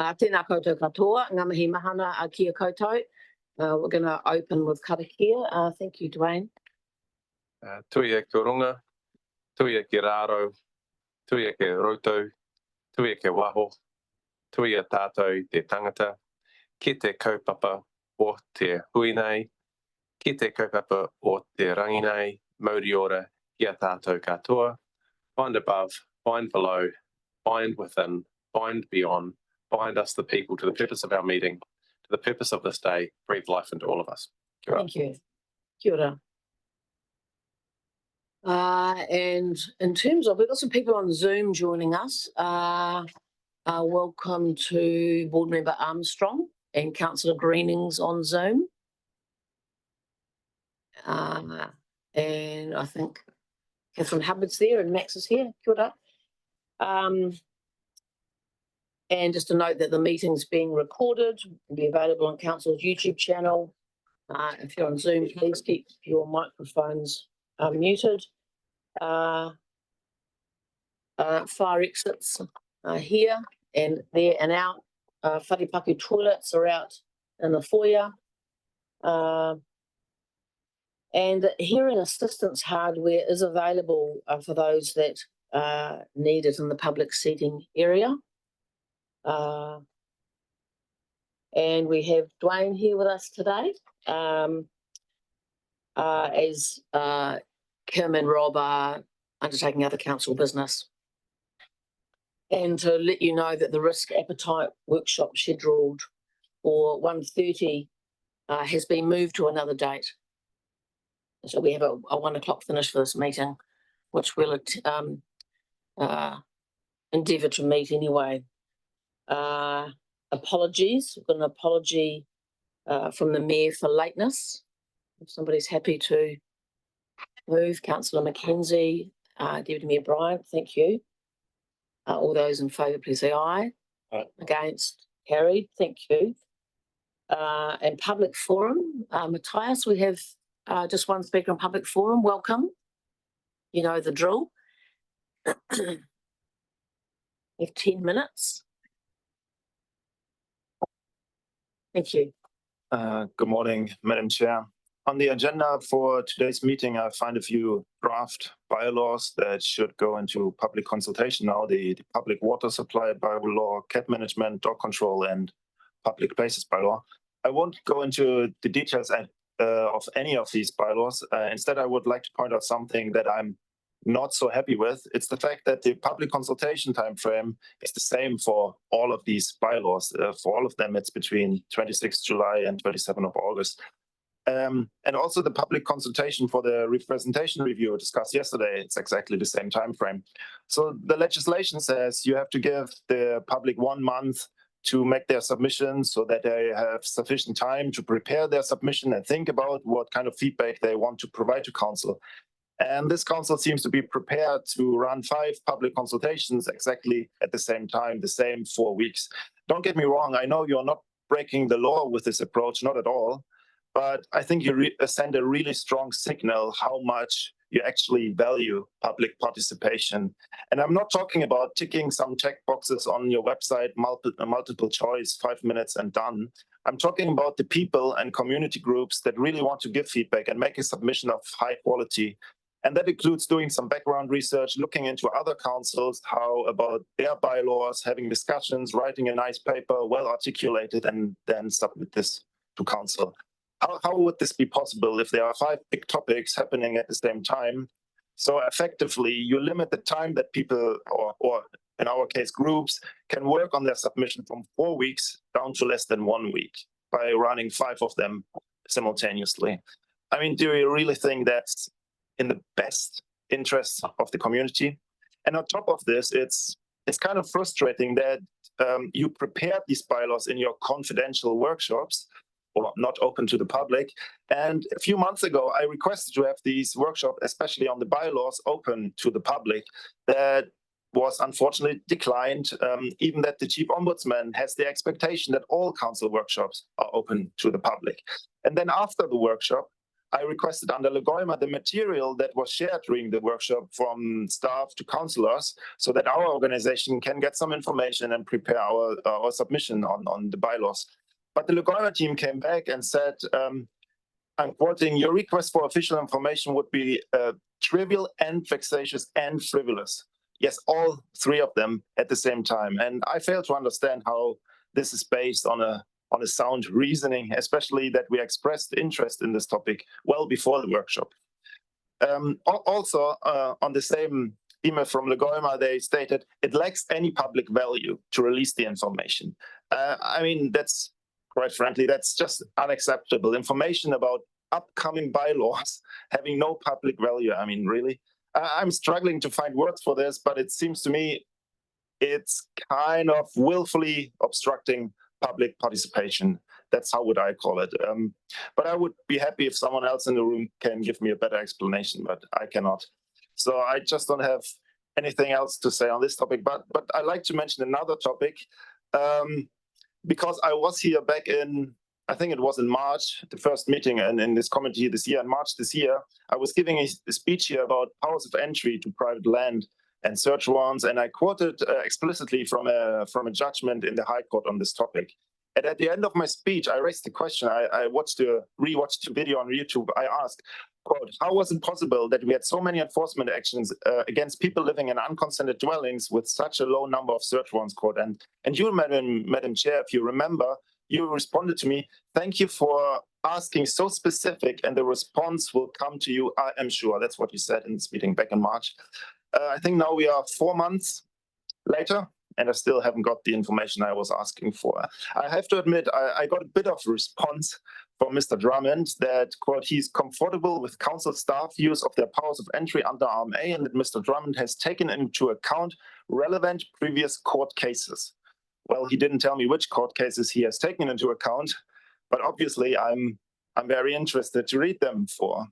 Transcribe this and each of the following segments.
Tēnā koutou katoa, ngā mihi mahana a kia koutou. We're going to open with karakia. Thank you, Dwayne. Tui e kia runga, tui e kia raro, tui e kia roto, tui e kia waho, tui e tātou te tangata, ki te kaupapa o te huinei, ki te kaupapa o te ranginei, mauri ora, kia tātou katoa, find above, find below, find within, find beyond, bind us the people to the purpose of our meeting, to the purpose of this day, breathe life into all of us. Kia ora. Thank you. Kia ora. And in terms of, we've got some people on Zoom joining us. Welcome to Board Member Armstrong and Councillor Greenings on Zoom. And I think Catherine Hubbard's there and Max is here. Kia ora. And just to note that the meeting's being recorded, will be available on Council's YouTube channel. If you're on Zoom, please keep your microphones muted. Fire exits are here and there and out. Wharipaku toilets are out in the foyer. And hearing assistance hardware is available for those that need it in the public seating area. And we have Dwayne here with us today, as Kim and Rob are undertaking other council business. And to let you know that the risk appetite workshop scheduled for 1:30 has been moved to another date. So we have a 1 o'clock finish for this meeting, which we'll endeavour to meet anyway. Apologies. We've got an apology from the Mayor for lateness. If somebody's happy to move, Councillor Mackenzie, Deputy Mayor Bryant, thank you. All those in favour, please say aye. Aye. Against, carried, thank you. And public forum, Matthias, we have just one speaker on public forum. Welcome. You know the drill. We have 10 minutes. Thank you. Good morning, Madam Chair. On the agenda for today's meeting, I find a few draft bylaws that should go into public consultation now. The public water supply bylaw, cat management, dog control, and public places bylaw. I won't go into the details of any of these bylaws. Instead, I would like to point out something that I'm not so happy with. It's the fact that the public consultation timeframe is the same for all of these bylaws. For all of them, it's between 26th July and 27th of August. And also the public consultation for the representation review discussed yesterday, it's exactly the same timeframe. So the legislation says you have to give the public 1 month to make their submission so that they have sufficient time to prepare their submission and think about what kind of feedback they want to provide to council. And this council seems to be prepared to run 5 public consultations exactly at the same time, the same 4 weeks. Don't get me wrong, I know you're not breaking the law with this approach, not at all. But I think you send a really strong signal how much you actually value public participation. And I'm not talking about ticking some check boxes on your website, multiple choice, 5 minutes and done. I'm talking about the people and community groups that really want to give feedback and make a submission of high quality. And that includes doing some background research, looking into other councils, how about their bylaws, having discussions, writing a nice paper, well articulated, and then submit this to council. How would this be possible if there are 5 big topics happening at the same time? So effectively, you limit the time that people, or in our case, groups, can work on their submission from 4 weeks down to less than 1 week by running 5 of them simultaneously. I mean, do you really think that's in the best interest of the community? And on top of this, it's kind of frustrating that you prepared these bylaws in your confidential workshops, or not open to the public. And a few months ago, I requested to have these workshops, especially on the bylaws, open to the public. That was unfortunately declined, even that the Chief Ombudsman has the expectation that all council workshops are open to the public. And then after the workshop, I requested under Legoima the material that was shared during the workshop from staff to councillors so that our organization can get some information and prepare our submission on the bylaws. But the Legoima team came back and said, I'm quoting, your request for official information would be trivial and vexatious and frivolous. Yes, all three of them at the same time. And I fail to understand how this is based on a sound reasoning, especially that we expressed interest in this topic well before the workshop. Also, on the same email from Legoima, they stated it lacks any public value to release the information. I mean, that's quite frankly, that's just unacceptable. Information about upcoming bylaws having no public value. I mean, really? I'm struggling to find words for this, but it seems to me it's kind of willfully obstructing public participation. That's how would I call it. But I would be happy if someone else in the room can give me a better explanation, but I cannot. So I just don't have anything else to say on this topic. But I'd like to mention another topic, because I was here back in, I think it was in March, the first meeting in this committee this year, in March this year, I was giving a speech here about powers of entry to private land and search warrants, and I quoted explicitly from a judgment in the High Court on this topic. And at the end of my speech, I raised the question. I rewatched the video on YouTube. I asked, quote, how was it possible that we had so many enforcement actions against people living in unconsented dwellings with such a low number of search warrants, quote? And you, Madam Chair, if you remember, you responded to me, thank you for asking so specific, and the response will come to you, I am sure. That's what you said in this meeting back in March. I think now we are 4 months later, and I still haven't got the information I was asking for. I have to admit, I got a bit of a response from Mr. Drummond that, quote, he's comfortable with council staff use of their powers of entry under RMA, and that Mr. Drummond has taken into account relevant previous court cases. Well, he didn't tell me which court cases he has taken into account, but obviously I'm very interested to read them for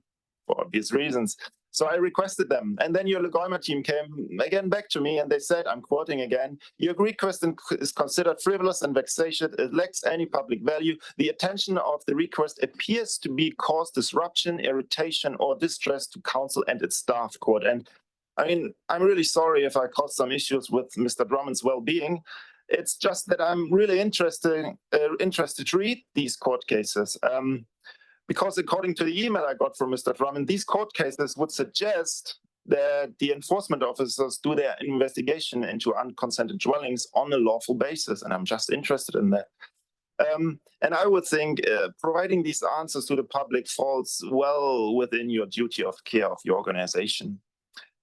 obvious reasons. So I requested them, and then your Legoima team came again back to me, and they said, I'm quoting again, your request is considered frivolous and vexatious. It lacks any public value. The attention of the request appears to be cause disruption, irritation, or distress to council and its staff, quote. And I mean, I'm really sorry if I caused some issues with Mr. Drummond's well-being. It's just that I'm really interested to read these court cases. Because according to the email I got from Mr. Drummond, these court cases would suggest that the enforcement officers do their investigation into unconsented dwellings on a lawful basis, and I'm just interested in that. And I would think providing these answers to the public falls well within your duty of care of your organization.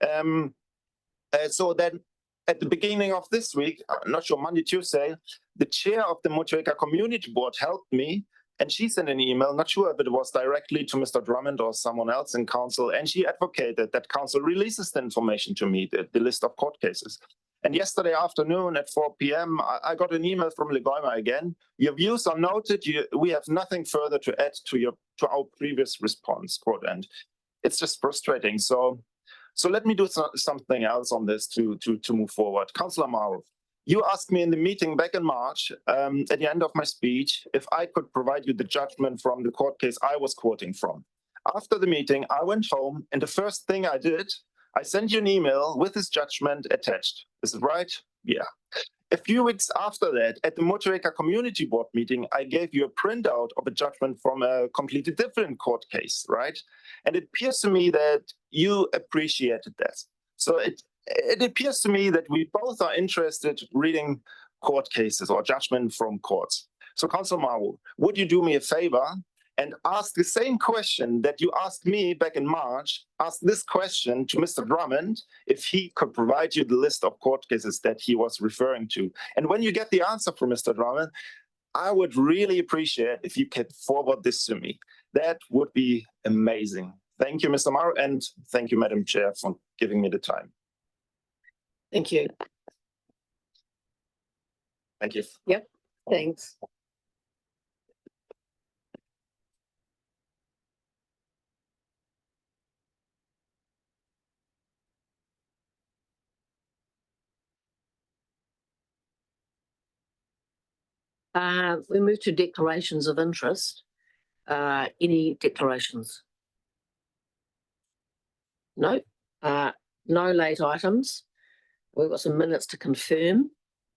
So then at the beginning of this week, I'm not sure, Monday, Tuesday, the chair of the Motueka Community Board helped me, and she sent an email, not sure if it was directly to Mr. Drummond or someone else in council, and she advocated that council releases the information to me, the list of court cases. And yesterday afternoon at 4 p.m., I got an email from Legoima again. Your views are noted. We have nothing further to add to our previous response, quote. And it's just frustrating. So let me do something else on this to move forward. Councillor Maru, you asked me in the meeting back in March, at the end of my speech, if I could provide you the judgment from the court case I was quoting from. After the meeting, I went home, and the first thing I did, I sent you an email with this judgment attached. Is it right? Yeah. A few weeks after that, at the Motueka Community Board meeting, I gave you a printout of a judgment from a completely different court case, right? And it appears to me that you appreciated that. So it appears to me that we both are interested in reading court cases or judgment from courts. So, Councillor Maru, would you do me a favor and ask the same question that you asked me back in March, ask this question to Mr. Drummond, if he could provide you the list of court cases that he was referring to. And when you get the answer from Mr. Drummond, I would really appreciate if you could forward this to me. That would be amazing. Thank you, Mr. Maru, and thank you, Madam Chair, for giving me the time. Thank you. Thank you. Yep, thanks. We move to declarations of interest. Any declarations? No. No late items. We've got some minutes to confirm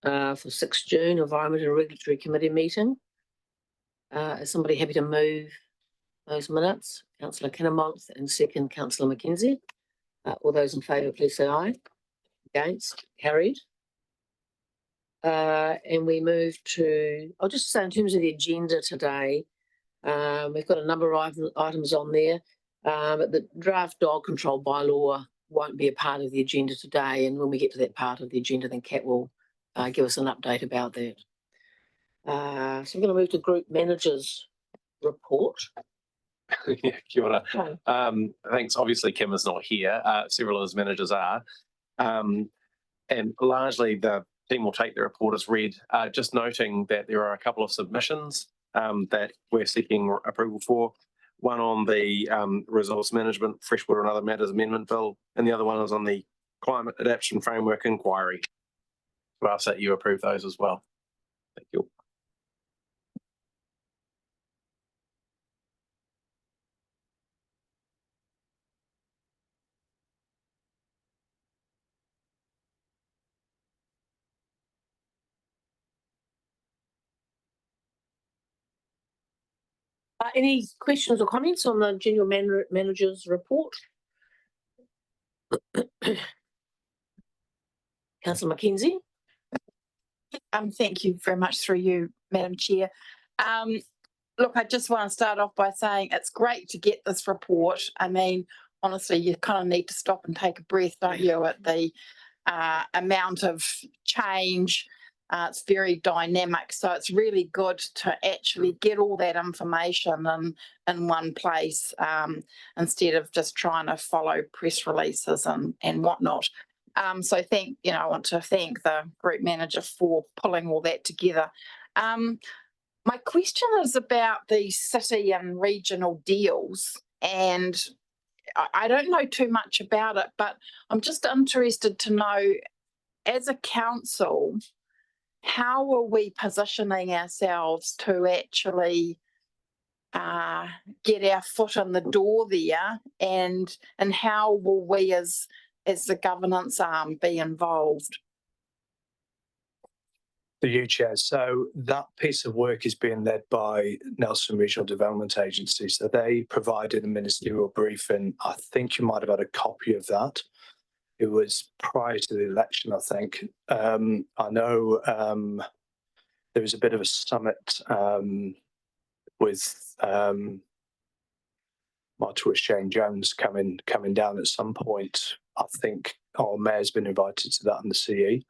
for 6 June Environment and Regulatory Committee meeting. Is somebody happy to move those minutes? Councillor Kinnamonth and second Councillor McKenzie. All those in favour, please say aye. Against? Carried. And we move to, I'll just say in terms of the agenda today, we've got a number of items on there, but the draft dog control bylaw won't be a part of the agenda today. And when we get to that part of the agenda, then Kat will give us an update about that. So I'm going to move to Group Managers Report. Yeah, kia ora. Thanks. Obviously, Kim is not here. Several of his managers are. And largely the team will take the report as read, just noting that there are a couple of submissions that we're seeking approval for. One on the Resource Management, Freshwater and Other Matters Amendment Bill, and the other one is on the Climate Adaptation Framework Inquiry. We ask that you approve those as well. Thank you. Any questions or comments on the General Manager's report? Councillor McKenzie. Thank you very much through you, Madam Chair. Look, I just want to start off by saying it's great to get this report. I mean, honestly, you kind of need to stop and take a breath, don't you, at the amount of change. It's very dynamic, so it's really good to actually get all that information in one place instead of just trying to follow press releases and whatnot. So I want to thank the group manager for pulling all that together. My question is about the city and regional deals, and I don't know too much about it, but I'm just interested to know, as a council, how are we positioning ourselves to actually get our foot in the door there, and how will we as the governance arm be involved? The you, Chair. So that piece of work is being led by Nelson Regional Development Agency. So they provided a ministerial briefing. I think you might have had a copy of that. It was prior to the election, I think. I know there was a bit of a summit with Martha Shane Jones coming down at some point. I think our mayor's been invited to that in the CE.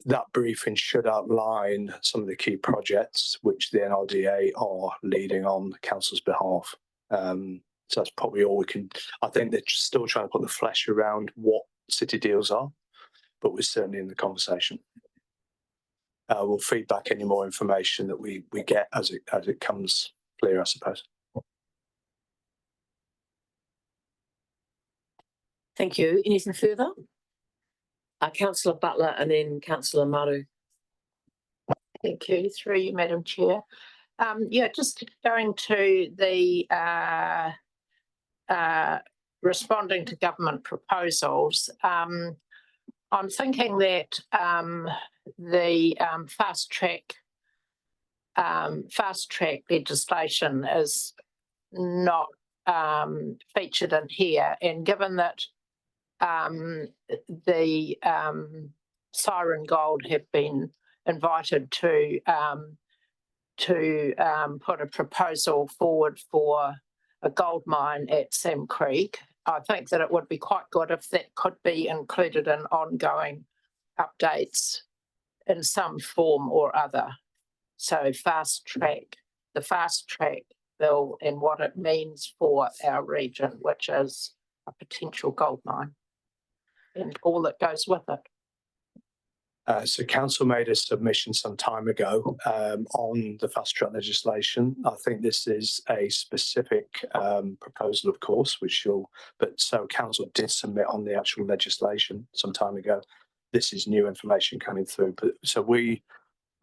That briefing should outline some of the key projects which the NRDA are leading on the council's behalf. So that's probably all we can. I think they're still trying to put the flesh around what city deals are, but we're certainly in the conversation. We'll feed back any more information that we get as it comes clear, I suppose. Thank you. Anything further? Councillor Butler and then Councillor Maru. Thank you. Through you, Madam Chair. Yeah, just going to the responding to government proposals. I'm thinking that the fast track legislation is not featured in here, and given that the Siren Gold have been invited to put a proposal forward for a gold mine at Sam Creek, I think that it would be quite good if that could be included in ongoing updates in some form or other. So the fast track bill and what it means for our region, which is a potential gold mine, and all that goes with it. So council made a submission some time ago on the fast track legislation. I think this is a specific proposal, of course, so council did submit on the actual legislation some time ago. This is new information coming through, but so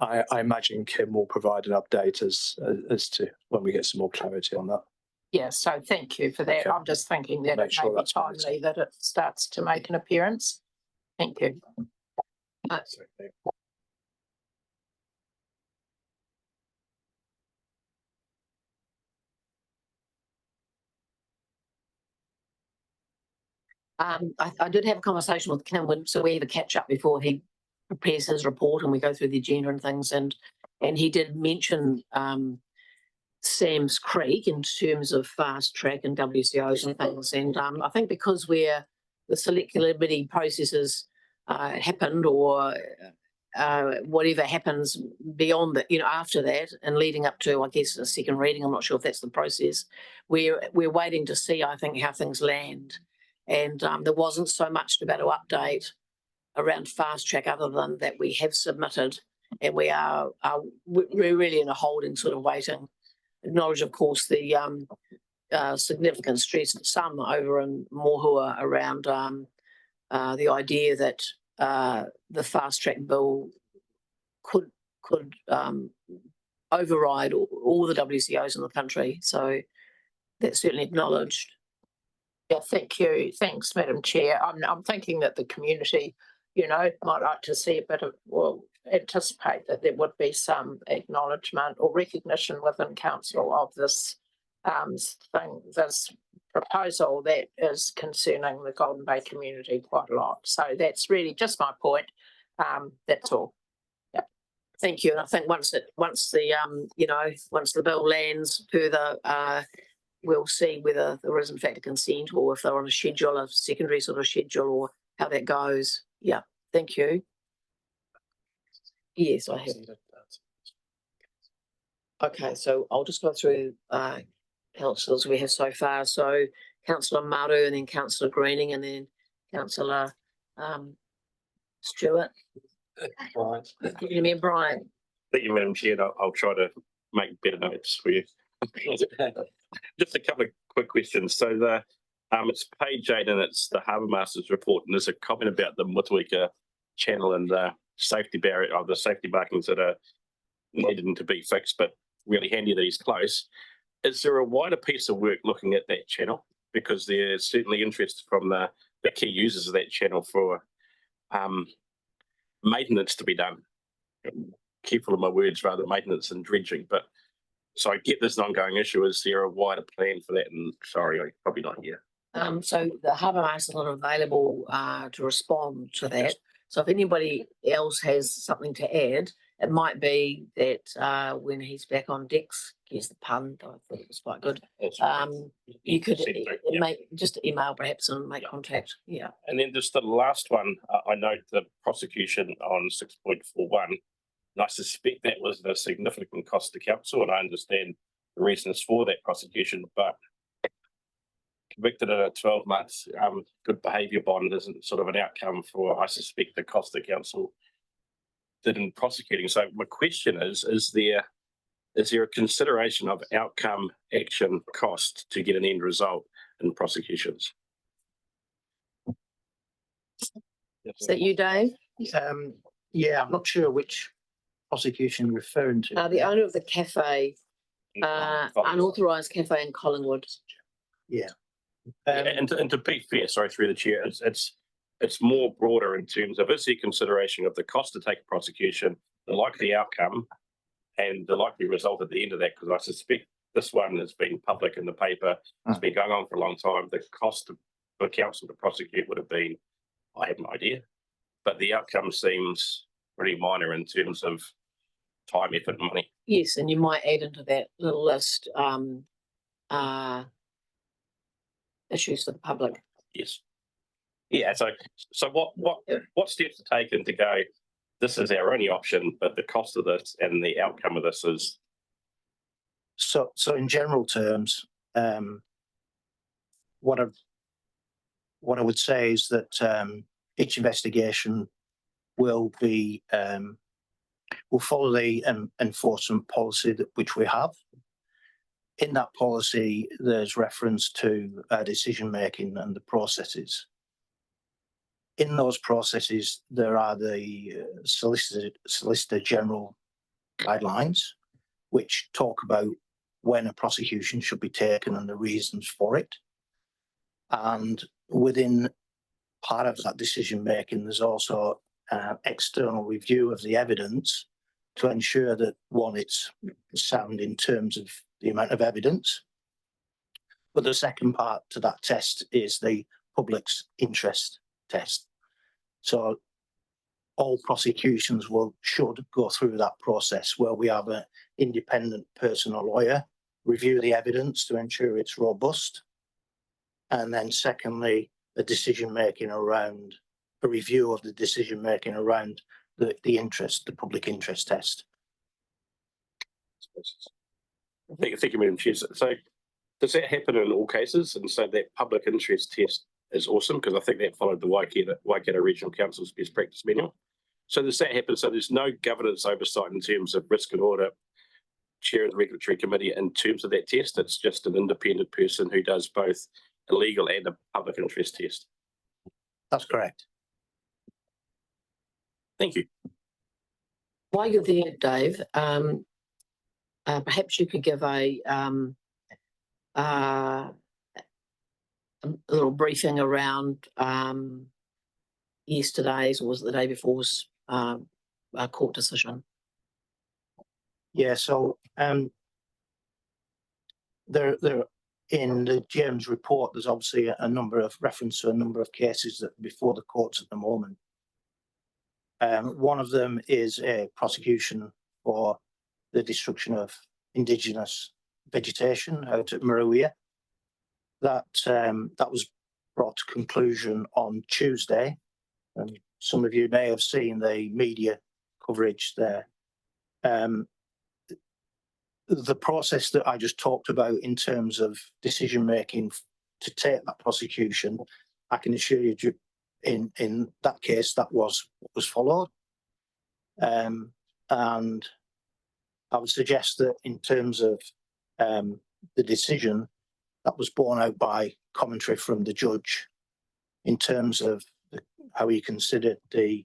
I imagine Kim will provide an update as to when we get some more clarity on that. Yeah, so thank you for that. Okay. I'm just thinking that Make it sure may be that's what it is. timely that it starts to make an appearance. Thank you. I did have a conversation with Cameron, so we have a catch up before he prepares his report and we go through the agenda and things, and he did mention Sam's Creek in terms of fast track and WCOs and things, and I think because the select committee processes happened, or whatever happens beyond that, after that and leading up to, I guess, a second reading, I'm not sure if that's the process, we're waiting to see, I think, how things land. And there wasn't so much to be able to update around fast track other than that we have submitted, and we're really in a holding sort of waiting. Acknowledge, of course, the significant stress of some over in Mohua around the idea that the fast track bill could override all the WCOs in the country. So that's certainly acknowledged. Yeah, thank you. Thanks, Madam Chair. I'm thinking that the community, might like to see a bit of, anticipate that there would be some acknowledgement or recognition within council of this this proposal that is concerning the Golden Bay community quite a lot. So that's really just my point. That's all. Yeah. Thank you. And I think once the bill lands further, we'll see whether there is in fact a consent, or if they're on a schedule, a secondary sort of schedule, or how that goes. Yeah, thank you. Yes, I have. Okay, so I'll just go through councillors we have so far. So Councillor Maru, and then Councillor Greening, and then Councillor Stewart. Right. You mean Brian? Thank you, Madam Chair. I'll try to make better notes for you. Just a couple of quick questions. So it's page 8 and it's the Harbour Masters report, and there's a comment about the Motueka channel and the safety barrier, or the safety markings that are needing to be fixed, but really handy that he's close. Is there a wider piece of work looking at that channel? Because there's certainly interest from the key users of that channel for maintenance to be done. Careful of my words, rather maintenance and dredging, but so I get there's an ongoing issue. Is there a wider plan for that? And sorry, I'm probably not here. So the Harbour Masters are available to respond to that. So if anybody else has something to add, it might be that when he's back on decks, here's the pun, I thought it was quite good. You could just email perhaps and make contact. Yeah. And then just the last one, I note the prosecution on 6.41. And I suspect that was a significant cost to council, and I understand the reasons for that prosecution, but convicted in a 12 months good behaviour bond isn't sort of an outcome for, I suspect, the cost the council did in prosecuting. So my question is there a consideration of outcome, action, cost to get an end result in prosecutions? Is that you, Dave? Yeah, I'm not sure which prosecution you're referring to. The owner of the cafe, unauthorised cafe in Collingwood. Yeah. And to be fair, sorry, through the chair, it's more broader in terms of, is there consideration of the cost to take a prosecution, the likely outcome, and the likely result at the end of that? Because I suspect this one has been public in the paper, it's been going on for a long time. The cost for council to prosecute would have been, I have no idea, but the outcome seems pretty minor in terms of time, effort, and money. Yes, and you might add into that little list issues for the public. Yes. Yeah. So what steps are taken to go, this is our only option, but the cost of this and the outcome of this is? So in general terms, what I would say is that each investigation will follow the enforcement policy which we have. In that policy, there's reference to decision making and the processes. In those processes, there are the Solicitor General guidelines, which talk about when a prosecution should be taken and the reasons for it. And within part of that decision making, there's also external review of the evidence to ensure that, one, it's sound in terms of the amount of evidence. But the second part to that test is the public's interest test. So all prosecutions should go through that process where we have an independent person or lawyer review the evidence to ensure it's robust. And then secondly, a review of the decision making around the public interest test. Thank you, Madam Chair. So does that happen in all cases? And so that public interest test is awesome, because I think that followed the Waikato Regional Council's best practice manual. So does that happen? So there's no governance oversight in terms of risk and audit, chair of the regulatory committee in terms of that test. It's just an independent person who does both a legal and a public interest test. That's correct. Thank you. While you're there, Dave, perhaps you could give a little briefing around yesterday's, or was it the day before's, court decision? Yeah, so there in the James report, there's obviously a number of reference to a number of cases that are before the courts at the moment. One of them is a prosecution for the destruction of indigenous vegetation out at Maruia. That was brought to conclusion on Tuesday, and some of you may have seen the media coverage there. The process that I just talked about in terms of decision making to take that prosecution, I can assure you, in that case, that was what was followed. And I would suggest that in terms of the decision, that was borne out by commentary from the judge in terms of how he considered the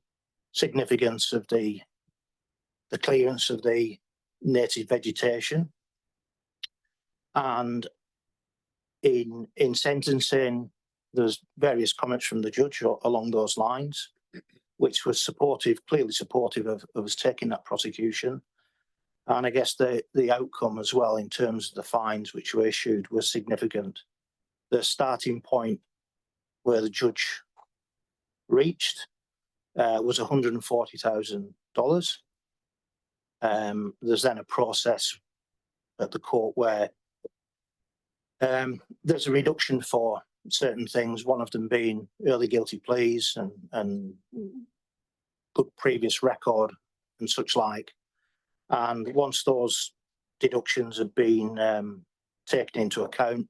significance of the clearance of the native vegetation. And in sentencing, there's various comments from the judge along those lines, which was clearly supportive of us taking that prosecution. And I guess the outcome as well, in terms of the fines which were issued, was significant. The starting point where the judge reached was $140,000. There's then a process at the court where there's a reduction for certain things, one of them being early guilty pleas and good previous record and such like. And once those deductions have been taken into account,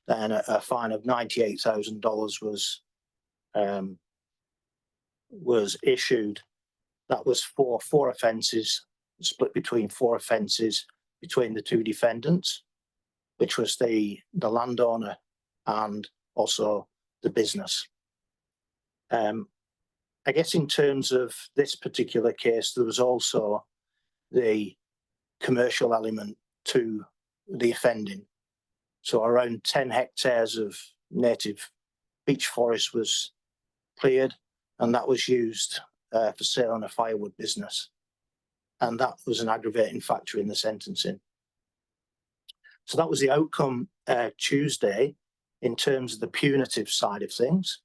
then a fine of $98,000 was issued. That was for 4 offences, split between 4 offences between the 2 defendants, which was the landowner and also the business. I guess in terms of this particular case, there was also the commercial element to the offending. So around 10 hectares of native beech forest was cleared, and that was used for sale on a firewood business. And that was an aggravating factor in the sentencing. So that was the outcome Tuesday in terms of the punitive side of things.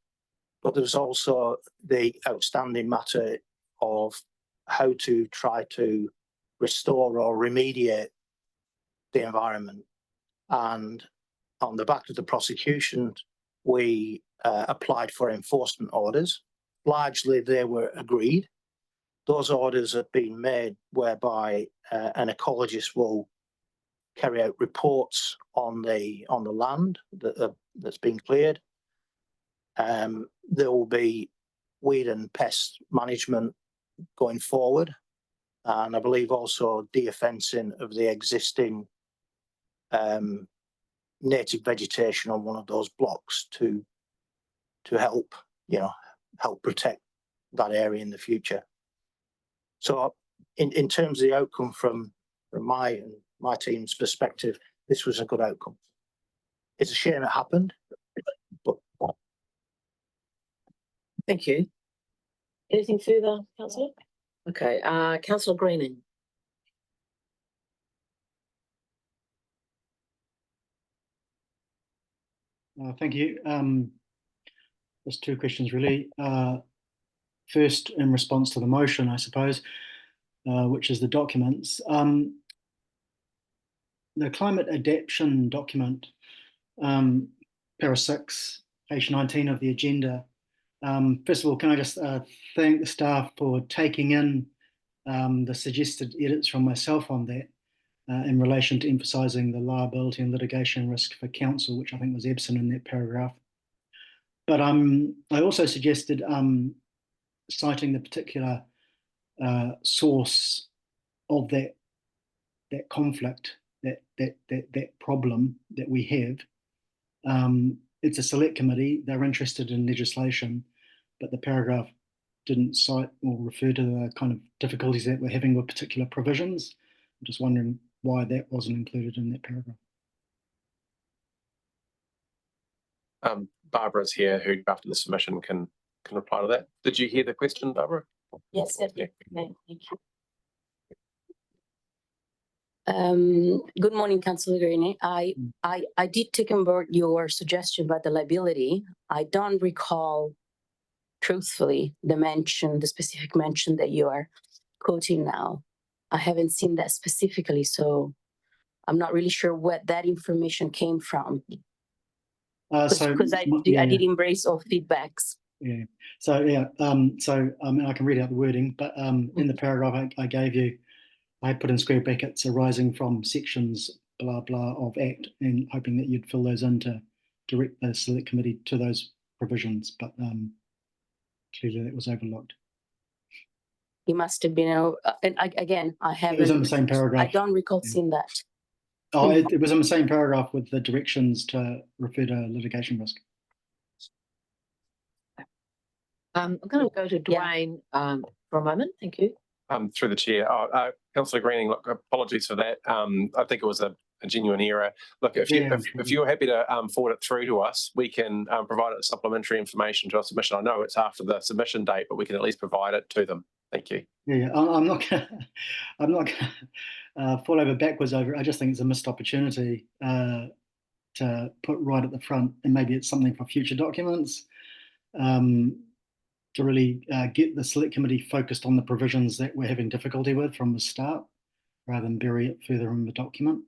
But there was also the outstanding matter of how to try to restore or remediate the environment. And on the back of the prosecution, we applied for enforcement orders. Largely, they were agreed. Those orders have been made whereby an ecologist will carry out reports on the land that's been cleared. There will be weed and pest management going forward, and I believe also de-fencing of the existing native vegetation on one of those blocks to help protect that area in the future. So in terms of the outcome from my team's perspective, this was a good outcome. It's a shame it happened, but Thank you. Anything further, councillor? Okay, councillor Greening. Thank you. Just two questions really. First, in response to the motion, I suppose, which is the documents. The climate adaptation document, para 6, page 19 of the agenda. First of all, can I just thank the staff for taking in the suggested edits from myself on that in relation to emphasising the liability and litigation risk for council, which I think was absent in that paragraph. But I also suggested citing the particular source of that conflict, that problem that we have. It's a select committee. They're interested in legislation, but the paragraph didn't cite or refer to the kind of difficulties that we're having with particular provisions. I'm just wondering why that wasn't included in that paragraph. Barbara's here, who drafted the submission, can reply to that. Did you hear the question, Barbara? Yes, Yeah. thank you. Good morning, Councillor Greene. I did take on board your suggestion about the liability. I don't recall truthfully the specific mention that you are quoting now. I haven't seen that specifically, so I'm not really sure where that information came from. Because I did embrace all feedbacks. Yeah. So yeah. I mean, I can read out the wording, but in the paragraph I gave you, I put in square brackets arising from sections blah blah of Act, and hoping that you'd fill those in to direct the select committee to those provisions. But clearly that was overlooked. It must have been, and I haven't. It was in the same paragraph. I don't recall seeing that. Oh, it was in the same paragraph with the directions to refer to litigation risk. I'm going to go to Dwayne for a moment. Thank you. Through the chair. Councillor Greening, look, apologies for that. I think it was a genuine error. Look, if you're happy to forward it through to us, we can provide it supplementary information to our submission. I know it's after the submission date, but we can at least provide it to them. Thank you. Yeah, I'm not gonna fall over backwards over it. I just think it's a missed opportunity to put right at the front, and maybe it's something for future documents, to really get the select committee focused on the provisions that we're having difficulty with from the start, rather than bury it further in the document.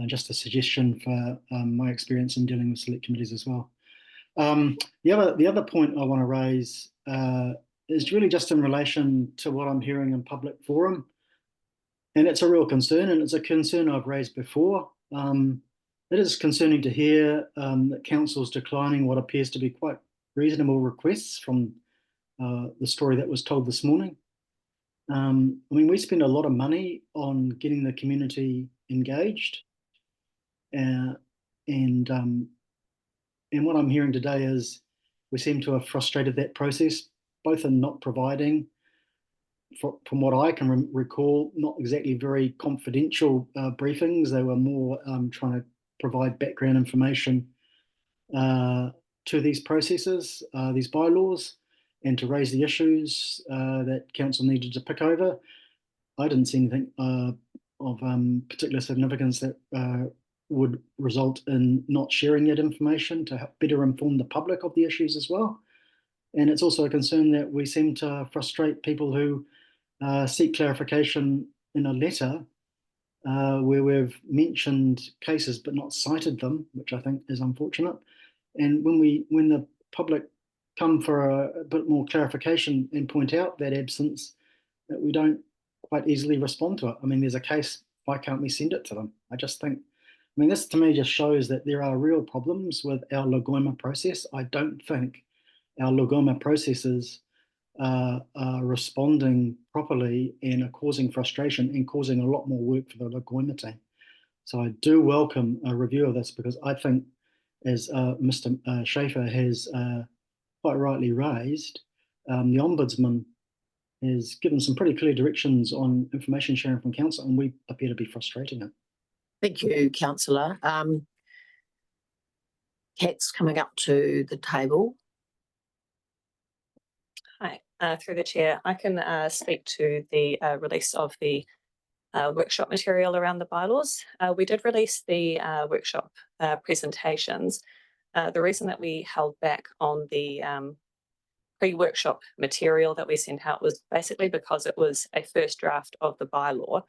Just a suggestion for my experience in dealing with select committees as well. The other point I want to raise is really just in relation to what I'm hearing in public forum. And it's a real concern, and it's a concern I've raised before. It is concerning to hear that council's declining what appears to be quite reasonable requests from the story that was told this morning. I mean, we spend a lot of money on getting the community engaged. And what I'm hearing today is we seem to have frustrated that process, both in not providing, from what I can recall, not exactly very confidential briefings. They were more trying to provide background information to these processes, these bylaws, and to raise the issues that council needed to pick over. I didn't see anything of particular significance that would result in not sharing that information to help better inform the public of the issues as well. And it's also a concern that we seem to frustrate people who seek clarification in a letter where we've mentioned cases but not cited them, which I think is unfortunate. And when the public come for a bit more clarification and point out that absence, that we don't quite easily respond to it. I mean, there's a case, why can't we send it to them? I just think, I mean, this to me just shows that there are real problems with our Lagoima process. I don't think our Lagoima processes are responding properly and are causing frustration and causing a lot more work for the Lagoima team. So I do welcome a review of this, because I think, as Mr. Schaefer has quite rightly raised, the Ombudsman has given some pretty clear directions on information sharing from council, and we appear to be frustrating it. Thank you, councillor. Kat's coming up to the table. Hi, through the chair, I can speak to the release of the workshop material around the bylaws. We did release the workshop presentations. The reason that we held back on the pre-workshop material that we sent out was basically because it was a first draft of the bylaw.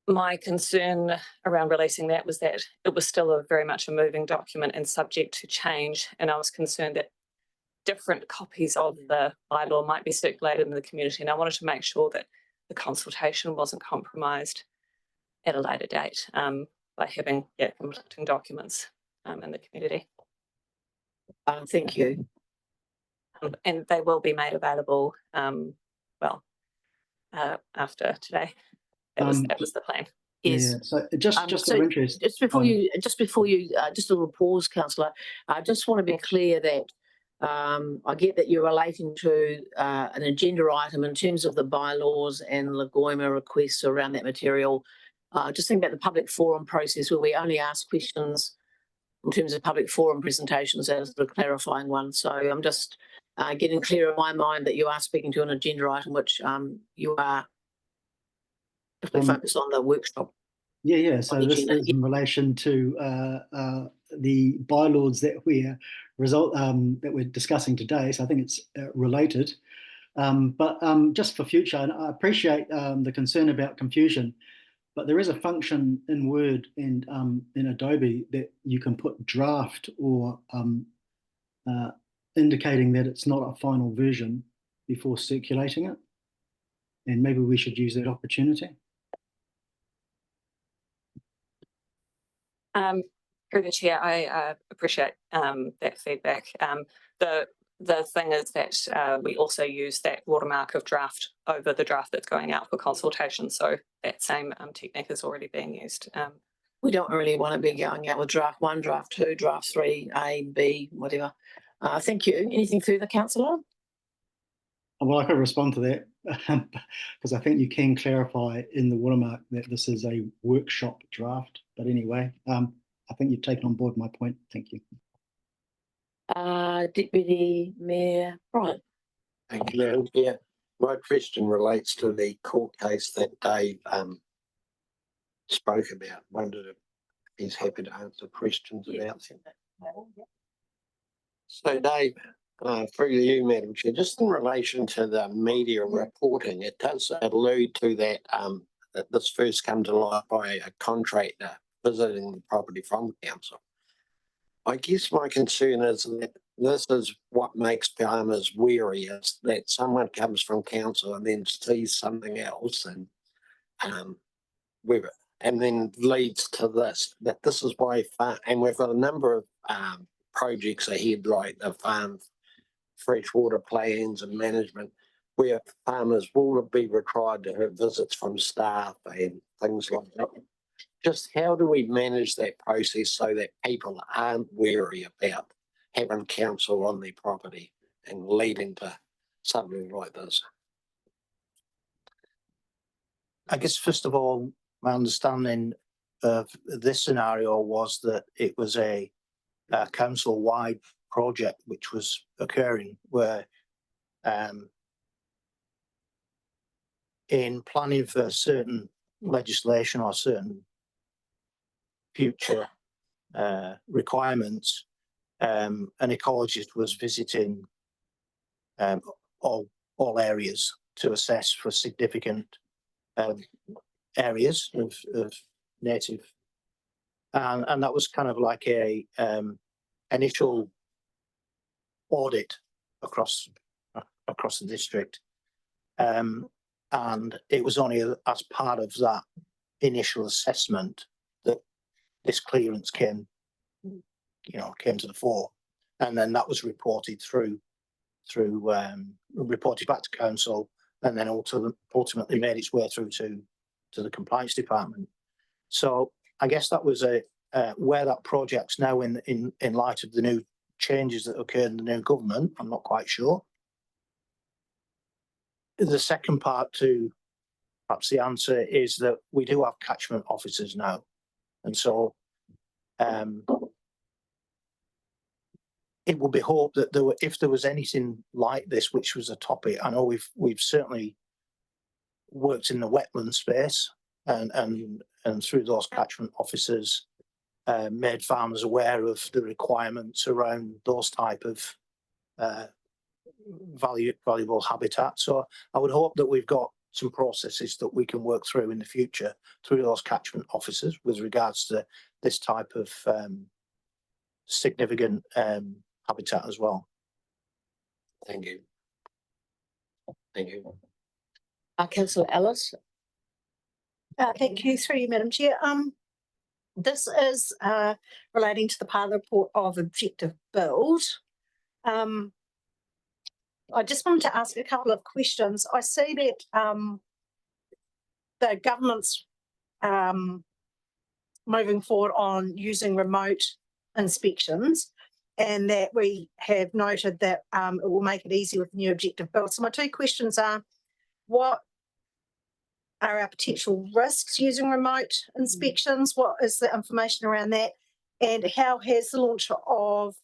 My concern around releasing that was that it was still very much a moving document and subject to change, and I was concerned that different copies of the bylaw might be circulated in the community, and I wanted to make sure that the consultation wasn't compromised at a later date by having conflicting documents in the community. Thank you. And they will be made available after today. That was the plan. Yes. Yeah, so just out So of interest. just before you, just a little pause, councillor. I just want to be clear that I get that you're relating to an agenda item in terms of the bylaws and Lagoima requests around that material. Just think about the public forum process where we only ask questions in terms of public forum presentations as the clarifying one. So I'm just getting clear in my mind that you are speaking to an agenda item, which you are focused on the workshop. Yeah. So this is in relation to the bylaws that we're discussing today. So I think it's related. But just for future, and I appreciate the concern about confusion, but there is a function in Word and in Adobe that you can put draft or indicating that it's not a final version before circulating it. And maybe we should use that opportunity. Through the chair, I appreciate that feedback. The thing is that we also use that watermark of draft over the draft that's going out for consultation. So that same technique is already being used. We don't really want to be going out with draft 1, draft 2, draft 3, A, B, whatever. Thank you. Anything further, councillor? Well, I could respond to that because I think you can clarify in the watermark that this is a workshop draft. But anyway, I think you've taken on board my point. Thank you. Deputy Mayor Brian. Thank you, Madam Chair. My question relates to the court case that Dave spoke about. Wondered if he's happy to answer questions about it. So, Dave, through you, Madam Chair, just in relation to the media reporting, it does allude to that that this first come to light by a contractor visiting the property from council. I guess my concern is that this is what makes farmers wary, is that someone comes from council and then sees something else and then leads to this. That this is why and we've got a number of projects ahead, like the farm freshwater plans and management, where farmers will be required to have visits from staff and things like that. Just how do we manage that process so that people aren't wary about having council on their property and leading to something like this? I guess, first of all, my understanding of this scenario was that it was a council-wide project which was occurring, where in planning for certain legislation or certain future requirements, an ecologist was visiting all areas to assess for significant areas of native, and that was kind of like a initial audit across the district, and it was only as part of that initial assessment that this clearance came to the fore, and then that was reported reported back to council, and then ultimately made its way through to the compliance department. So I guess that was where that project's now in light of the new changes that occurred in the new government. I'm not quite sure. The second part to perhaps the answer is that we do have catchment officers now, And so it would be hoped that if there was anything like this, which was a topic, I know we've certainly worked in the wetland space and through those catchment officers made farmers aware of the requirements around those type of valuable habitat. So I would hope that we've got some processes that we can work through in the future through those catchment officers with regards to this type of significant habitat as well. Thank you. Thank you. Councillor Ellis. Thank you, through you, Madam Chair. This is relating to the part of the report of objective build. I just wanted to ask a couple of questions. I see that the government's moving forward on using remote inspections, and that we have noted that it will make it easier with new objective build. So my two questions are, what are our potential risks using remote inspections? What is the information around that? And how has the launch of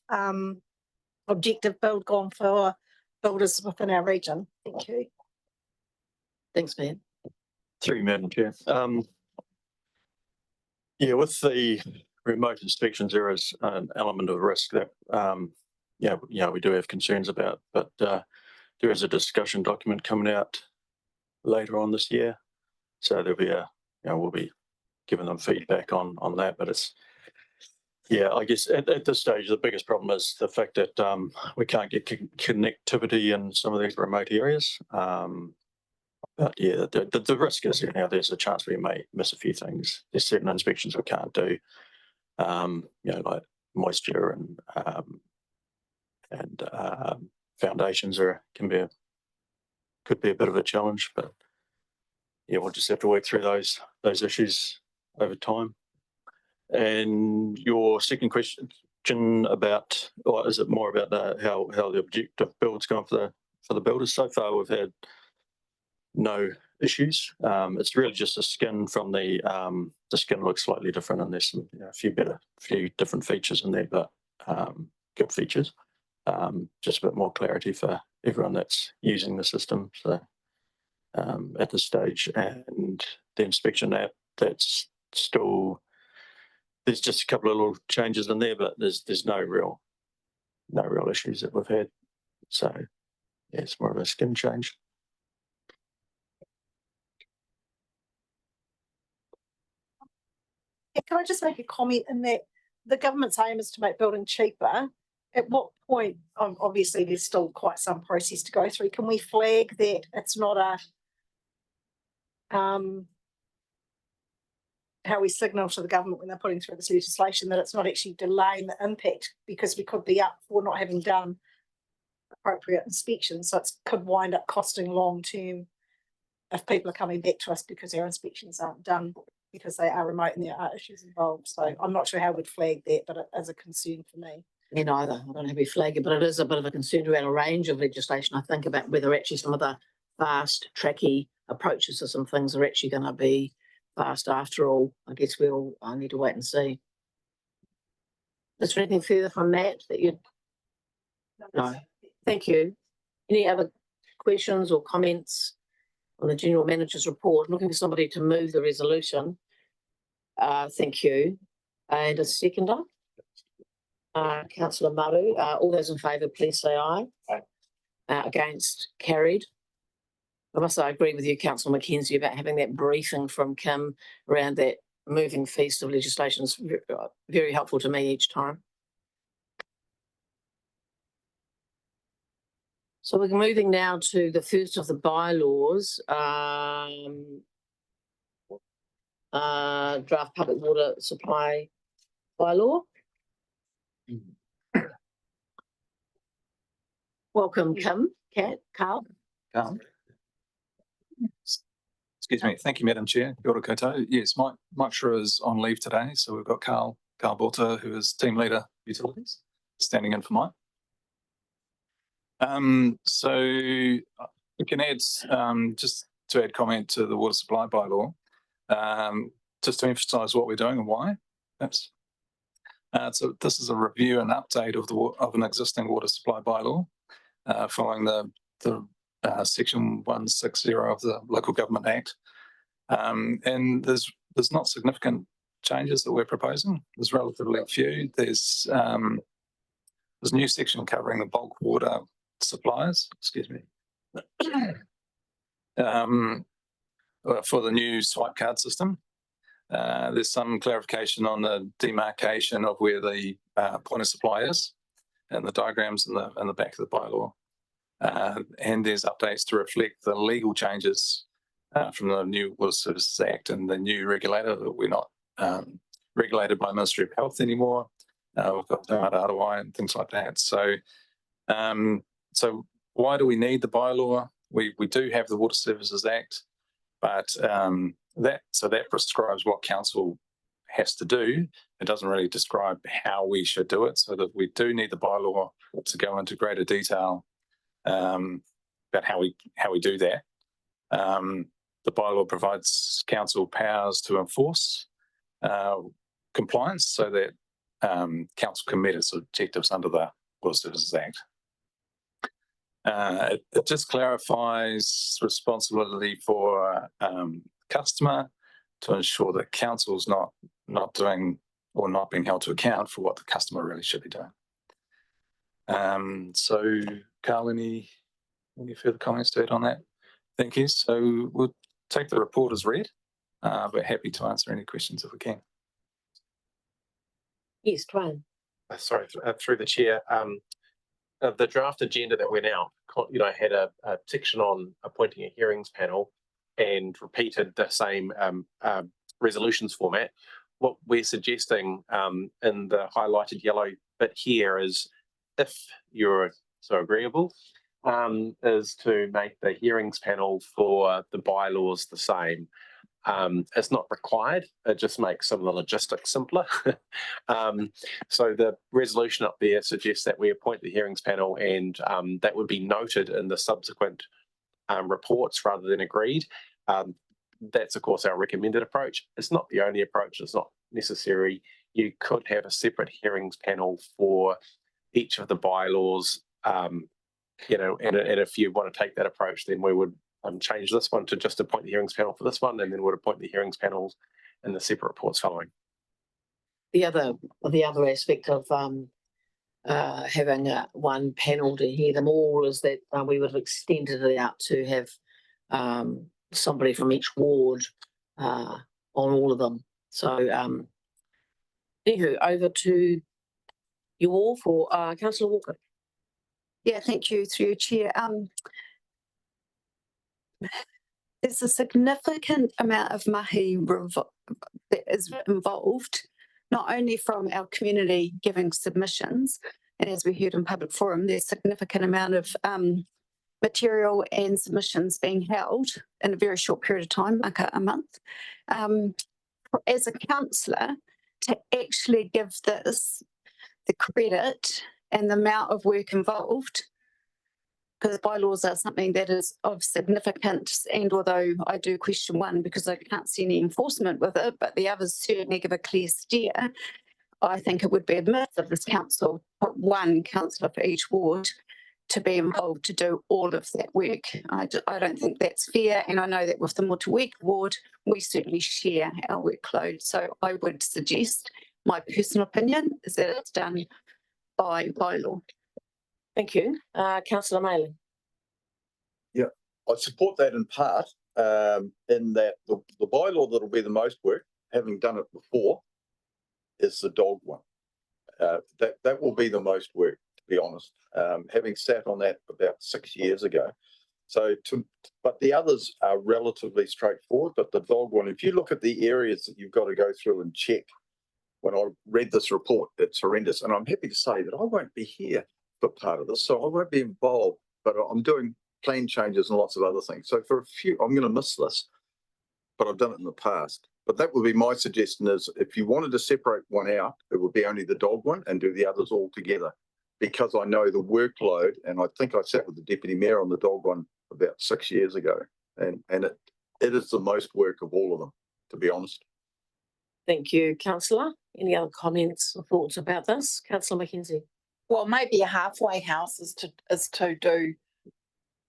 objective build gone for builders within our region? Thank you. Thanks, man. Through you, Madam Chair. Yeah, with the remote inspections, there is an element of risk that we do have concerns about, but there is a discussion document coming out later on this year. So there'll be we'll be giving them feedback on that, but it's, I guess at this stage, the biggest problem is the fact that we can't get connectivity in some of these remote areas. But yeah, the risk is, there's a chance we may miss a few things. There's certain inspections we can't do, like moisture and foundations could be a bit of a challenge, but yeah, we'll just have to work through those issues over time. And your second question about, or is it more about how the objective build's gone for the builders? So far, we've had no issues. It's really just the skin from the skin looks slightly different, and there's some a few different features in there, but good features. Just a bit more clarity for everyone that's using the system. So at this stage, and the inspection app, that's still, there's just a couple of little changes in there, but there's no real issues that we've had. So yeah, it's more of a skin change. Can I just make a comment in that the government's aim is to make building cheaper? At what point, obviously there's still quite some process to go through, can we flag that it's not how we signal to the government when they're putting through this legislation that it's not actually delaying the impact, because we could be up for not having done appropriate inspections, so it could wind up costing long term if people are coming back to us because our inspections aren't done because they are remote and there are issues involved. So I'm not sure how we'd flag that, but it is a concern for me. Me neither. I don't know how we flag it, but it is a bit of a concern around a range of legislation. I think about whether actually some of the fast, tracky approaches to some things are actually going to be fast after all. I guess we'll need to wait and see. Is there anything further from Matt that you'd? No. Thank you. Any other questions or comments on the General Manager's report? I'm looking for somebody to move the resolution. Thank you. And a seconder? Councillor Maru. All those in favour, please say aye. Aye. Against? Carried. I must say I agree with you, Councillor Mackenzie, about having that briefing from Kim around that moving feast of legislation is very helpful to me each time. So we're moving now to the first of the bylaws, draft public water supply bylaw. Welcome, Kim, Carl. Excuse me. Thank you, Madam Chair. Kia ora koutou. Yes, Mike Shrew is on leave today, so we've got Carl Borta, who is Team Leader Utilities, standing in for Mike. So we can add, just to add comment to the water supply bylaw, just to emphasise what we're doing and why. Oops. So this is a review and update of an existing water supply bylaw, following the section 160 of the Local Government Act. And there's not significant changes that we're proposing. There's relatively few. There's a new section covering the bulk water suppliers, for the new swipe card system. There's some clarification on the demarcation of where the point of supply is and the diagrams in the back of the bylaw. And there's updates to reflect the legal changes from the new Water Services Act and the new regulator that we're not regulated by Ministry of Health anymore. We've got Arawai and things like that. So why do we need the bylaw? We do have the Water Services Act, but that prescribes what council has to do. It doesn't really describe how we should do it, so that we do need the bylaw to go into greater detail about how we do that. The bylaw provides council powers to enforce compliance so that council can meet its objectives under the Water Services Act. It just clarifies responsibility for customer to ensure that council's not doing or not being held to account for what the customer really should be doing. So, Carl, any further comments to add on that? Thank you. So we'll take the report as read, but happy to answer any questions if we can. Yes, Twain. Sorry, through the chair. The draft agenda that went out, had a section on appointing a hearings panel and repeated the same resolutions format. What we're suggesting in the highlighted yellow bit here is, if you're so agreeable, is to make the hearings panel for the bylaws the same. It's not required. It just makes some of the logistics simpler. So the resolution up there suggests that we appoint the hearings panel, and that would be noted in the subsequent reports rather than agreed. That's, of course, our recommended approach. It's not the only approach. It's not necessary. You could have a separate hearings panel for each of the bylaws, and if you want to take that approach, then we would change this one to just appoint the hearings panel for this one, and then would appoint the hearings panels in the separate reports following. The other aspect of having one panel to hear them all is that we would have extended it out to have somebody from each ward on all of them. So, anywho, over to you all for Councillor Walker. Yeah, thank you, through your chair. There's a significant amount of mahi that is involved, not only from our community giving submissions, and as we heard in public forum, there's a significant amount of material and submissions being held in a very short period of time, like a month. As a councillor, to actually give this the credit and the amount of work involved, because bylaws are something that is of significance, and although I do question one because I can't see any enforcement with it, but the others certainly give a clear steer, I think it would be amiss of this council put one councillor for each ward to be involved to do all of that work. I don't think that's fair, and I know that with the Motueka ward, we certainly share our workload. So I would suggest, my personal opinion, is that it's done by bylaw. Thank you. Councillor Maley. Yeah, I support that in part, in that the bylaw that'll be the most work, having done it before, is the dog one. That will be the most work, to be honest, having sat on that about 6 years ago. But the others are relatively straightforward, but the dog one, if you look at the areas that you've got to go through and check, when I read this report, it's horrendous. And I'm happy to say that I won't be here for part of this, so I won't be involved, but I'm doing plan changes and lots of other things. So for a few, I'm going to miss this, but I've done it in the past. But that would be my suggestion, is if you wanted to separate one out, it would be only the dog one and do the others all together, because I know the workload, and I think I sat with the Deputy Mayor on the dog one about 6 years ago, and it is the most work of all of them, to be honest. Thank you, Councillor. Any other comments or thoughts about this? Councillor Mackenzie. Well, maybe a halfway house is to do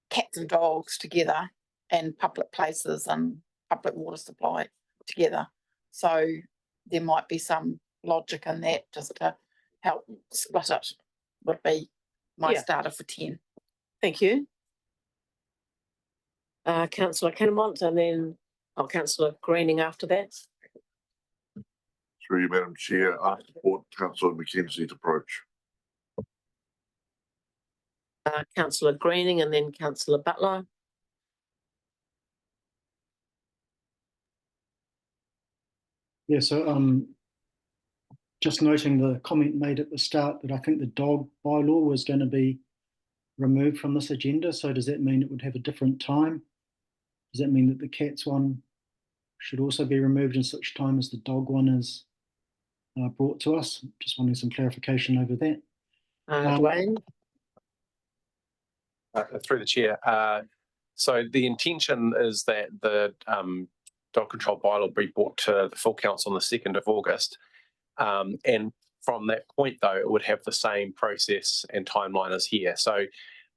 cats and dogs together and public places and public water supply together. So there might be some logic in that, just to help split it would be my starter for 10. Thank you. Councillor Kinnemont and then Councillor Greening after that. Through you, Madam Chair, I support Councillor Mackenzie's approach. Councillor Greening and then Councillor Butler. Yeah, so just noting the comment made at the start that I think the dog bylaw was going to be removed from this agenda. So does that mean it would have a different time? Does that mean that the cats one should also be removed in such time as the dog one is brought to us? Just wanting some clarification over that. Dwayne? Through the chair. So the intention is that the dog control bylaw be brought to the full council on the 2nd of August. And from that point, though, it would have the same process and timeline as here. So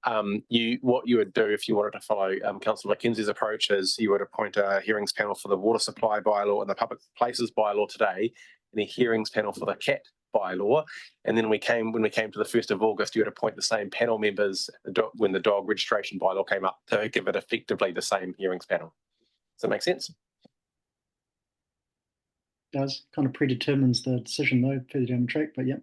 what you would do if you wanted to follow Councillor Mackenzie's approach is you would appoint a hearings panel for the water supply bylaw and the public places bylaw today, and a hearings panel for the cat bylaw. And then when we came to the 1st of August, you would appoint the same panel members when the dog registration bylaw came up to give it effectively the same hearings panel. Does that make sense? Does kind of predetermines the decision though, further down the track, but yeah.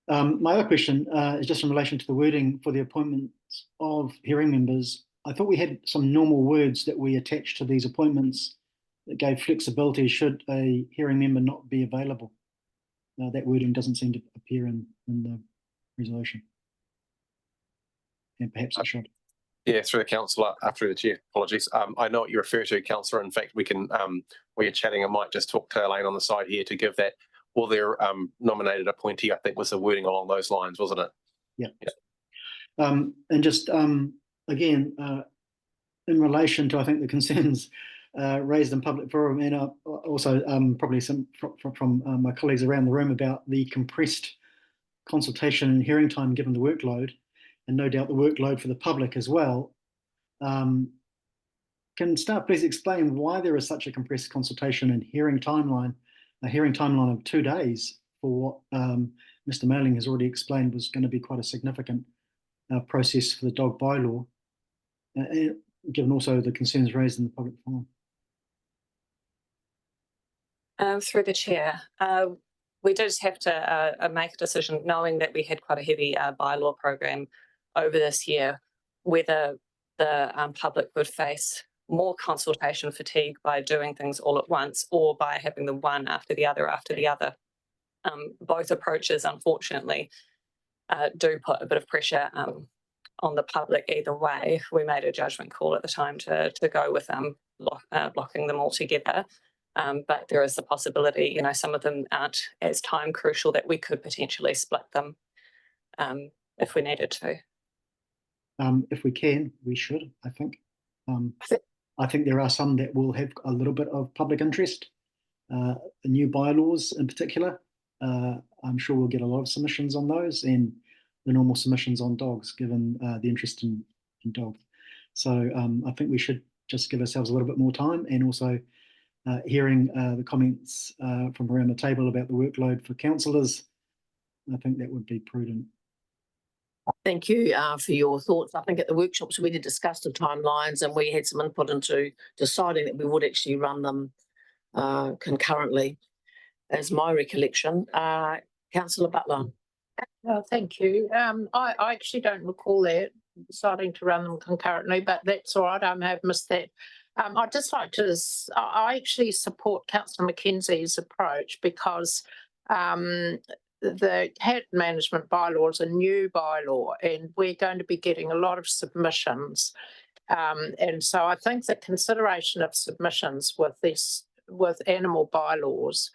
My other question is just in relation to the wording for the appointments of hearing members. I thought we had some normal words that we attached to these appointments that gave flexibility should a hearing member not be available. That wording doesn't seem to appear in the resolution. And perhaps it should. Yeah, through the councillor, through the chair, apologies. I know what you refer to, councillor. In fact, we can, while you're chatting, I might just talk to Elaine on the side here to give that, or their nominated appointee, I think was the wording along those lines, wasn't it? Yeah. And just, again, in relation to, I think, the concerns raised in public forum and also probably some from my colleagues around the room about the compressed consultation and hearing time given the workload, and no doubt the workload for the public as well. Can staff please explain why there is such a compressed consultation and hearing timeline, a hearing timeline of 2 days for what Mr. Mailing has already explained was going to be quite a significant process for the dog bylaw, given also the concerns raised in the public forum? Through the chair, we did have to make a decision knowing that we had quite a heavy bylaw program over this year, whether the public would face more consultation fatigue by doing things all at once or by having them one after the other after the other. Both approaches, unfortunately, do put a bit of pressure on the public either way. We made a judgment call at the time to go with blocking them all together. But there is the possibility, some of them aren't as time crucial that we could potentially split them if we needed to. If we can, we should, I think. I think there are some that will have a little bit of public interest, the new bylaws in particular. I'm sure we'll get a lot of submissions on those and the normal submissions on dogs, given the interest in dogs. So I think we should just give ourselves a little bit more time, and also hearing the comments from around the table about the workload for councillors. I think that would be prudent. Thank you for your thoughts. I think at the workshops we did discuss the timelines, and we had some input into deciding that we would actually run them concurrently, as my recollection. Councillor Butler. Thank you. I actually don't recall that, deciding to run them concurrently, but that's all right. I may have missed that. I'd just like to, I actually support Councillor Mackenzie's approach, because the cat management bylaw is a new bylaw and we're going to be getting a lot of submissions. And so I think the consideration of submissions with animal bylaws,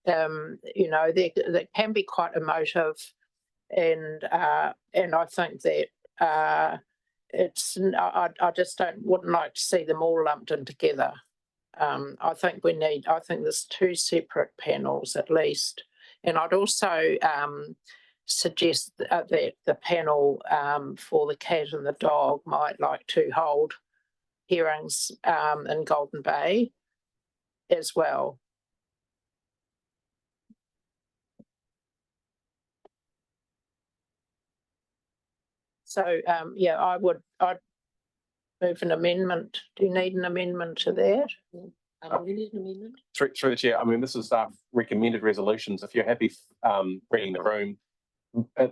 that can be quite emotive, and I think that I just wouldn't like to see them all lumped in together. I think there's two separate panels at least. And I'd also suggest that the panel for the cat and the dog might like to hold hearings in Golden Bay as well. So, yeah, I'd move an amendment. Do you need an amendment to that? We need an amendment. Through the chair, I mean, this is recommended resolutions. If you're happy reading the room,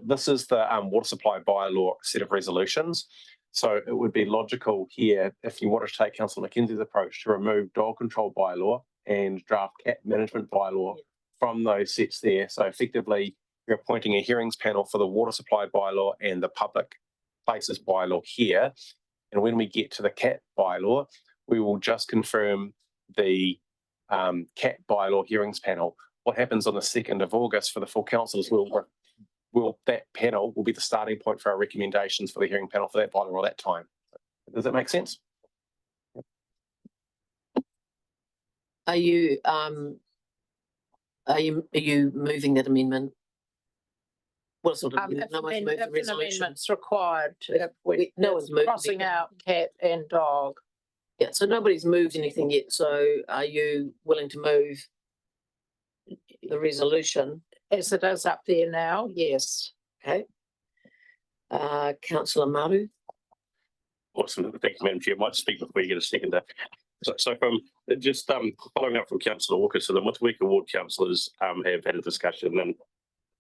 this is the water supply bylaw set of resolutions. So it would be logical here, if you wanted to take Councillor Mackenzie's approach, to remove dog control bylaw and draft cat management bylaw from those sets there. So effectively, you're appointing a hearings panel for the water supply bylaw and the public places bylaw here. And when we get to the cat bylaw, we will just confirm the cat bylaw hearings panel. What happens on the 2nd of August for the full councillors that panel will be the starting point for our recommendations for the hearing panel for that bylaw at that time. Does that make sense? Are you moving that amendment? What sort of If no one's moved the an resolution? amendment's required, if we No one's moved crossing anything. out cat and dog. Yeah, so nobody's moved anything yet. So are you willing to move the resolution? As it is up there now, yes. Okay. Councillor Maru. Awesome. Thanks, Madam Chair. I might speak before you get a second. So from just following up from Councillor Walker, so the Withdrawal ward councillors have had a discussion, and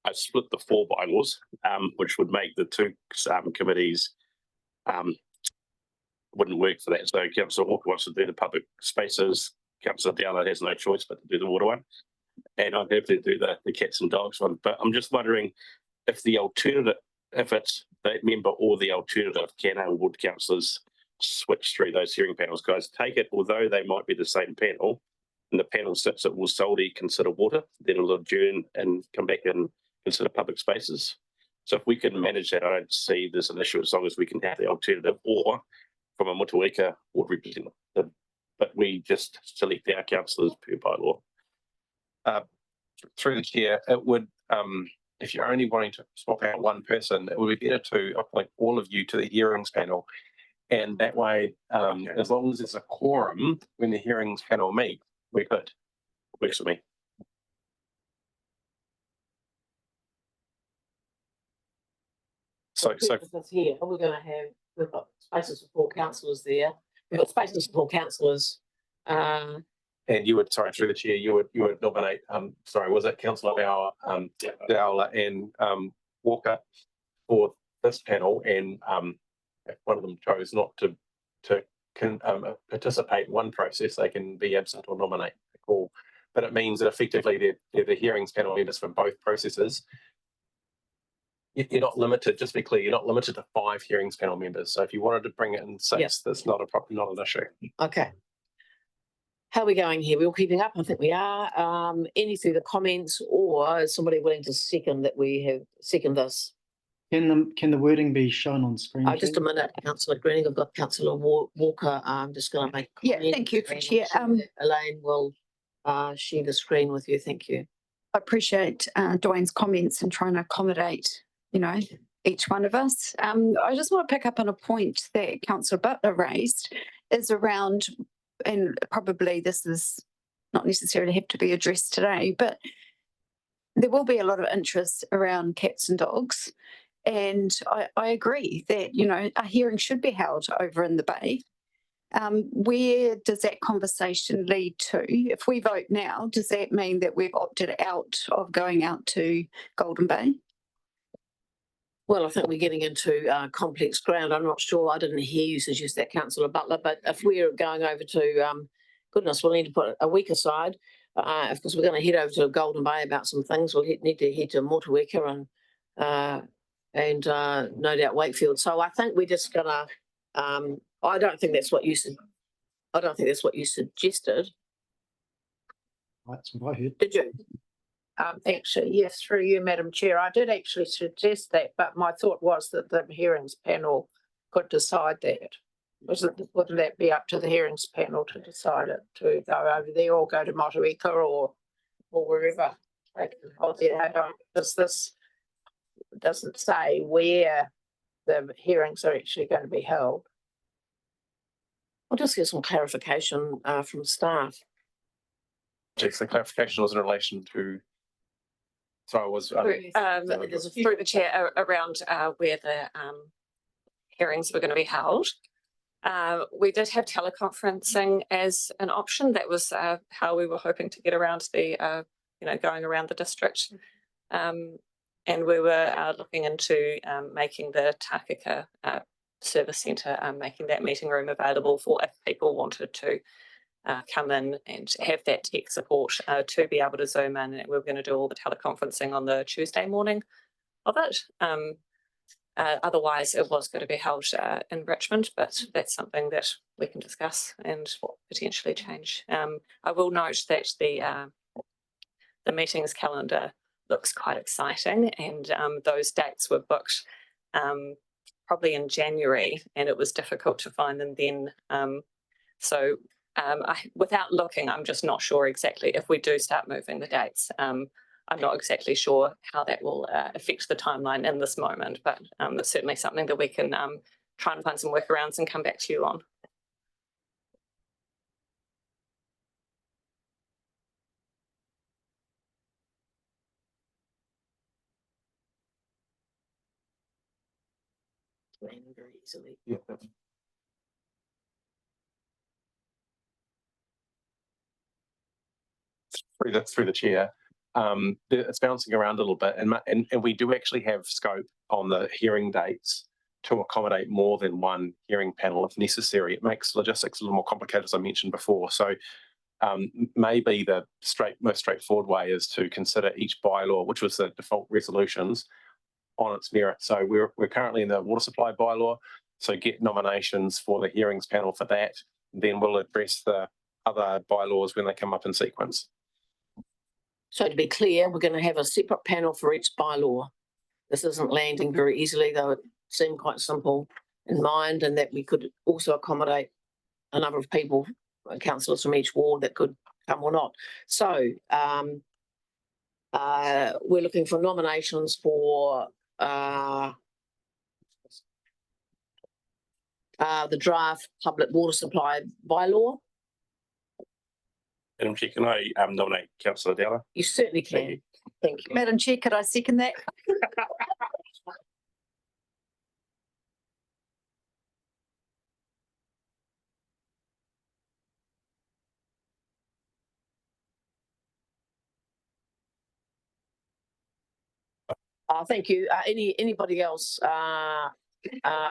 I split the 4 bylaws, which would make the 2 committees wouldn't work for that. So Councillor Walker wants to do the public spaces. Councillor Dowler has no choice but to do the water one. And I'd have to do the cats and dogs one. But I'm just wondering if the alternative, if it's that member or the alternative, can our ward councillors switch through those hearing panels? Guys, take it, although they might be the same panel, and the panel sits, it will solely consider water, then it'll adjourn and come back and consider public spaces. So if we can manage that, I don't see there's an issue as long as we can have the alternative or from a Motueka ward representative. But we just select our councillors per bylaw. Through the chair, it would, if you're only wanting to swap out one person, it would be better to appoint all of you to the hearings panel. And that way, as long as there's a quorum when the hearings panel meet, we're good. Works for me. So here, we're going to have, we've got spaces for 4 councillors there. We've got spaces for 4 councillors. And you would, sorry, through the chair, you would nominate, sorry, was it Councillor Dowler and Walker for this panel? And if one of them chose not to participate in one process, they can be absent or nominate the call. But it means that effectively they're the hearings panel members from both processes. You're not limited, just to be clear, you're not limited to 5 hearings panel members. So if you wanted to bring it in 6, that's not an issue. Okay. How are we going here? We're all keeping up? I think we are. Any through the comments, or is somebody willing to second that we have second this? Can the wording be shown on screen? Just a minute, Councillor Greening. I've got Councillor Walker. I'm just going to make a comment. Thank you, Chair. Elaine will share the screen with you. Thank you. I appreciate Dwayne's comments and trying to accommodate, each one of us. I just want to pick up on a point that Councillor Butler raised is around, and probably this is not necessarily have to be addressed today, but there will be a lot of interest around cats and dogs. And I agree that, a hearing should be held over in the Bay. Where does that conversation lead to? If we vote now, does that mean that we've opted out of going out to Golden Bay? Well, I think we're getting into complex ground. I'm not sure. I didn't hear you suggest that, Councillor Butler, but if we're going over to, goodness, we'll need to put a week aside. Of course, we're going to head over to Golden Bay about some things. We'll need to head to Motueka and no doubt Wakefield. So I think we're just going to, I don't think that's what you said. I don't think that's what you suggested. That's what I heard. Did you? Actually, yes, through you, Madam Chair. I did actually suggest that, but my thought was that the hearings panel could decide that. Wouldn't that be up to the hearings panel to decide it, to go over there or go to Motueka or wherever? They can hold their own. This doesn't say where the hearings are actually going to be held. I'll just get some clarification from staff. Jeff, the clarification was in relation to. So I was. Through the chair around where the hearings were going to be held. We did have teleconferencing as an option. That was how we were hoping to get around the, going around the district. And we were looking into making the Takaka Service Centre, making that meeting room available for if people wanted to come in and have that tech support to be able to Zoom in. And we were going to do all the teleconferencing on the Tuesday morning of it. Otherwise, it was going to be held in Richmond, but that's something that we can discuss and potentially change. I will note that the meetings calendar looks quite exciting, and those dates were booked probably in January, and it was difficult to find them then. Without looking, I'm just not sure exactly if we do start moving the dates. I'm not exactly sure how that will affect the timeline in this moment, but it's certainly something that we can try and find some workarounds and come back to you on. Very easily. Yeah. Through the chair, it's bouncing around a little bit, and we do actually have scope on the hearing dates to accommodate more than one hearing panel if necessary. It makes logistics a little more complicated, as I mentioned before. So maybe the most straightforward way is to consider each bylaw, which was the default resolutions, on its merit. So we're currently in the water supply bylaw, so get nominations for the hearings panel for that. Then we'll address the other bylaws when they come up in sequence. So to be clear, we're going to have a separate panel for each bylaw. This isn't landing very easily, though it seemed quite simple in mind, and that we could also accommodate a number of people, councillors from each ward that could come or not. So we're looking for nominations for the draft public water supply bylaw. Madam Chair, can I nominate Councillor Dowler? You certainly can. Thank you. Madam Chair, could I second that? Thank you. Anybody else?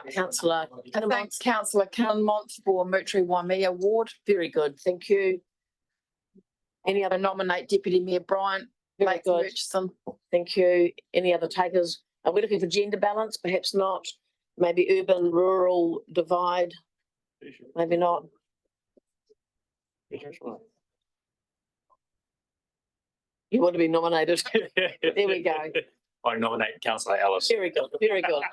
Councillor Thanks, Councillor Kilmont for Mutri Waimea Ward. Very good. Thank you. Any other nominate Deputy Mayor Bryant? Very good. Murchison. Thank you. Any other takers? Are we looking for gender balance? Perhaps not. Maybe urban, rural divide. Maybe not. You want to be nominated? There we go. I nominate Councillor Ellis. Very good. Very good.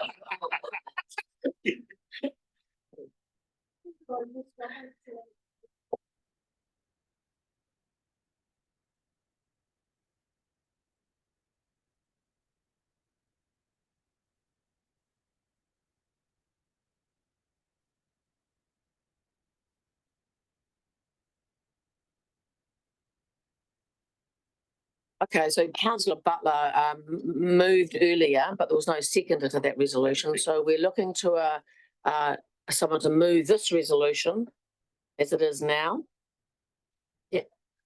Okay, so Councillor Butler moved earlier, but there was no seconder to that resolution. So we're looking to someone to move this resolution as it is now. Yeah,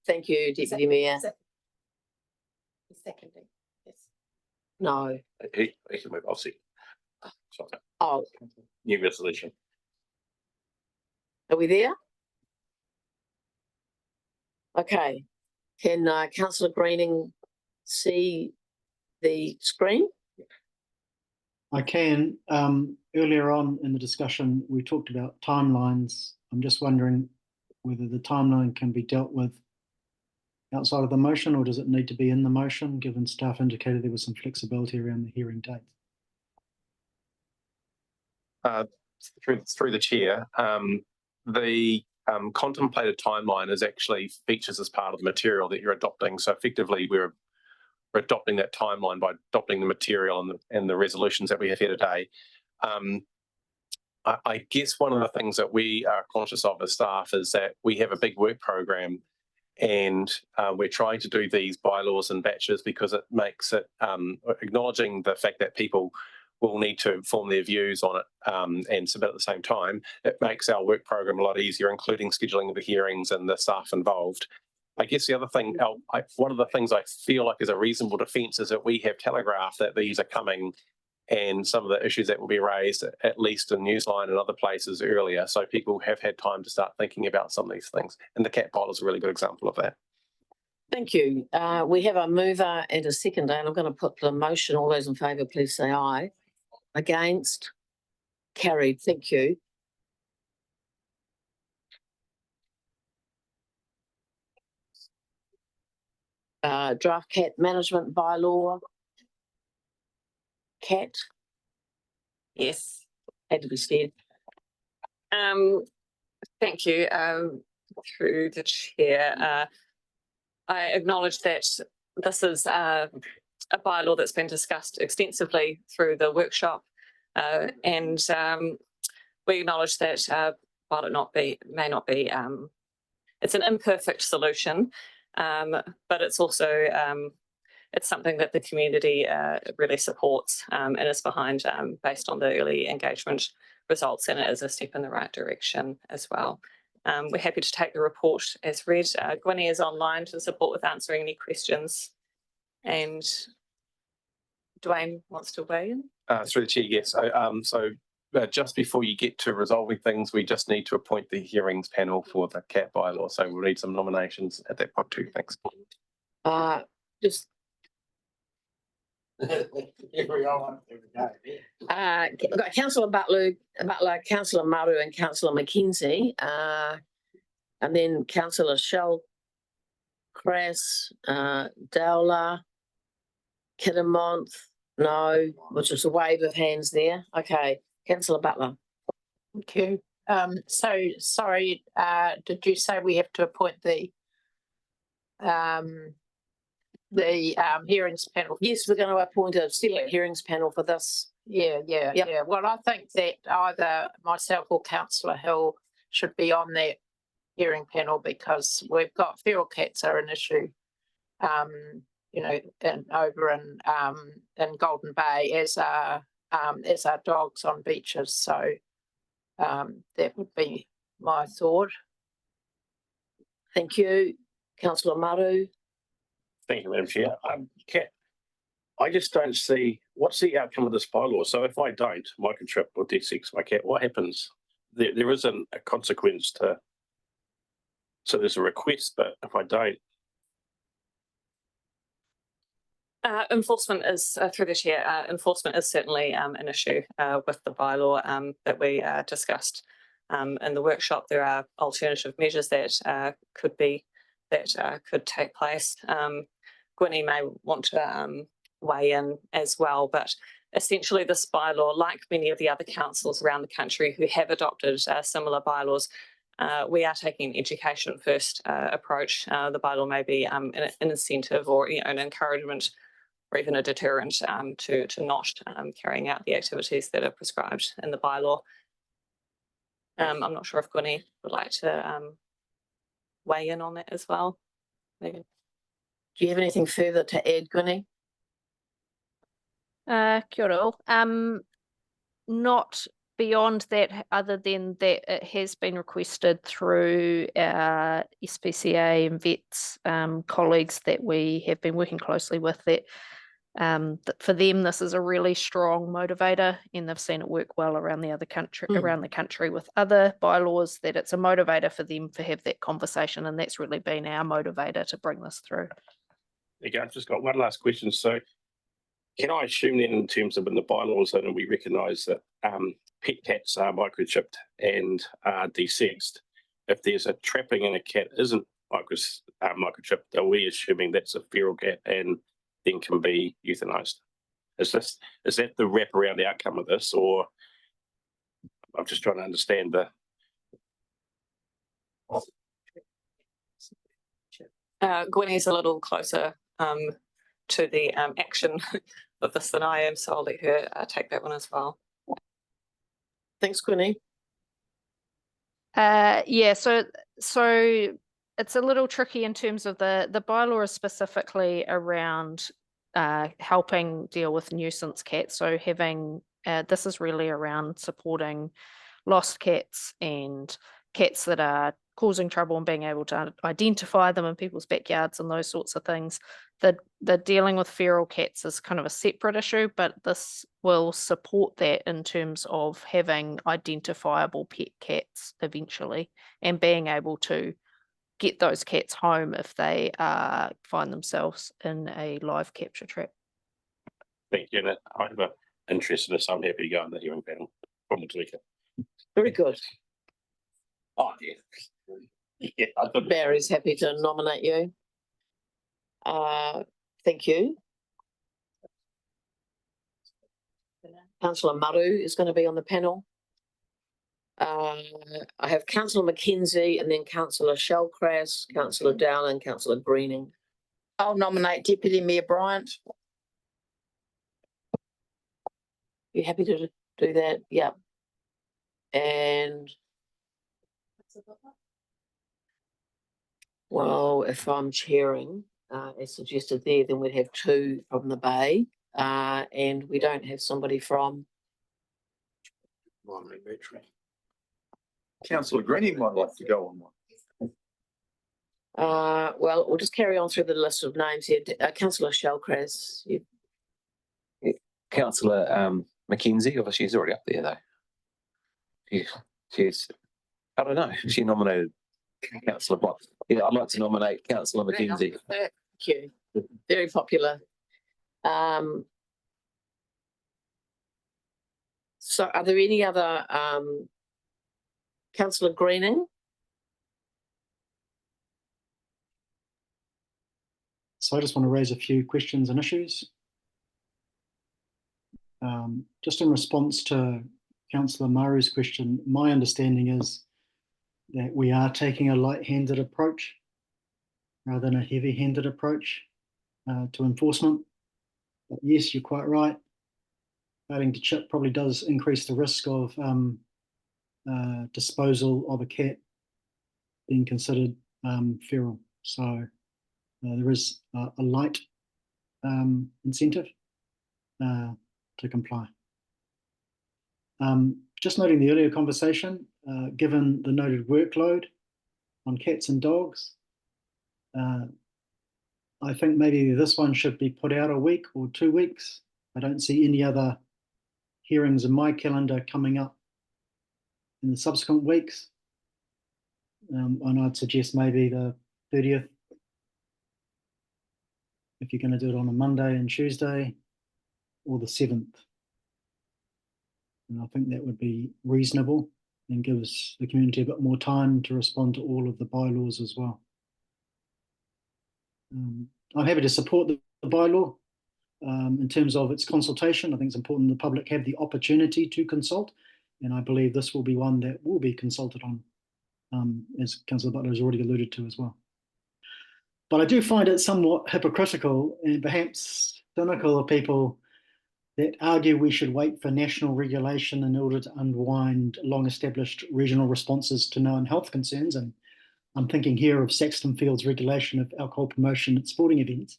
thank you, Deputy Mayor. Seconding, yes. No. He can move, I'll see. Sorry. Oh. New resolution. Are we there? Okay. Can Councillor Greening see the screen? I can. Earlier on in the discussion, we talked about timelines. I'm just wondering whether the timeline can be dealt with outside of the motion, or does it need to be in the motion, given staff indicated there was some flexibility around the hearing dates? through the chair, the contemplated timeline is actually features as part of the material that you're adopting. So effectively, we're adopting that timeline by adopting the material and the resolutions that we have here today. I guess one of the things that we are conscious of as staff is that we have a big work program, and we're trying to do these bylaws in batches because it makes it acknowledging the fact that people will need to form their views on it and submit at the same time. It makes our work program a lot easier, including scheduling of the hearings and the staff involved. I guess the other thing, one of the things I feel like is a reasonable defence is that we have telegraphed that these are coming, and some of the issues that will be raised, at least in Newsline and other places earlier. So people have had time to start thinking about some of these things. And the cat bylaw is a really good example of that. Thank you. We have a mover and a seconder, and I'm going to put the motion. All those in favour, please say aye. Against? Carried. Thank you. Draft cat management bylaw. Cat? Yes. Had to be said. Thank you. Through the chair, I acknowledge that this is a bylaw that's been discussed extensively through the workshop, and we acknowledge that while it may not be, it's an imperfect solution, but it's also it's something that the community really supports and is behind based on the early engagement results, and it is a step in the right direction as well. We're happy to take the report as read. Gwynnie is online to support with answering any questions, and Dwayne wants to weigh in. Through the chair, yes. So just before you get to resolving things, we just need to appoint the hearings panel for the cat bylaw. So we'll need some nominations at that point too. Thanks. Just Everyone, we've got Councillor Butler, Councillor Maru and Councillor McKenzie, and then Councillor Shell, Crass, Dowler, Kiddermonth, no, which is a wave of hands there. Okay, Councillor Butler. Thank you. So sorry, did you say we have to appoint the hearings panel? Yes, we're going to appoint a separate hearings panel for this. Yeah. Well, I think that either myself or Councillor Hill should be on that hearing panel because we've got feral cats are an issue, over in Golden Bay as are dogs on beaches. So that would be my thought. Thank you, Councillor Maru. Thank you, Madam Chair. Kat, I just don't see what's the outcome of this bylaw. So if I don't microchip or de-sex my cat, what happens? There isn't a consequence to. So there's a request, but if I don't. Enforcement is through the chair. Enforcement is certainly an issue with the bylaw that we discussed in the workshop. There are alternative measures that could take place. Gwynnie may want to weigh in as well, but essentially this bylaw, like many of the other councils around the country who have adopted similar bylaws, we are taking an education first approach. The bylaw may be an incentive or an encouragement or even a deterrent to not carrying out the activities that are prescribed in the bylaw. I'm not sure if Gwynnie would like to weigh in on that as well. Maybe. Do you have anything further to add, Gwynnie? Kia ora. Not beyond that, other than that it has been requested through our SPCA and vets colleagues that we have been working closely with that for them this is a really strong motivator, and they've seen it work well around the country with other bylaws, that it's a motivator for them to have that conversation, and that's really been our motivator to bring this through. Okay, I've just got one last question. So can I assume then in terms of in the bylaws that we recognise that pet cats are microchipped and are de-sexed? If there's a trapping and a cat isn't microchipped, are we assuming that's a feral cat and then can be euthanised? Is that the wraparound outcome of this, or I'm just trying to understand the. Gwynnie's a little closer to the action of this than I am, so I'll let her take that one as well. Thanks, Gwynnie. Yeah, so it's a little tricky in terms of the bylaw is specifically around helping deal with nuisance cats. So having this is really around supporting lost cats and cats that are causing trouble and being able to identify them in people's backyards and those sorts of things. The dealing with feral cats is kind of a separate issue, but this will support that in terms of having identifiable pet cats eventually and being able to get those cats home if they find themselves in a live capture trap. Thank you. And I have an interest in this. I'm happy to go on the hearing panel from Motueka. Very good. Oh, yeah. Yeah, Barry's happy to nominate you. Thank you. Councillor Maru is going to be on the panel. I have Councillor McKenzie and then Councillor Shellcrass, Councillor Down and Councillor Greening. I'll nominate Deputy Mayor Bryant. You happy to do that? Yeah. And well, if I'm chairing, as suggested there, then we'd have two from the Bay, and we don't have somebody from. Councillor Greening might like to go on one. Well, we'll just carry on through the list of names here. Councillor Shellcrass. Councillor McKenzie, obviously she's already up there though. She's I don't know, she nominated Councillor Block. Yeah, I'd like to nominate Councillor McKenzie. Thank you. Very popular. So are there any other Councillor Greening? So I just want to raise a few questions and issues. Just in response to Councillor Maru's question, my understanding is that we are taking a light-handed approach rather than a heavy-handed approach to enforcement. But yes, you're quite right. Failing to chip probably does increase the risk of disposal of a cat being considered feral. So there is a light incentive to comply. Just noting the earlier conversation, given the noted workload on cats and dogs, I think maybe this one should be put out a week or 2 weeks. I don't see any other hearings in my calendar coming up in the subsequent weeks. And I'd suggest maybe the 30th, if you're going to do it on a Monday and Tuesday, or the 7th. And I think that would be reasonable and gives the community a bit more time to respond to all of the bylaws as well. I'm happy to support the bylaw in terms of its consultation. I think it's important the public have the opportunity to consult, and I believe this will be one that will be consulted on, as Councillor Butler has already alluded to as well. But I do find it somewhat hypocritical and perhaps cynical of people that argue we should wait for national regulation in order to unwind long-established regional responses to known health concerns. And I'm thinking here of Saxton Field's regulation of alcohol promotion at sporting events.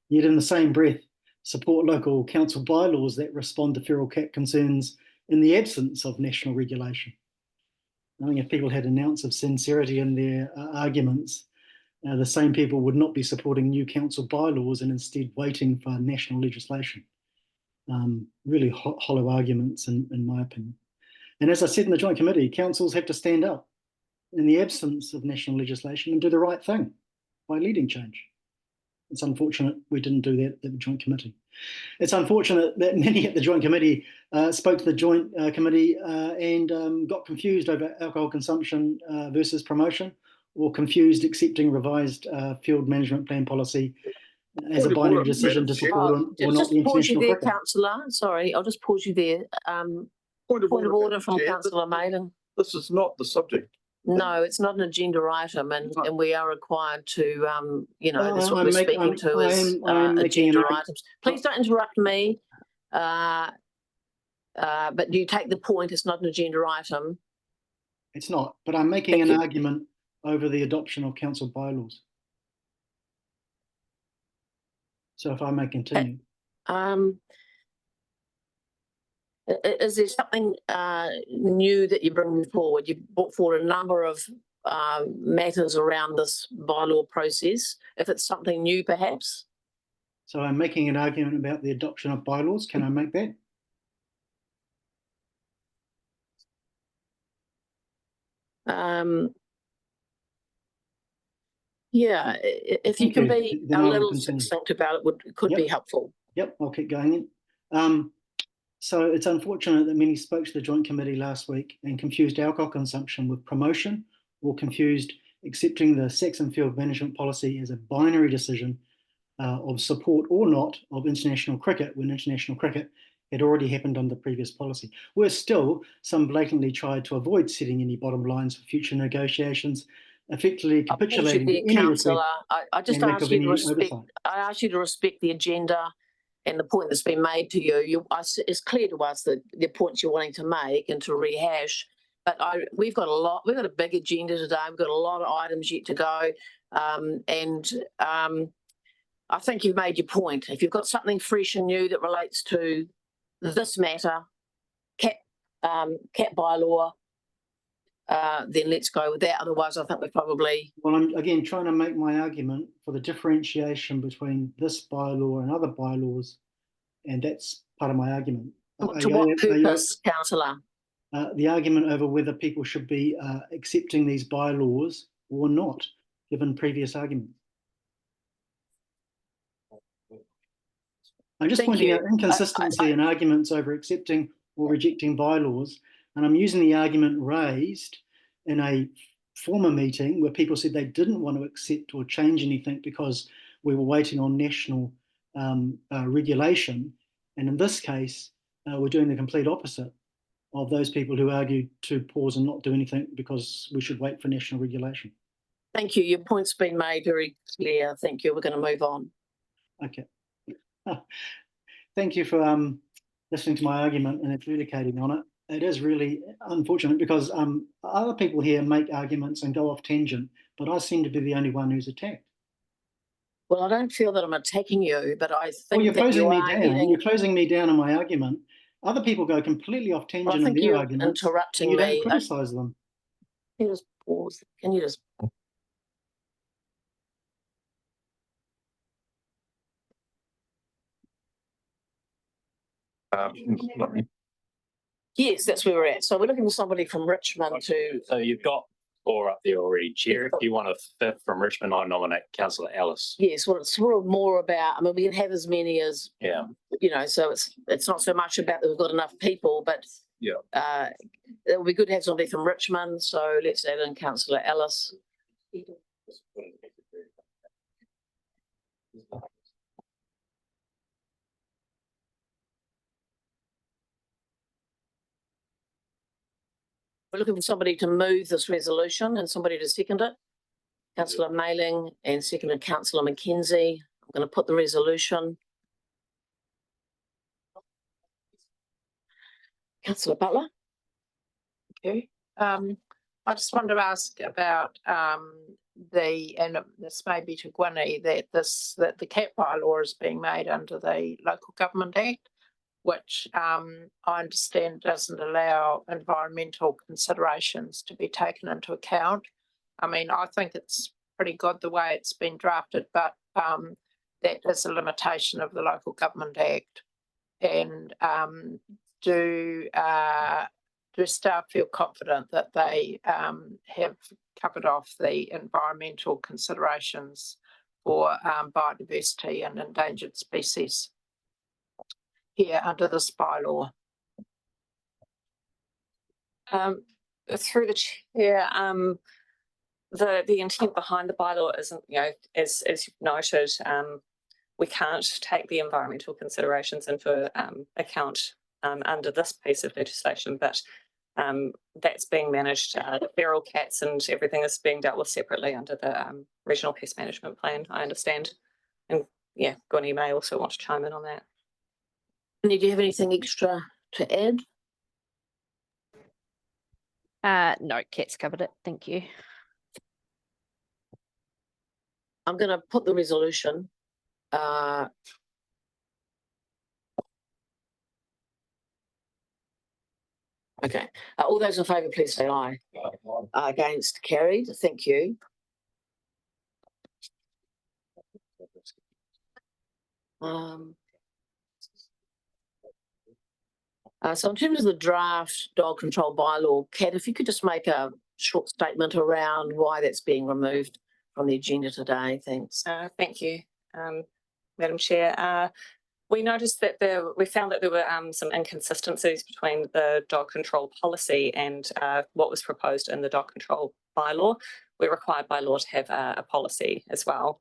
Yet in the same breath, support local council bylaws that respond to feral cat concerns in the absence of national regulation. I think if people had an ounce of sincerity in their arguments, the same people would not be supporting new council bylaws and instead waiting for national legislation. Really hollow arguments in my opinion. And as I said in the Joint Committee, councils have to stand up in the absence of national legislation and do the right thing by leading change. It's unfortunate we didn't do that at the Joint Committee. It's unfortunate that many at the Joint Committee spoke to the Joint Committee and got confused over alcohol consumption versus promotion, or confused accepting revised field management plan policy as a binary decision to support or not the international cricket. Councillor. Sorry, I'll just pause you there. Point of Point of order Madam from Chair. councillor Mayling. This is not the subject. No, it's not an agenda item, and we are required to, you know, that's what I'm we're making- speaking to I is am making agenda an items. Please don't interrupt me. But do you take the point? It's not an agenda item. It's not, but I'm making an argument over the adoption of council bylaws. So if I may continue. Is there something new that you're bringing forward? You brought forward a number of matters around this bylaw process. If it's something new, perhaps? So I'm making an argument about the adoption of bylaws. Can I make that? Yeah, if you can be a little succinct about it, could be helpful. Yep, I'll keep going in. So it's unfortunate that many spoke to the Joint Committee last week and confused alcohol consumption with promotion, or confused accepting the Saxon Field management policy as a binary decision of support or not of international cricket, when international cricket had already happened under previous policy. Worse still, some blatantly tried to avoid setting any bottom lines for future negotiations, effectively capitulating to any Councillor, I just ask you to respect. oversight. I ask you to respect the agenda and the point that's been made to you. It's clear to us that the points you're wanting to make and to rehash. But we've got a lot. We've got a big agenda today. We've got a lot of items yet to go, I think you've made your point. If you've got something fresh and new that relates to this matter, cat bylaw, then let's go with that. Otherwise, I think we're probably... Well, I'm again trying to make my argument for the differentiation between this bylaw and other bylaws, and that's part of my argument. To what purpose, councillor? The argument over whether people should be accepting these bylaws or not, given previous arguments. I'm just pointing out inconsistency in arguments over accepting or rejecting bylaws, and I'm using the argument raised in a former meeting where people said they didn't want to accept or change anything because we were waiting on national regulation, and in this case we're doing the complete opposite of those people who argued to pause and not do anything because we should wait for national regulation. Thank you. Your point's been made very clear. Thank you. We're going to move on. Okay. Thank you for listening to my argument and adjudicating on it. It is really unfortunate because other people here make arguments and go off tangent, but I seem to be the only one who's attacked. Well, I don't feel that I'm attacking you, but I think well, you're that closing me down. You're closing me down in my argument. Other people go completely off tangent in their arguments. Interrupting you me. Don't criticise them. Can you just pause? Can you just... Yes, that's where we're at. So we're looking for somebody from Richmond to... So you've got 4 up there already, Chair. If you want a 5th from Richmond, I nominate councillor Ellis. Yes, well, it's sort of more about, I mean, we can have as many as, Yeah. you know, so it's not so much about that we've got enough people, but it would be good to have somebody from Richmond. So let's add in councillor Ellis. We're looking for somebody to move this resolution and somebody to second it. Councillor Mayling and seconded Councillor Mackenzie. I'm going to put the resolution. Councillor Butler. Okay. I just wanted to ask about and this may be to Gwynny, that the cat bylaw is being made under the Local Government Act, which I understand doesn't allow environmental considerations to be taken into account. I mean, I think it's pretty good the way it's been drafted, but that is a limitation of the Local Government Act. And do staff feel confident that they have covered off the environmental considerations for biodiversity and endangered species here under this bylaw? Through the chair, the intent behind the bylaw isn't, you know, as you've noted, we can't take the environmental considerations into account under this piece of legislation, but that's being managed. The feral cats and everything is being dealt with separately under the regional pest management plan, I understand. And yeah, Gunny may also want to chime in on that. Do you have anything extra to add? No, Kat's covered it. Thank you. I'm going to put the resolution. Okay. All those in favour, please say aye. Against, carried. Thank you. So in terms of the draft dog control bylaw, Kat, if you could just make a short statement around why that's being removed from the agenda today, thanks. Thank you, Madam Chair. We noticed that we found that there were some inconsistencies between the dog control policy and what was proposed in the dog control bylaw. We're required by law to have a policy as well.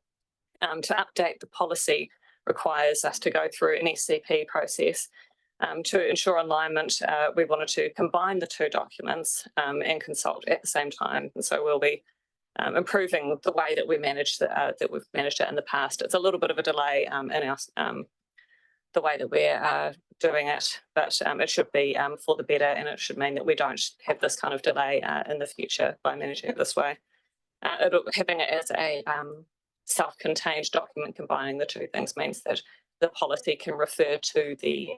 To update the policy requires us to go through an SCP process. To ensure alignment, we wanted to combine the two documents and consult at the same time. And so we'll be improving the way that we manage that we've managed it in the past. It's a little bit of a delay in our the way that we're doing it, but it should be for the better, and it should mean that we don't have this kind of delay in the future by managing it this way. Having it as a self-contained document combining the two things means that the policy can refer to the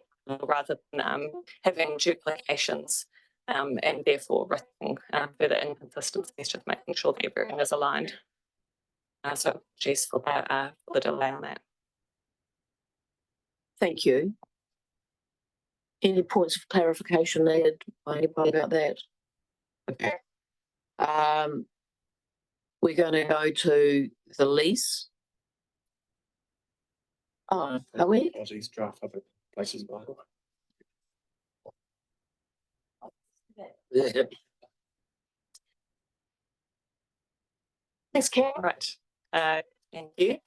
rather than having duplications and therefore risking further inconsistencies, just making sure that everything is aligned. So geez, for the delay on that. Thank you. Any points of clarification needed by anybody about that? Okay. We're going to go to the lease. Oh, are we? Aussie's draft public places bylaw. Yeah. Thanks, Kat. Right. Thank you.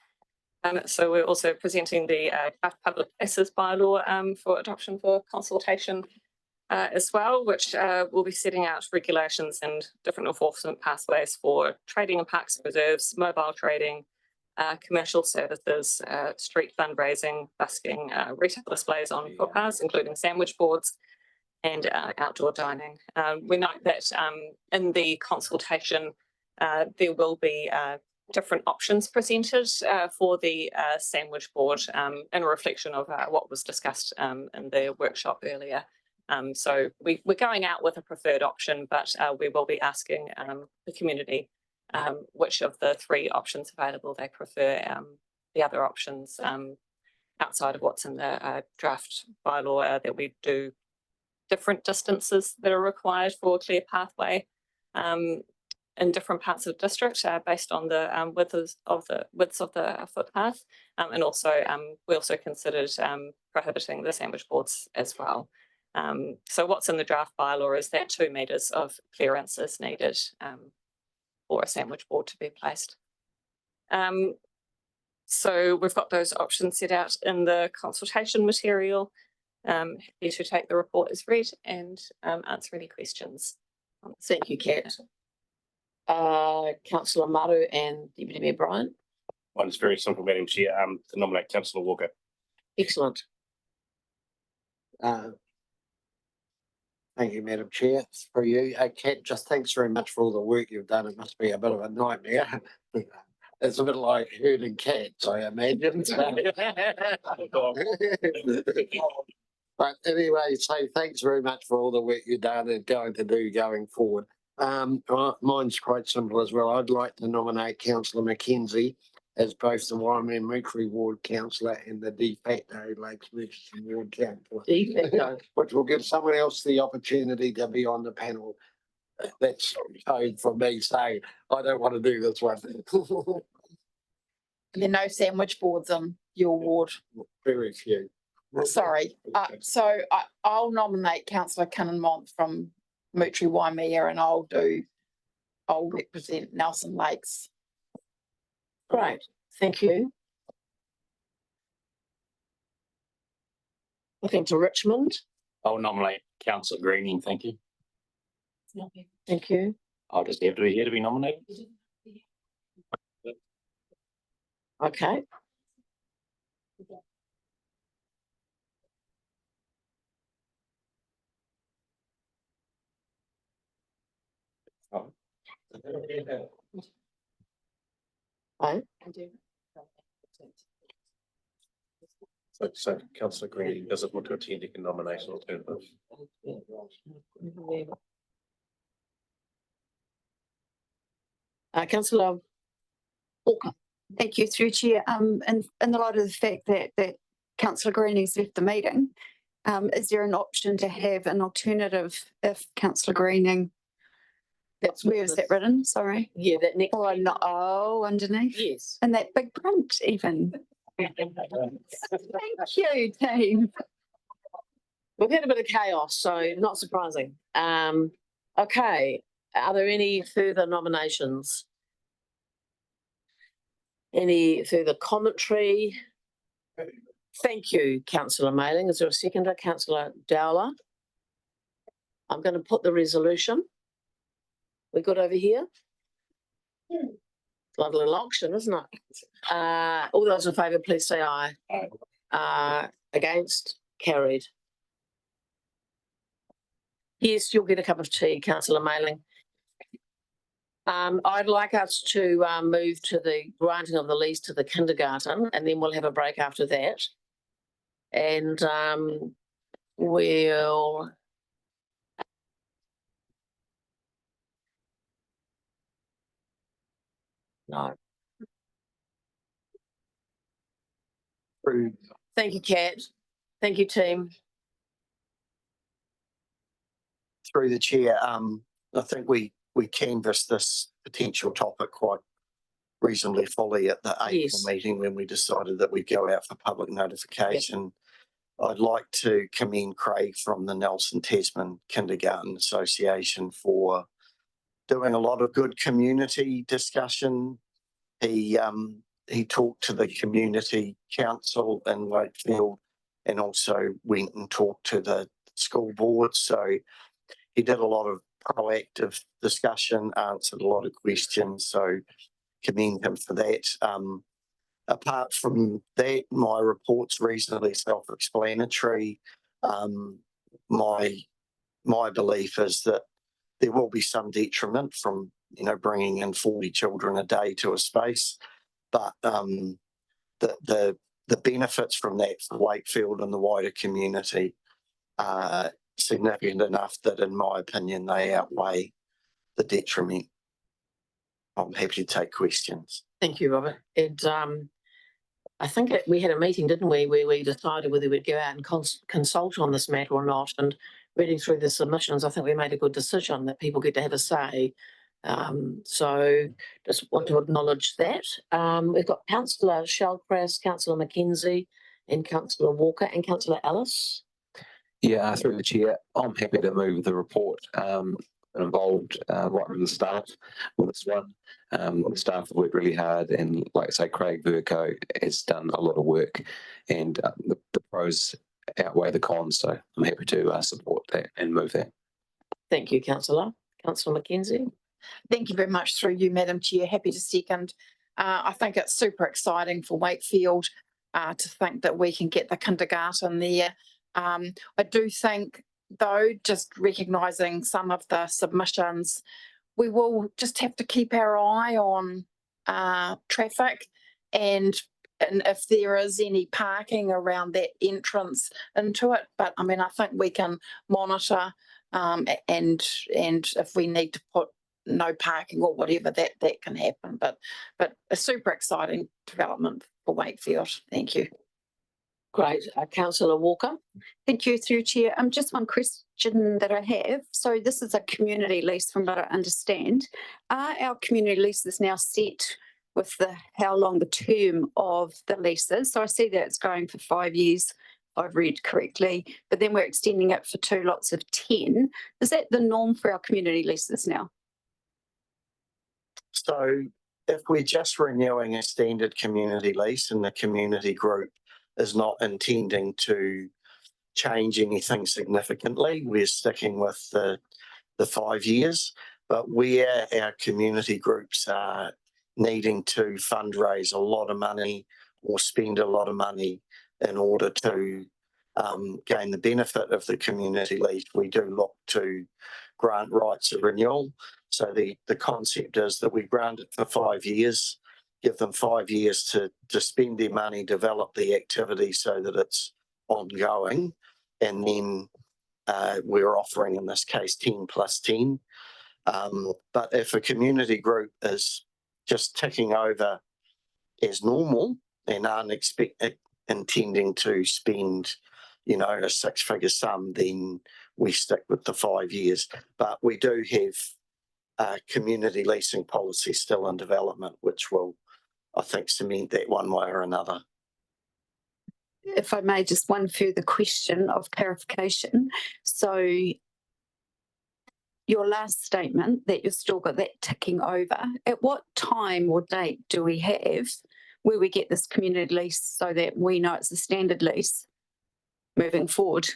So we're also presenting the draft public places bylaw for adoption for consultation as well, which will be setting out regulations and different enforcement pathways for trading in parks and reserves, mobile trading, commercial services, street fundraising, busking, retail displays on footpaths, including sandwich boards, and outdoor dining. We note that in the consultation, there will be different options presented for the sandwich board in a reflection of what was discussed in the workshop earlier. So we're going out with a preferred option, but we will be asking the community which of the three options available they prefer. The other options outside of what's in the draft bylaw that we do different distances that are required for a clear pathway in different parts of the district based on the widths of the footpath, and also we also considered prohibiting the sandwich boards as well. So what's in the draft bylaw is that 2 metres of clearance is needed for a sandwich board to be placed. So we've got those options set out in the consultation material. Happy to take the report as read and answer any questions. Thank you, Kat. Councillor Maru and Deputy Mayor Bryant. One is very simple, Madam Chair, to nominate Councillor Walker. Excellent. Thank you, Madam Chair. For you, Kat, just thanks very much for all the work you've done. It must be a bit of a nightmare. It's a bit like herding cats, I imagine. But anyway, so thanks very much for all the work you've done and going to do going forward. Mine's quite simple as well. I'd like to nominate Councillor Mackenzie as both the Waimea Mercury Ward Councillor and the de facto Lakes Murchison Ward Councillor. De facto. Which will give someone else the opportunity to be on the panel. That's code for me saying I don't want to do this one. There are no sandwich boards on your ward. Very few. Sorry. So I'll nominate Councillor Cunninmont from Mutri Waimea, and I'll represent Nelson Lakes. Great, thank you. Looking to Richmond. I'll nominate Councillor Greening, thank you. Thank you. I'll just have to be here to be nominated. Okay. Right. So Councillor Green doesn't want to attend, he can nominate an alternative. Councillor Walker. Thank you, through Chair. And in the light of the fact that Councillor Greening's left the meeting, is there an option to have an alternative if Councillor Greening? Where is that written? Sorry. Yeah, that next. Oh, no, underneath. Yes. And that big print even. Thank you, team. We've had a bit of chaos, so not surprising. Okay, are there any further nominations? Any further commentary? Thank you, Councillor Mailing. Is there a seconder? Councillor Dowler. I'm going to put the resolution. We're good over here? It's like a little auction, isn't it? All those in favour, please say aye. Against? Carried. Yes, you'll get a cup of tea, Councillor Mailing. I'd like us to move to the granting of the lease to the kindergarten, and then we'll have a break after that. And we'll no. Thank you, Kat. Thank you, team. Through the chair, I think we canvassed this potential topic quite reasonably fully at the April meeting when we decided that we'd go out for public notification. I'd like to commend Craig from the Nelson Tasman Kindergarten Association for doing a lot of good community discussion. He talked to the community council in Wakefield and also went and talked to the school board. So he did a lot of proactive discussion, answered a lot of questions. So commend him for that. Apart from that, my report's reasonably self-explanatory. My belief is that there will be some detriment from, bringing in 40 children a day to a space, but the benefits from that for Wakefield and the wider community are significant enough that, in my opinion, they outweigh the detriment. I'm happy to take questions. Thank you, Robert. And I think we had a meeting, didn't we, where we decided whether we'd go out and consult on this matter or not. And reading through the submissions, I think we made a good decision that people get to have a say. So just want to acknowledge that. We've got Councillor Shellcrass, Councillor Mackenzie, and Councillor Walker, and Councillor Ellis. Yeah, through the chair, I'm happy to move the report. Involved right from the start with this one. The staff have worked really hard, and like I say, Craig Verco has done a lot of work, and the pros outweigh the cons. So I'm happy to support that and move that. Thank you, Councillor. Councillor Mackenzie. Thank you very much, through you, Madam Chair. Happy to second. I think it's super exciting for Wakefield to think that we can get the kindergarten there. I do think, though, just recognising some of the submissions, we will just have to keep our eye on traffic and if there is any parking around that entrance into it. But I mean, I think we can monitor and if we need to put no parking or whatever, that can happen. But a super exciting development for Wakefield. Thank you. Great. Councillor Walker. Thank you, through Chair. Just one question that I have. So this is a community lease from what I understand. Are our community leases now set with how long the term of the lease is? So I see that it's going for 5 years, if I've read correctly, but then we're extending it for 2 lots of 10. Is that the norm for our community leases now? So if we're just renewing a standard community lease and the community group is not intending to change anything significantly. We're sticking with the 5 years, but where our community groups are needing to fundraise a lot of money or spend a lot of money in order to gain the benefit of the community lease, we do look to grant rights of renewal. So the concept is that we grant it for 5 years, give them 5 years to spend their money, develop the activity so that it's ongoing, and then we're offering in this case 10 plus 10. But if a community group is just ticking over as normal and aren't intending to spend, you know, a 6-figure sum, then we stick with the 5 years. But we do have a community leasing policy still in development, which will, I think, cement that one way or another. If I may, just one further question of clarification. So your last statement that you've still got that ticking over, at what time or date do we have where we get this community lease so that we know it's a standard lease moving forward?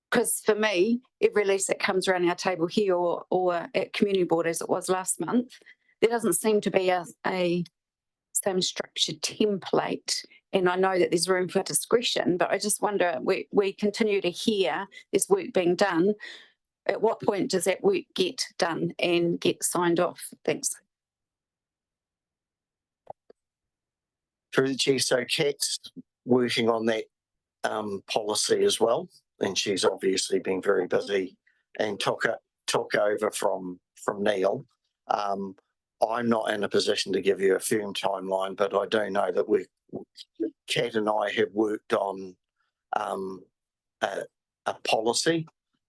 Because for me, every lease that comes around our table here or at community board as it was last month, there doesn't seem to be a same structured template. And I know that there's room for discretion, but I just wonder, we continue to hear there's work being done. At what point does that work get done and get signed off? Thanks. Through the chair, so Kat's working on that policy as well, and she's obviously been very busy and took over from Neil. I'm not in a position to give you a firm timeline, but I do know that Kat and I have worked on a policy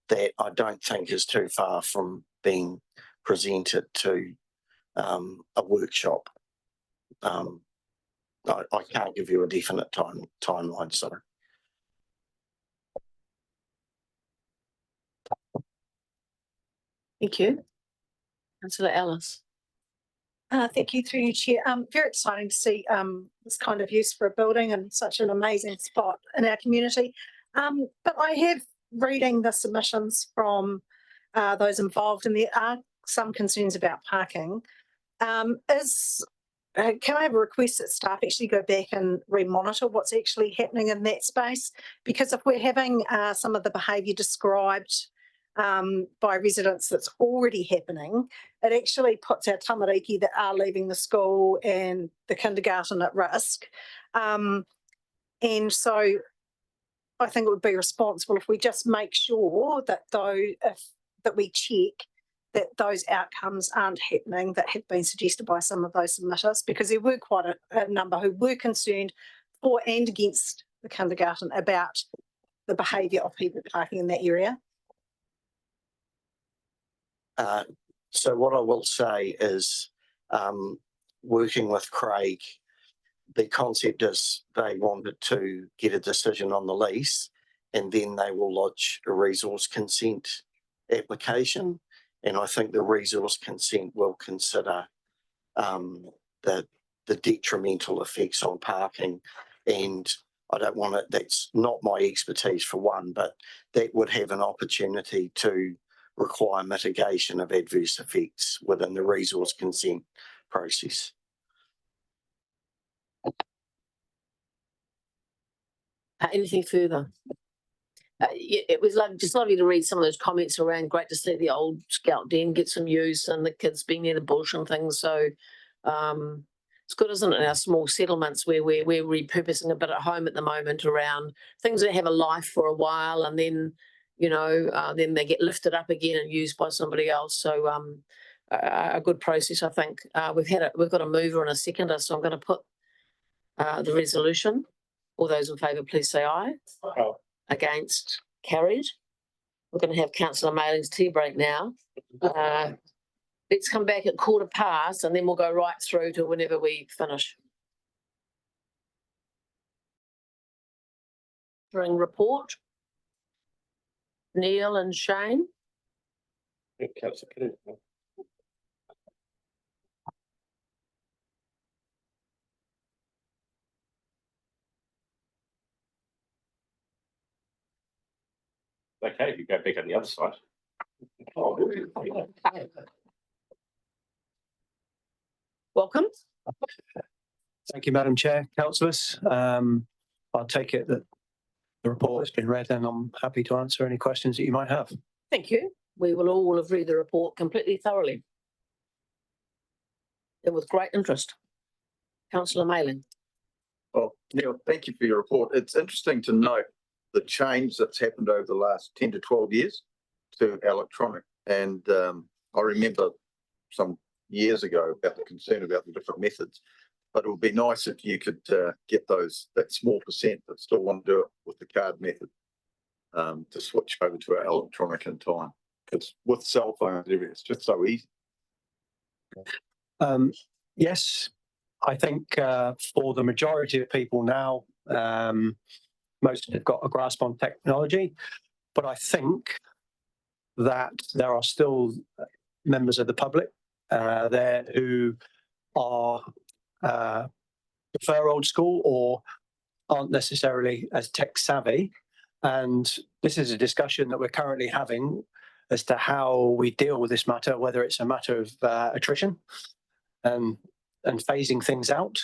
that I don't think is too far from being presented to a workshop. I can't give you a definite timeline, sorry. Thank you. Councillor Ellis. Thank you, through you, Chair. Very exciting to see this kind of use for a building and such an amazing spot in our community. But I have reading the submissions from those involved, and there are some concerns about parking. Can I have a request that staff actually go back and re-monitor what's actually happening in that space? Because if we're having some of the behaviour described by residents that's already happening, it actually puts our tamariki that are leaving the school and the kindergarten at risk. And so I think it would be responsible if we just make sure that that we check that those outcomes aren't happening that have been suggested by some of those submitters, because there were quite a number who were concerned for and against the kindergarten about the behaviour of people parking in that area. So what I will say is, working with Craig, the concept is they wanted to get a decision on the lease, and then they will lodge a resource consent application. And I think the resource consent will consider the detrimental effects on parking. And I don't want it, that's not my expertise for one, but that would have an opportunity to require mitigation of adverse effects within the resource consent process. Anything further? It was just lovely to read some of those comments around. Great to see the old scout den get some use and the kids being near the bush and things. So it's good, isn't it, in our small settlements where we're repurposing a bit at home at the moment around things that have a life for a while, and then, you know, then they get lifted up again and used by somebody else. So a good process, I think. We've got a mover and a seconder, so I'm going to put the resolution. All those in favour, please say aye. Against, carried. We're going to have Councillor Mailing's tea break now. Let's come back at 15:15 and then we'll go right through to whenever we finish. Bring report. Neil and Shane. Okay, if you go back on the other side. Welcome. Thank you, Madam Chair, councillors. I'll take it that the report has been read and I'm happy to answer any questions that you might have. Thank you. We will all have read the report completely thoroughly. And with great interest. Councillor Mayling. Well, Neil, thank you for your report. It's interesting to note the change that's happened over the last 10 to 12 years to electronic. And I remember some years ago about the concern about the different methods. But it would be nice if you could get that small percent that still want to do it with the card method to switch over to our electronic in time. Because with cell phones, it's just so easy. Yes, I think for the majority of people now, most have got a grasp on technology, but I think that there are still members of the public there who are prefer old school or aren't necessarily as tech savvy. And this is a discussion that we're currently having as to how we deal with this matter, whether it's a matter of attrition and phasing things out,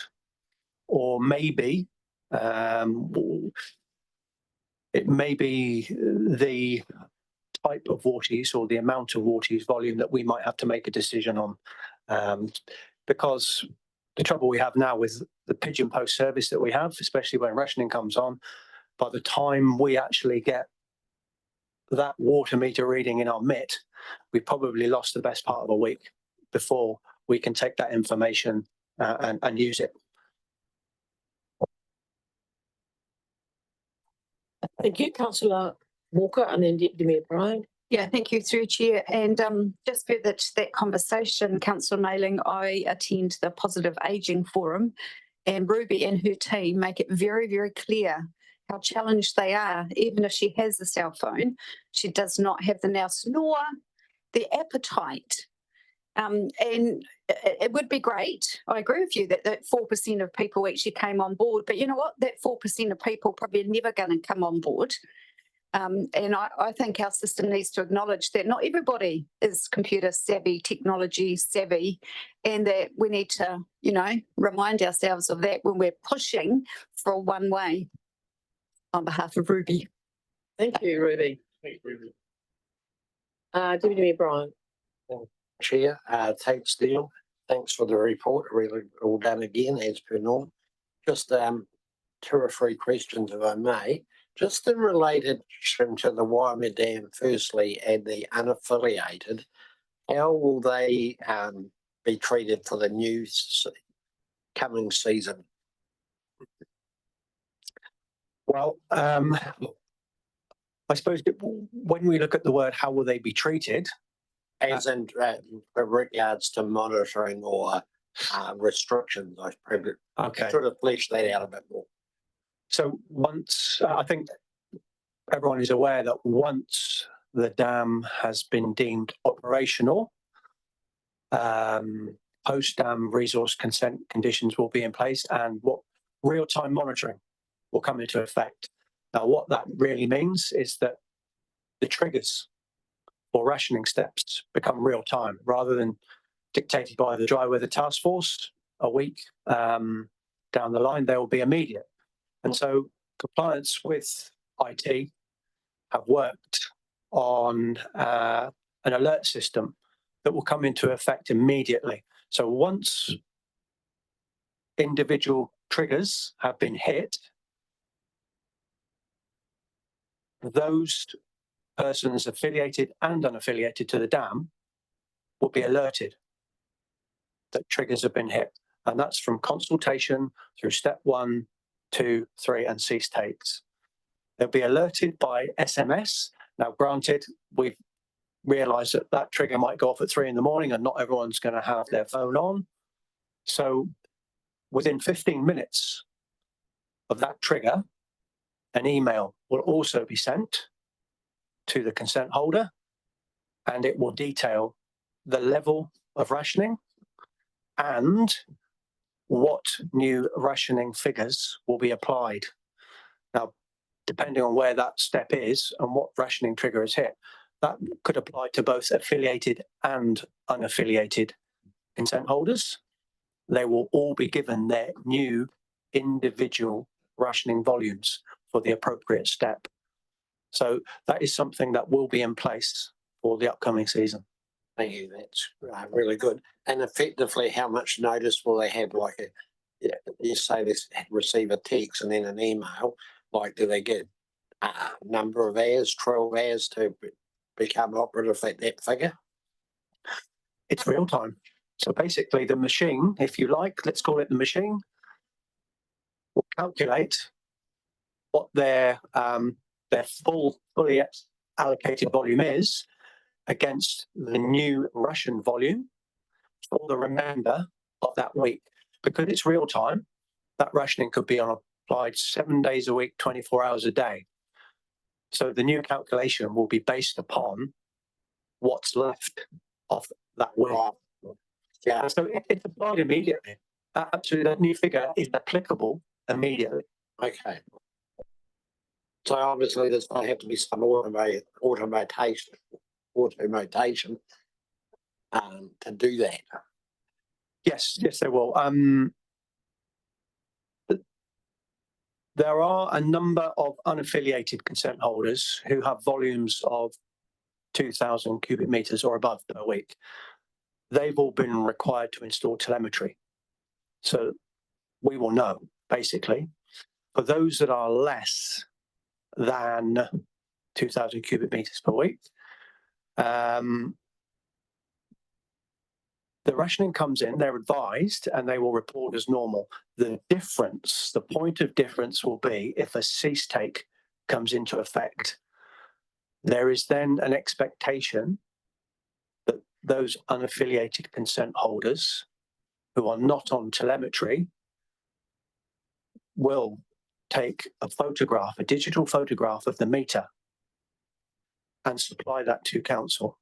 or maybe it may be the type of water use or the amount of water use volume that we might have to make a decision on. Because the trouble we have now with the pigeon post service that we have, especially when rationing comes on, by the time we actually get that water meter reading in our MIT, we've probably lost the best part of a week before we can take that information and use it. Thank you, Councillor Walker, and then Deputy Mayor Bryan. Yeah, thank you, through Chair. And just further to that conversation, Councillor Mayling, I attend the Positive Ageing Forum, and Ruby and her team make it very, very clear how challenged they are. Even if she has a cell phone, she does not have the nous nor the appetite. And it would be great, I agree with you, that 4% of people actually came on board. But you know what? That 4% of people probably are never going to come on board. And I think our system needs to acknowledge that not everybody is computer savvy, technology savvy, and that we need to, you know, remind ourselves of that when we're pushing for a one way. On behalf of Ruby. Thank you, Ruby. Thanks, Ruby. Deputy Mayor Bryan. Chair, thanks, Neil. Thanks for the report. Really all done again as per norm. Just 2 or 3 questions, if I may. Just in relation to the Waimea Dam, firstly, and the unaffiliated, how will they be treated for the new coming season? Well, I suppose when we look at the word, how will they be treated? As in regards to monitoring or restrictions, I probably sort of flesh that out a bit more. So once, I think everyone is aware that once the dam has been deemed operational, post-dam resource consent conditions will be in place and what real-time monitoring will come into effect. Now, what that really means is that the triggers for rationing steps become real time rather than dictated by the dry weather task force a week down the line. They will be immediate. And so compliance with IT have worked on an alert system that will come into effect immediately. So once individual triggers have been hit, those persons affiliated and unaffiliated to the dam will be alerted that triggers have been hit. And that's from consultation through step 1, 2, 3, and cease takes. They'll be alerted by SMS. Now, granted, we've realised that that trigger might go off at 3 in the morning and not everyone's going to have their phone on. So within 15 minutes of that trigger, an email will also be sent to the consent holder and it will detail the level of rationing and what new rationing figures will be applied. Now, depending on where that step is and what rationing trigger is hit, that could apply to both affiliated and unaffiliated consent holders. They will all be given their new individual rationing volumes for the appropriate step. So that is something that will be in place for the upcoming season. Thank you. That's really good. And effectively, how much notice will they have? Like, you say they receive a text and then an email. Like, do they get a number of hours, 12 hours to become operative at that figure? It's real time. So basically, the machine, if you like, let's call it the machine, will calculate what their fully allocated volume is against the new ration volume for the remainder of that week. Because it's real time, that rationing could be applied 7 days a week, 24 hours a day. So the new calculation will be based upon what's left of that week. Yeah, so it's applied immediately. Absolutely, that new figure is applicable immediately. Okay. So obviously there's going to have to be some automation to do that. Yes, there will. There are a number of unaffiliated consent holders who have volumes of 2,000 cubic meters or above per week. They've all been required to install telemetry. So we will know, basically. For those that are less than 2,000 cubic meters per week, the rationing comes in, they're advised, and they will report as normal. The difference, the point of difference will be if a cease take comes into effect. There is then an expectation that those unaffiliated consent holders who are not on telemetry will take a photograph, a digital photograph of the meter and supply that to council.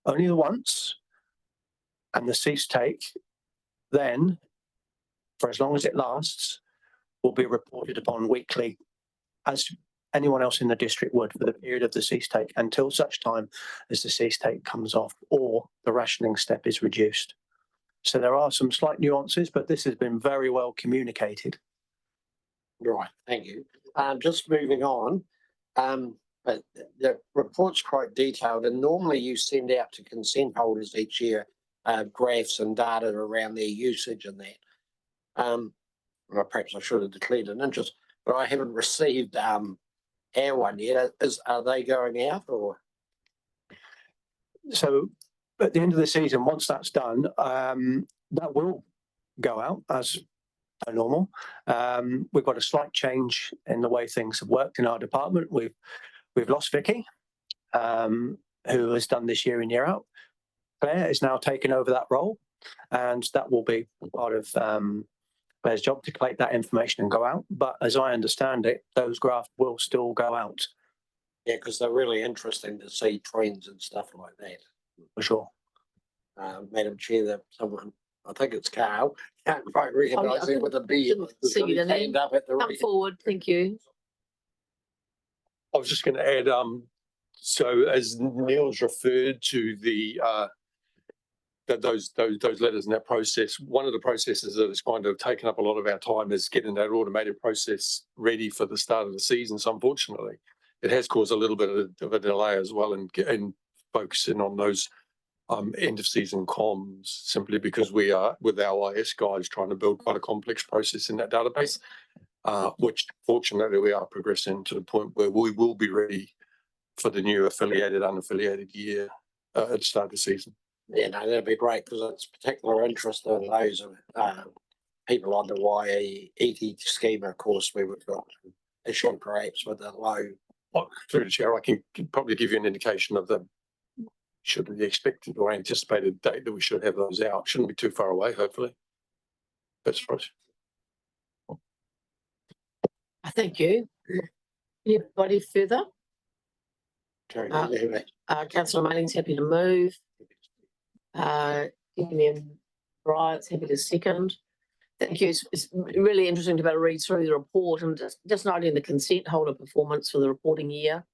Only the once. And the cease take then, for as long as it lasts, will be reported upon weekly as anyone else in the district would for the period of the cease take until such time as the cease take comes off or the rationing step is reduced. So there are some slight nuances, but this has been very well communicated. Right, thank you. Just moving on, but the report's quite detailed, and normally you send out to consent holders each year graphs and data around their usage and that. Well, perhaps I should have declared an interest, but I haven't received our one yet. Are they going out or? So at the end of the season, once that's done, that will go out as per normal. We've got a slight change in the way things have worked in our department. We've lost Vicky, who has done this year in, year out. Claire is now taking over that role, and that will be part of Claire's job to collect that information and go out. But as I understand it, those graphs will still go out. Yeah, because they're really interesting to see trends and stuff like that. For sure. Madam Chair, that someone, I think it's Carl, can't quite recognise him with a beard. See you then. Come forward, thank you. I was just going to add, so as Neil's referred to those letters and that process, one of the processes that has kind of taken up a lot of our time is getting that automated process ready for the start of the season. So unfortunately, it has caused a little bit of a delay as well in focusing on those end of season comms, simply because we are, with our IS guys, trying to build quite a complex process in that database, which fortunately we are progressing to the point where we will be ready for the new affiliated, unaffiliated year at the start of the season. Yeah, no, that'd be great because it's particular interest in those people on the YET scheme. Of course, we would got issue perhaps with the low. Through the chair, I can probably give you an indication of the expected or anticipated date that we should have those out. Shouldn't be too far away, hopefully. That's right. Thank you. Anybody further? Councillor Mulling's happy to move. Deputy Bryant's happy to second. Thank you. It's really interesting to be able to read through the report and just noting the consent holder performance for the reporting year.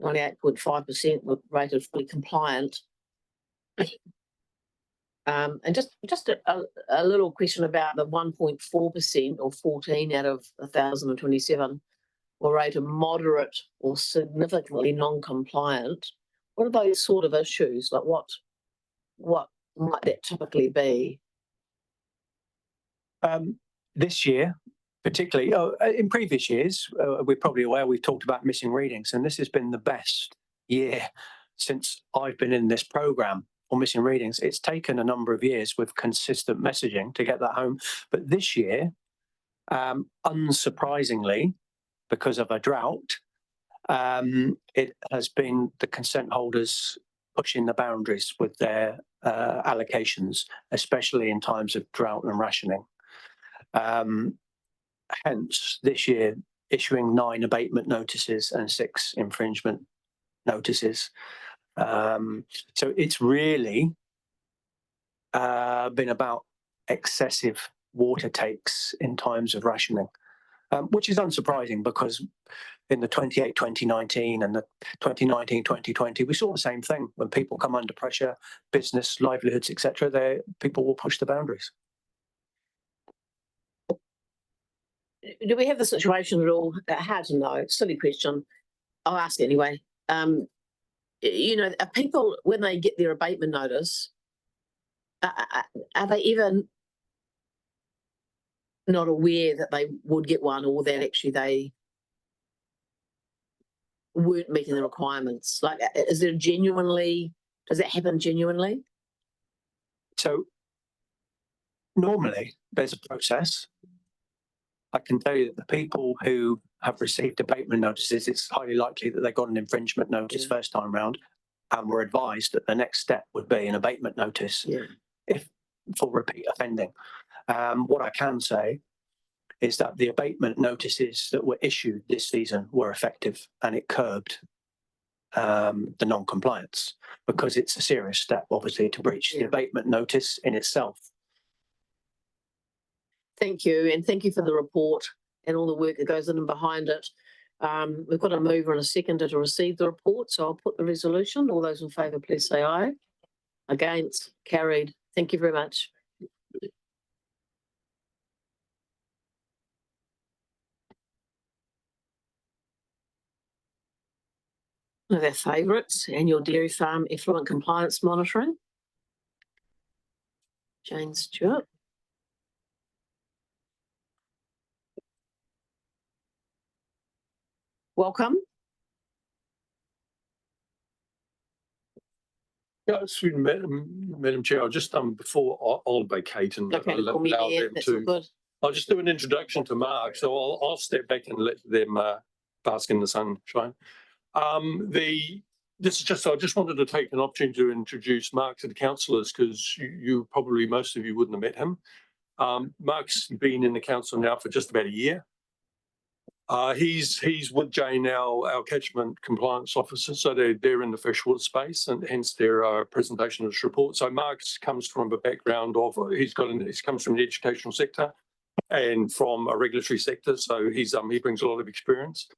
98.5% were rated fully compliant. And just a little question about the 1.4% or 14 out of 1,027 were rated moderate or significantly non-compliant. What are those sort of issues? Like what might that typically be? This year, particularly, in previous years, we're probably aware we've talked about missing readings, and this has been the best year since I've been in this program for missing readings. It's taken a number of years with consistent messaging to get that home. But this year, unsurprisingly, because of a drought, it has been the consent holders pushing the boundaries with their allocations, especially in times of drought and rationing. Hence, this year, issuing 9 abatement notices and 6 infringement notices. So it's really been about excessive water takes in times of rationing, which is unsurprising because in the 2019 and the 2020, we saw the same thing. When people come under pressure, business, livelihoods, etc., people will push the boundaries. Do we have the situation at all? Hard to know. Silly question. I'll ask anyway. You know, are people, when they get their abatement notice, are they even not aware that they would get one, or that actually they weren't meeting the requirements? Like, is there genuinely, does that happen genuinely? So normally there's a process. I can tell you that the people who have received abatement notices, it's highly likely that they got an infringement notice first time round and were advised that the next step would be an abatement notice if for repeat offending. What I can say is that the abatement notices that were issued this season were effective, and it curbed the non-compliance, because it's a serious step, obviously, to breach the abatement notice in itself. Thank you, and thank you for the report and all the work that goes in and behind it. We've got a mover and a seconder to receive the report, so I'll put the resolution. All those in favour, please say aye. Against? Carried. Thank you very much. One of our favourites, annual dairy farm effluent compliance monitoring. Jane Stewart. Welcome. Yeah, excuse me, Madam Chair, I'll just before I'll vacate and Okay, allow them to. I'll just do an introduction to Mark, so I'll step back and let them bask in the sunshine. I just wanted to take an opportunity to introduce Mark to the councillors, because you probably, most of you wouldn't have met him. Mark's been in the council now for just about a year. He's with Jane now, our catchment compliance officer, so they're in the freshwater space, and hence their presentation of this report. So Mark comes from a background of he comes from the educational sector and from a regulatory sector, so he brings a lot of experience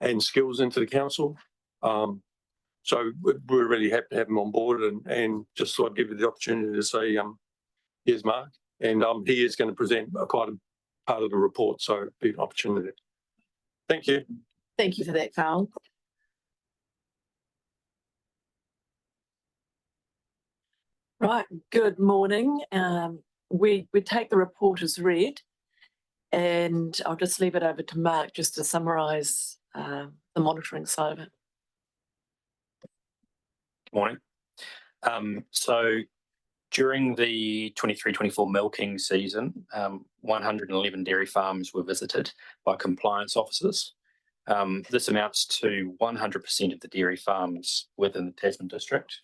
and skills into the council. So we're really happy to have him on board, and just thought I'd give you the opportunity to say, here's Mark, and he is going to present quite a part of the report, so be an opportunity. Thank you. Thank you for that, Carl. Right, good morning. We take the report as read, and I'll just leave it over to Mark just to summarise the monitoring side of it. Good morning. So during the 23-24 milking season, 111 dairy farms were visited by compliance officers. This amounts to 100% of the dairy farms within the Tasman district.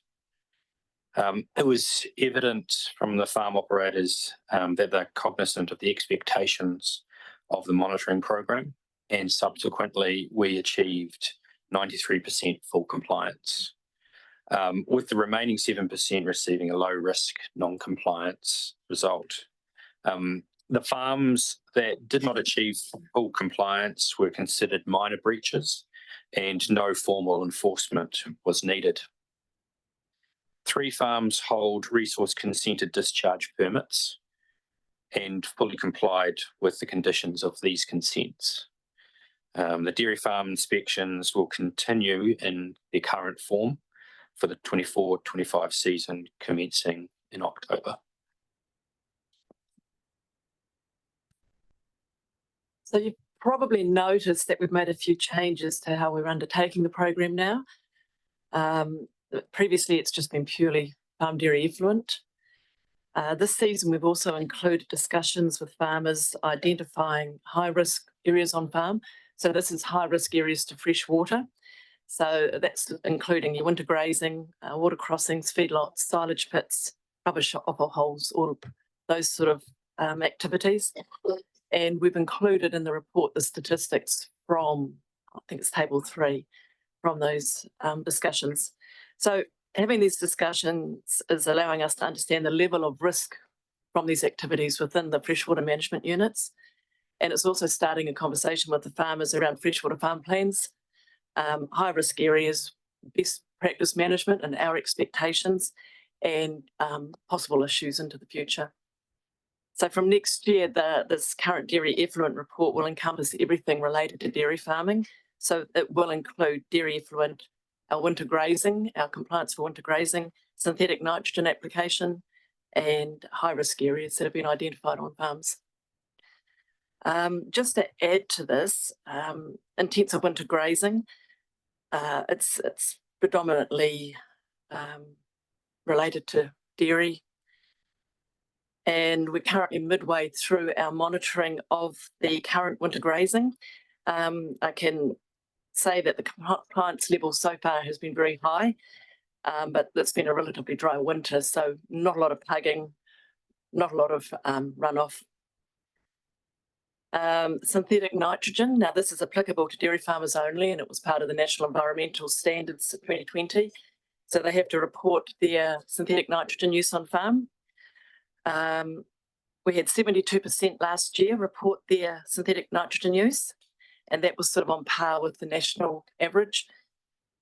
It was evident from the farm operators that they're cognizant of the expectations of the monitoring program, and subsequently we achieved 93% full compliance. With the remaining 7% receiving a low risk non-compliance result. The farms that did not achieve full compliance were considered minor breaches and no formal enforcement was needed. 3 farms hold resource consented discharge permits and fully complied with the conditions of these consents. The dairy farm inspections will continue in their current form for the 24-25 season commencing in October. So you've probably noticed that we've made a few changes to how we're undertaking the program now. Previously, it's just been purely farm dairy effluent. This season, we've also included discussions with farmers identifying high-risk areas on farm. So this is high-risk areas to fresh water. So that's including your winter grazing, water crossings, feedlots, silage pits, rubbish offal holes, all those sort of activities. And we've included in the report the statistics from, I think it's table 3, from those discussions. So having these discussions is allowing us to understand the level of risk from these activities within the freshwater management units. And it's also starting a conversation with the farmers around freshwater farm plans, high risk areas, best practice management and our expectations, and possible issues into the future. So from next year, this current dairy effluent report will encompass everything related to dairy farming. So it will include dairy effluent, our winter grazing, our compliance for winter grazing, synthetic nitrogen application, and high-risk areas that have been identified on farms. Just to add to this, intensive winter grazing, it's predominantly related to dairy, and we're currently midway through our monitoring of the current winter grazing. I can say that the compliance level so far has been very high, but it's been a relatively dry winter, so not a lot of pugging, not a lot of runoff. Synthetic nitrogen, now this is applicable to dairy farmers only, and it was part of the National Environmental Standards 2020. So they have to report their synthetic nitrogen use on farm. We had 72% last year report their synthetic nitrogen use, and that was sort of on par with the national average.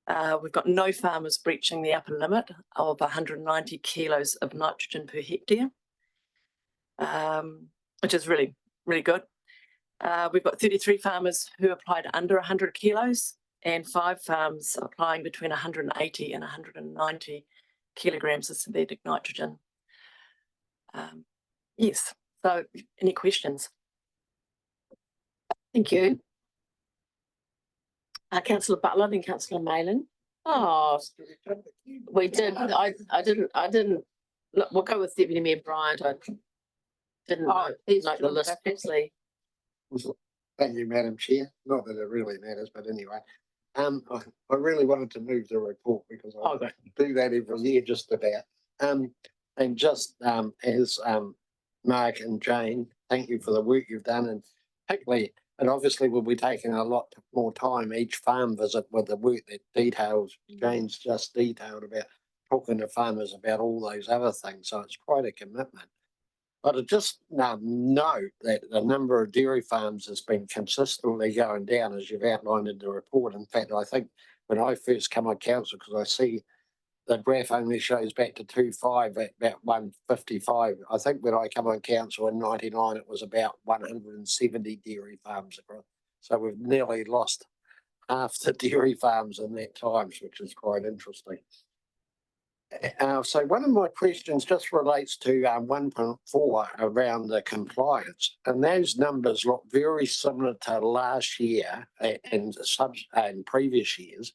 We've got no farmers breaching the upper limit of 190 kilos of nitrogen per hectare, which is really, really good. We've got 33 farmers who applied under 100 kilos and 5 farms applying between 180 and 190 kilograms of synthetic nitrogen. Yes, so any questions? Thank you. Councillor Butler and Councillor Malin. Oh, we did. I didn't. Look, we'll go with Deputy Mayor Bryant. I didn't know the list properly. Thank you, Madam Chair. Not that it really matters, but anyway. I really wanted to move the report because I do that every year just about. And just as Mark and Jane, thank you for the work you've done, and particularly, and obviously we'll be taking a lot more time each farm visit with the work that details Jane's just detailed about talking to farmers about all those other things. So it's quite a commitment. But I just note that the number of dairy farms has been consistently going down, as you've outlined in the report. In fact, I think when I first come on council, because I see the graph only shows back to 25 at about 155. I think when I come on council in 99, it was about 170 dairy farms across. So we've nearly lost half the dairy farms in that time, which is quite interesting. So one of my questions just relates to 1.4 around the compliance, and those numbers look very similar to last year and previous years.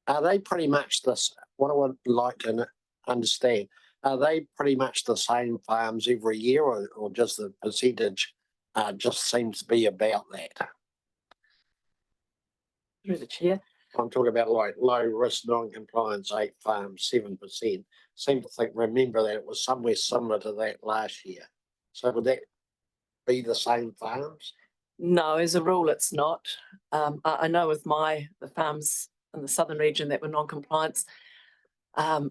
Are they pretty much this? What I would like to understand, are they pretty much the same farms every year, or just the percentage just seems to be about that? Through the chair. I'm talking about like low risk non-compliance, 8 farms, 7%. Seem to remember that it was somewhere similar to that last year. So would that be the same farms? No, as a rule, it's not. I know with the farms in the southern region that were non-compliance,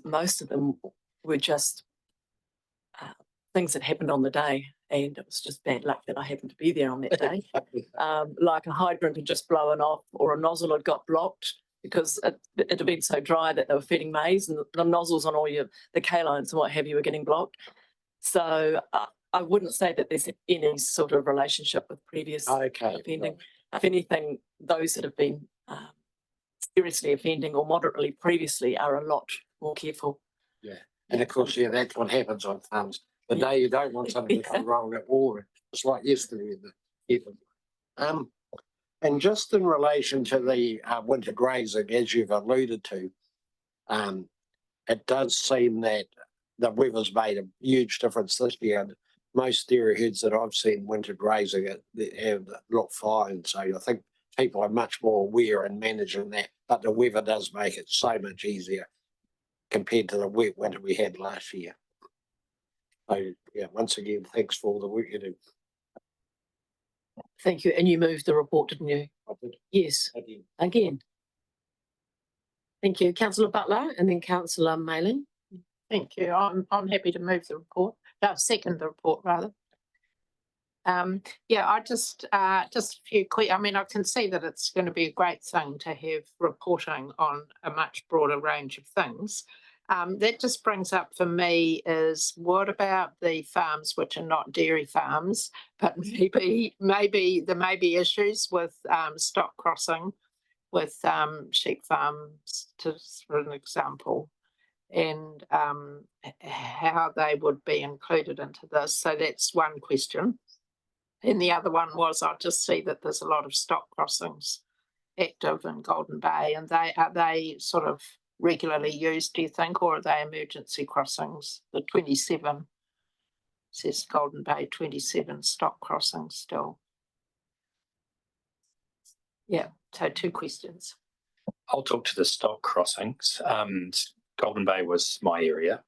most of them were just things that happened on the day, and it was just bad luck that I happened to be there on that day. Like a hydrant had just blown off, or a nozzle had got blocked because it had been so dry that they were feeding maize, and the nozzles on all the K lines and what have you were getting blocked. So I wouldn't say that there's any sort of relationship with previous offending. If anything, those that have been seriously offending or moderately previously are a lot more careful. Yeah. And of course, yeah, that's what happens on farms. The day you don't want something to go wrong at war, it's like yesterday in the Effluent. And just in relation to the winter grazing, as you've alluded to, it does seem that the weather's made a huge difference this year. And most dairy herds that I've seen winter grazing have looked fine. So I think people are much more aware and managing that. But the weather does make it so much easier compared to the wet winter we had last year. So yeah, once again, thanks for all the work you do. Thank you. And you moved the report, didn't you? I did. Yes. Again. Thank you. Councillor Butler and then Councillor Mailing. Thank you. I'm happy to move the report. No, second the report rather. Yeah, I just a few quick. I mean, I can see that it's going to be a great thing to have reporting on a much broader range of things. That just brings up for me is what about the farms which are not dairy farms, but maybe there may be issues with stock crossing with sheep farms, for an example, and how they would be included into this. So that's one question. And the other one was I just see that there's a lot of stock crossings active in Golden Bay, and are they sort of regularly used, do you think, or are they emergency crossings? The 27 says Golden Bay 27 stock crossings still. Yeah, so two questions. I'll talk to the stock crossings. Golden Bay was my area.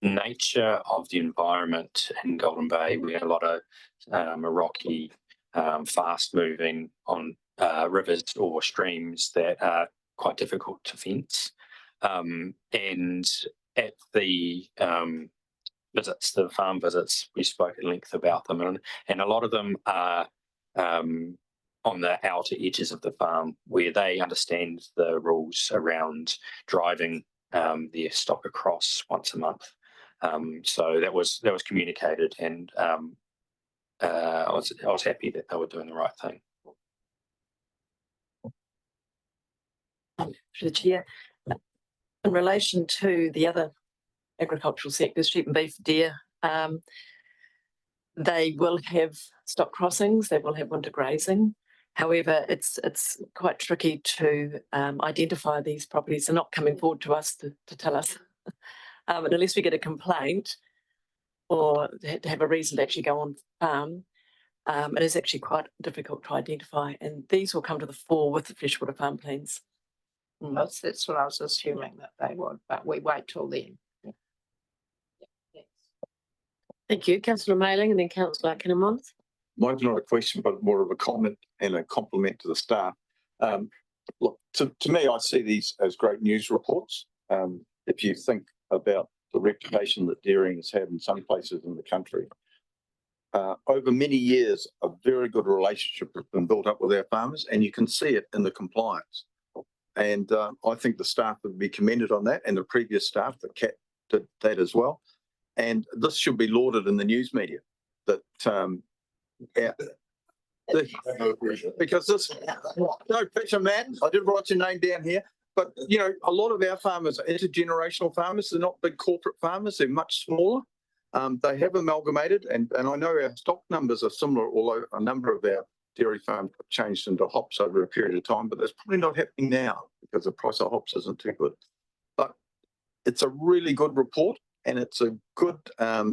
Nature of the environment in Golden Bay, we had a lot of rocky, fast moving on rivers or streams that are quite difficult to fence. And at the visits, the farm visits, we spoke at length about them, and a lot of them are on the outer edges of the farm where they understand the rules around driving their stock across once a month. So that was communicated, and I was happy that they were doing the right thing. To the Chair, in relation to the other agricultural sectors, sheep and beef, deer, they will have stock crossings, they will have winter grazing. However, it's quite tricky to identify these properties. They're not coming forward to us to tell us. And unless we get a complaint or to have a reason to actually go on farm, it is actually quite difficult to identify. And these will come to the fore with the freshwater farm plans. That's what I was assuming that they would, but we wait till then. Thank you. Councillor Mailing and then Councillor Kinnamonth. Mine's not a question, but more of a comment and a compliment to the staff. Look, to me, I see these as great news reports. If you think about the reputation that dairying has had in some places in the country, over many years, a very good relationship has been built up with our farmers, and you can see it in the compliance. And I think the staff would be commended on that, and the previous staff, the CAT, did that as well. And this should be lauded in the news media, that because this, no picture, man, I did write your name down here, but you know, a lot of our farmers are intergenerational farmers. They're not big corporate farmers, they're much smaller. They have amalgamated, and I know our stock numbers are similar, although a number of our dairy farms have changed into hops over a period of time, but that's probably not happening now because the price of hops isn't too good. But it's a really good report, and it's a good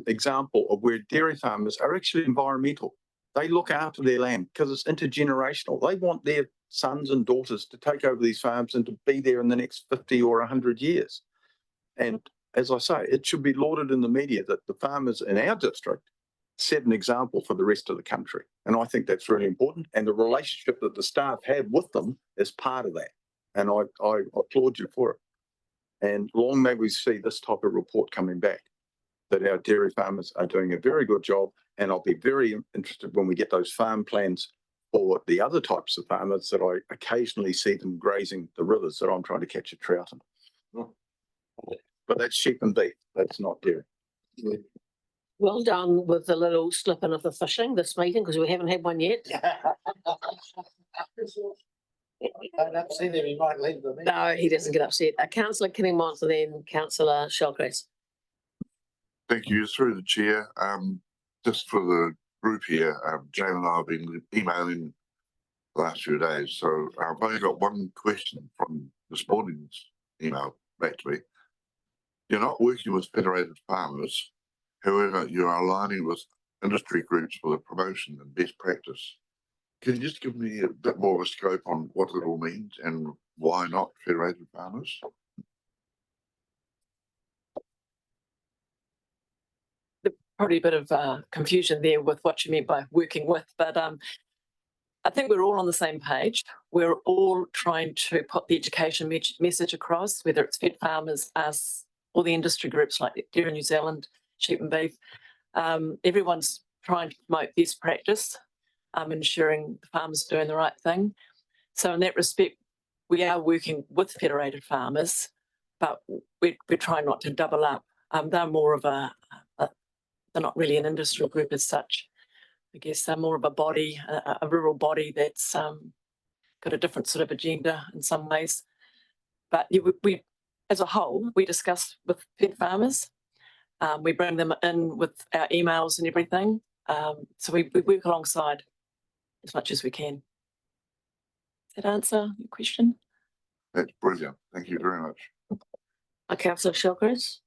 example of where dairy farmers are actually environmental. They look after their land because it's intergenerational. They want their sons and daughters to take over these farms and to be there in the next 50 or 100 years. And as I say, it should be lauded in the media that the farmers in our district set an example for the rest of the country. And I think that's really important. And the relationship that the staff have with them is part of that. And I applaud you for it. And long may we see this type of report coming back. that our dairy farmers are doing a very good job, and I'll be very interested when we get those farm plans for the other types of farmers that I occasionally see them grazing the rivers that I'm trying to catch a trout in. But that's sheep and beef, that's not dairy. Well done with the little slip in of the fishing this meeting, because we haven't had one yet. Don't upset him, he might leave the meeting. No, he doesn't get upset. Councillor Kinningmont and then Councillor Shellgrass. Thank you. Through the chair, just for the group here, Jane and I have been emailing the last few days. So I've only got one question from this morning's email back to me. You're not working with federated farmers. However, you are aligning with industry groups for the promotion and best practice. Can you just give me a bit more of a scope on what it all means and why not federated farmers? Probably a bit of confusion there with what you meant by working with, but I think we're all on the same page. We're all trying to put the education message across, whether it's fed farmers, us, or the industry groups like Dairy New Zealand, Sheep and Beef. Everyone's trying to promote best practice, ensuring the farmers are doing the right thing. So in that respect, we are working with federated farmers, but we're trying not to double up. They're more of they're not really an industry group as such. I guess they're more of a body, a rural body that's got a different sort of agenda in some ways. But we, as a whole, we discuss with fed farmers. We bring them in with our emails and everything. So we work alongside as much as we can. Does that answer your question? That's brilliant. Thank you very much. Councillor Shellgrass.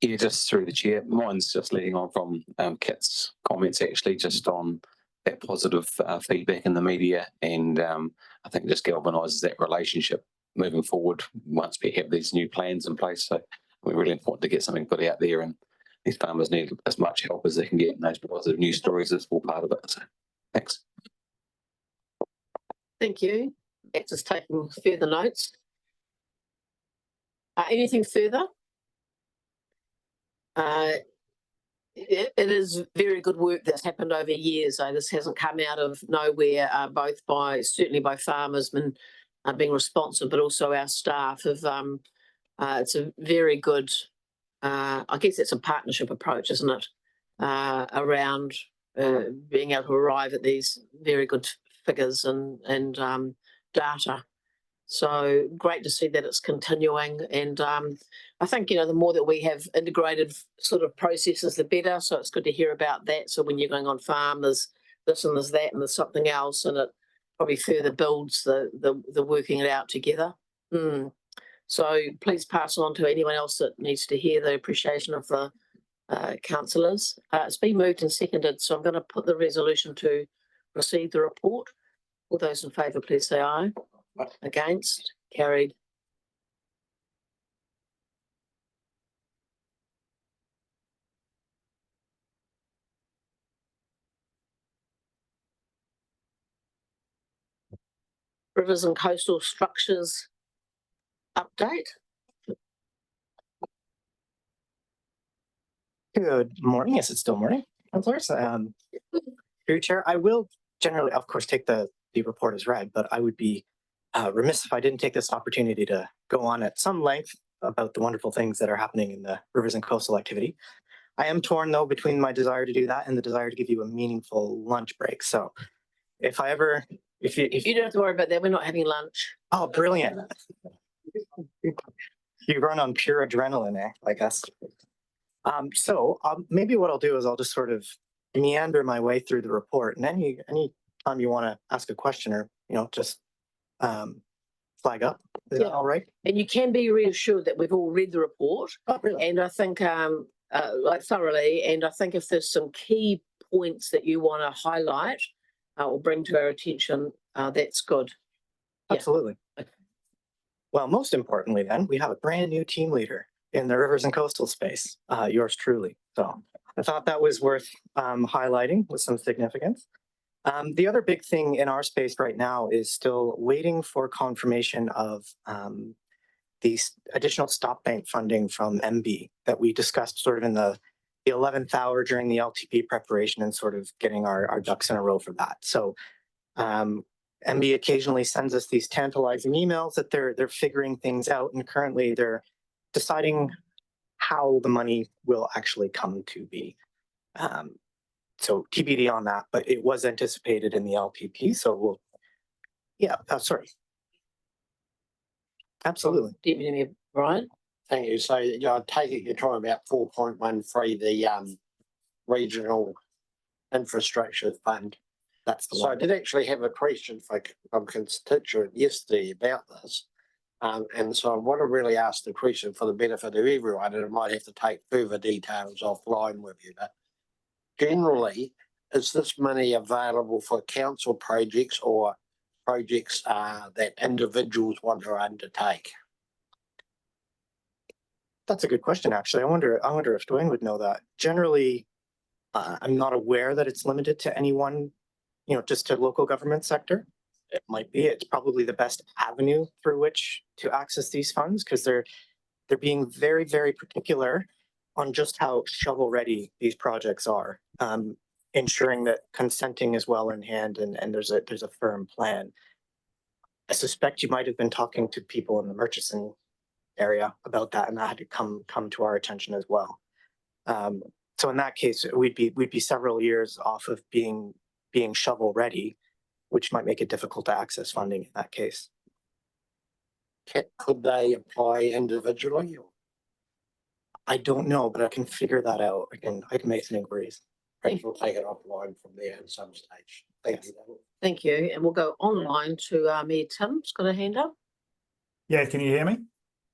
Yeah, just through the chair. Mine's just leading on from Kit's comments, actually, just on that positive feedback in the media, and I think it just galvanises that relationship moving forward once we have these new plans in place. So we're really important to get something put out there, and these farmers need as much help as they can get, and those positive news stories is all part of it. So thanks. Thank you. That's just taking further notes. Anything further? It is very good work that's happened over years. This hasn't come out of nowhere, certainly by farmers and being responsive, but also our staff have. It's a very good, I guess it's a partnership approach, isn't it? Around being able to arrive at these very good figures and data. So great to see that it's continuing, and I think the more that we have integrated sort of processes, the better. So it's good to hear about that. So when you're going on farm, there's this and there's that and there's something else, and it probably further builds the working it out together. So please pass on to anyone else that needs to hear the appreciation of the councillors. It's been moved and seconded, so I'm going to put the resolution to receive the report. All those in favour, please say aye. Against? Carried. Rivers and coastal structures update. Good morning. Yes, it's still morning. Councillors. Through Chair, I will generally, of course, take the report as read, but I would be remiss if I didn't take this opportunity to go on at some length about the wonderful things that are happening in the rivers and coastal activity. I am torn, though, between my desire to do that and the desire to give you a meaningful lunch break. So if I ever... If you don't have to worry about that, we're not having lunch. Oh, brilliant. You run on pure adrenaline, I guess. So maybe what I'll do is I'll just sort of meander my way through the report, and any time you want to ask a question or just flag up. Is that all right? And you can be reassured that we've all read the report. Oh, really? And I think like thoroughly, and I think if there's some key points that you want to highlight or bring to our attention, that's good. Absolutely. Well, most importantly then, we have a brand new team leader in the rivers and coastal space, yours truly. So I thought that was worth highlighting with some significance. The other big thing in our space right now is still waiting for confirmation of additional stop bank funding from MB that we discussed sort of in the 11th hour during the LTP preparation and sort of getting our ducks in a row for that. So MB occasionally sends us these tantalizing emails that they're figuring things out, and currently they're deciding how the money will actually come to be. So TBD on that, but it was anticipated in the LTP. So we'll, yeah, sorry. Absolutely. Deputy Mayor Brian? Thank you. So I take it you're talking about 4.13, the regional infrastructure fund. That's the So one. I did actually have a question from a constituent yesterday about this. And so I want to really ask the question for the benefit of everyone, and I might have to take further details offline with you. But generally, is this money available for council projects or projects that individuals want to undertake? That's a good question, actually. I wonder if Dwayne would know that. Generally, I'm not aware that it's limited to anyone, just to local government sector. It might be. It's probably the best avenue through which to access these funds, because they're being very, very particular on just how shovel ready these projects are, ensuring that consenting is well in hand and there's a firm plan. I suspect you might have been talking to people in the Murchison area about that, and that had to come to our attention as well. So in that case, we'd be several years off of being shovel ready, which might make it difficult to access funding in that case. Could they apply individually? I don't know, but I can figure that out. I can make some inquiries. Perhaps we'll take it offline from there at some stage. Thank you. Thank you. And we'll go online to Mayor Tim's got a hand up. Yeah, can you hear me?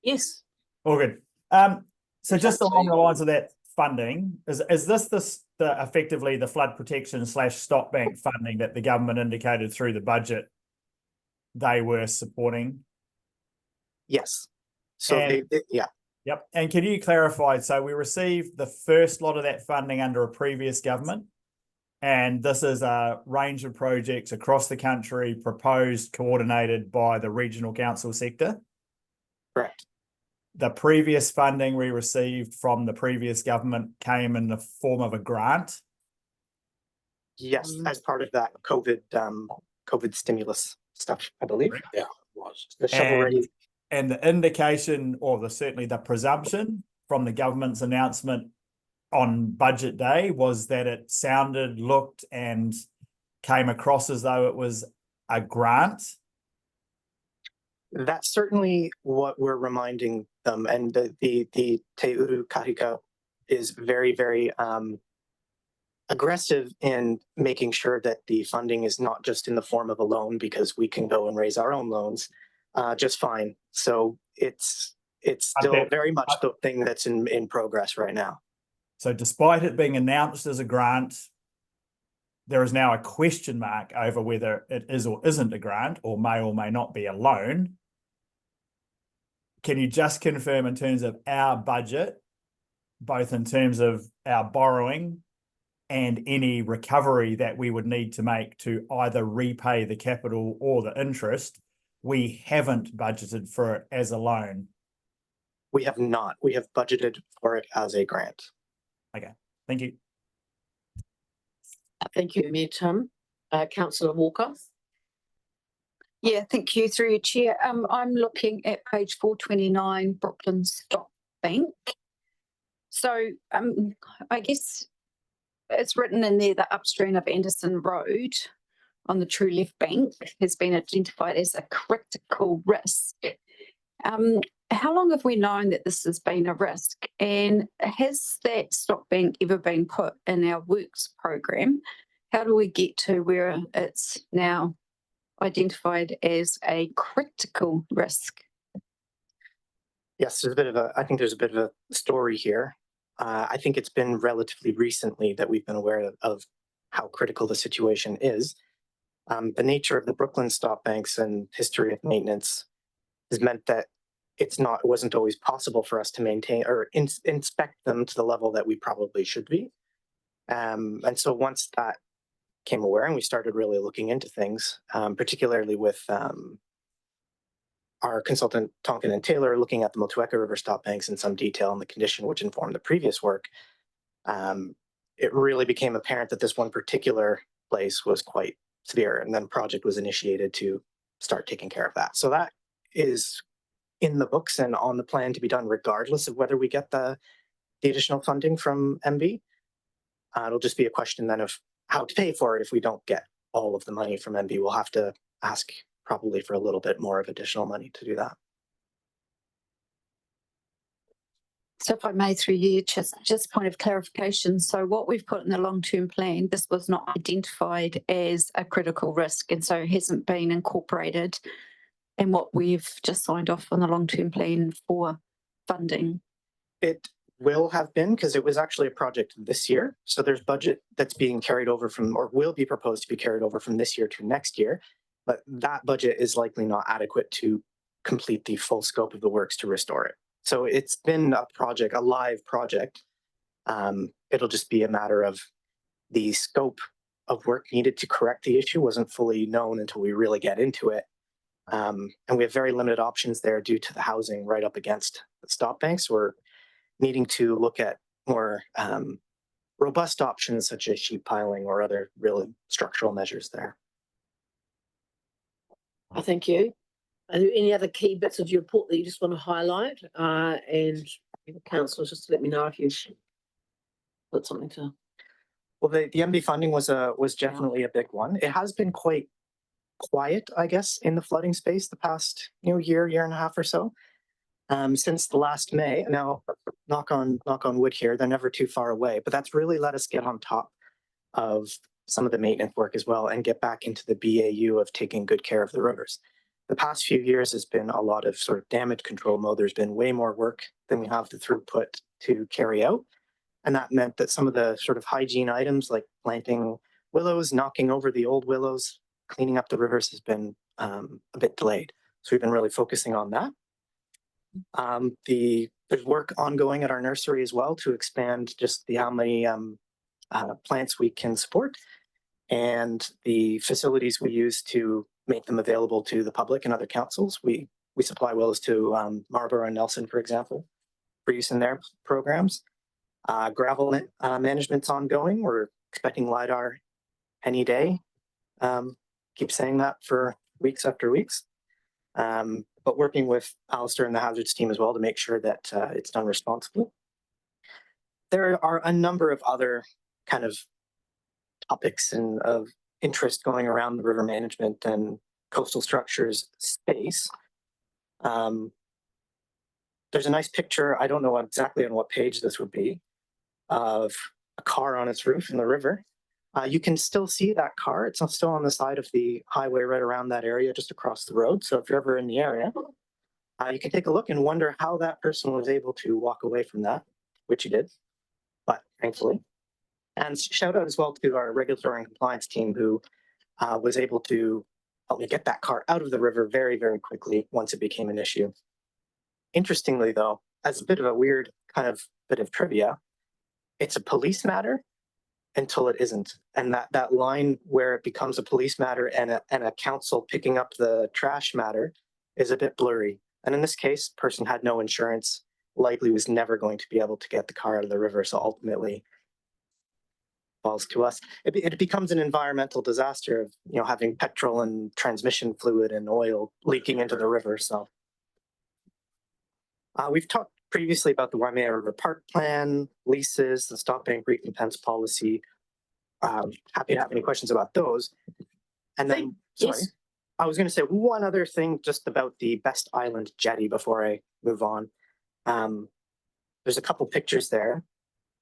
Yes. All good. So just along the lines of that funding, is this the effectively the flood protection / stop bank funding that the government indicated through the budget they were supporting? Yes. So yeah. Yep. And can you clarify? So we received the first lot of that funding under a previous government, and this is a range of projects across the country proposed, coordinated by the regional council sector. Correct. The previous funding we received from the previous government came in the form of a grant. Yes, as part of that COVID stimulus stuff, I believe. Yeah, it was. The shovel ready. And the indication, or certainly the presumption from the government's announcement on budget day was that it sounded, looked, and came across as though it was a grant. That's certainly what we're reminding them, and the Te Uru Kahika is very, very aggressive in making sure that the funding is not just in the form of a loan, because we can go and raise our own loans just fine. So it's still very much the thing that's in progress right now. So despite it being announced as a grant, there is now a question mark over whether it is or isn't a grant, or may not be a loan. Can you just confirm in terms of our budget, both in terms of our borrowing and any recovery that we would need to make to either repay the capital or the interest, we haven't budgeted for it as a loan? We have not. We have budgeted for it as a grant. Okay, thank you. Thank you, Mayor Tim. Councillor Walker. Yeah, thank you through your chair. I'm looking at page 429, Brooklyn Stop Bank. So I guess it's written in there that upstream of Anderson Road on the true left bank has been identified as a critical risk. How long have we known that this has been a risk? And has that stop bank ever been put in our works program? How do we get to where it's now identified as a critical risk? Yes, I think there's a bit of a story here. I think it's been relatively recently that we've been aware of how critical the situation is. The nature of the Brooklyn stop banks and history of maintenance has meant that it wasn't always possible for us to maintain or inspect them to the level that we probably should be. And so once that came aware and we started really looking into things, particularly with our consultant Tonkin and Taylor are looking at the Motueka River stop banks in some detail and the condition which informed the previous work, it really became apparent that this one particular place was quite severe, and then a project was initiated to start taking care of that. So that is in the books and on the plan to be done regardless of whether we get the additional funding from MB. It'll just be a question then of how to pay for it if we don't get all of the money from MB. We'll have to ask probably for a little bit more of additional money to do that. So if I may through you, just point of clarification. So what we've put in the long-term plan, this was not identified as a critical risk, and so hasn't been incorporated in what we've just signed off on the long-term plan for funding. It will have been, because it was actually a project this year. So there's budget that's being carried over from, or will be proposed to be carried over from this year to next year. But that budget is likely not adequate to complete the full scope of the works to restore it. So it's been a project, a live project. It'll just be a matter of the scope of work needed to correct the issue wasn't fully known until we really get into it. And we have very limited options there due to the housing right up against the stop banks. We're needing to look at more robust options such as sheet piling or other really structural measures there. Thank you. Are there any other key bits of your report that you just want to highlight? And councillors, just to let me know if you've put something to. Well, the MB funding was definitely a big one. It has been quite quiet, I guess, in the flooding space the past year and a half or so. Since the last May. Now, knock on wood here, they're never too far away, but that's really let us get on top of some of the maintenance work as well and get back into the BAU of taking good care of the rivers. The past few years has been a lot of sort of damage control mode. There's been way more work than we have the throughput to carry out. And that meant that some of the sort of hygiene items like planting willows, knocking over the old willows, cleaning up the rivers has been a bit delayed. So we've been really focusing on that. There's work ongoing at our nursery as well to expand just how many plants we can support and the facilities we use to make them available to the public and other councils. We supply willows to Marlborough and Nelson, for example, for use in their programs. Gravel management's ongoing. We're expecting LiDAR any day. Keep saying that for weeks after weeks. But working with Alistair and the hazards team as well to make sure that it's done responsibly. There are a number of other kind of topics and of interest going around the river management and coastal structures space. There's a nice picture, I don't know exactly on what page this would be, of a car on its roof in the river. You can still see that car. It's still on the side of the highway right around that area, just across the road. So if you're ever in the area, you can take a look and wonder how that person was able to walk away from that, which he did, but thankfully. And shout out as well to our regulatory and compliance team who was able to help me get that car out of the river very, very quickly once it became an issue. Interestingly, though, as a bit of a weird kind of bit of trivia, it's a police matter until it isn't. And that line where it becomes a police matter and a council picking up the trash matter is a bit blurry. And in this case, person had no insurance, likely was never going to be able to get the car out of the river. So ultimately falls to us. It becomes an environmental disaster of, having petrol and transmission fluid and oil leaking into the river. So we've talked previously about the Waimea River Park Plan, leases, the stop bank recompense policy. Happy to have any questions about those. And then, sorry, I was going to say one other thing just about the Best Island jetty before I move on. There's a couple pictures there.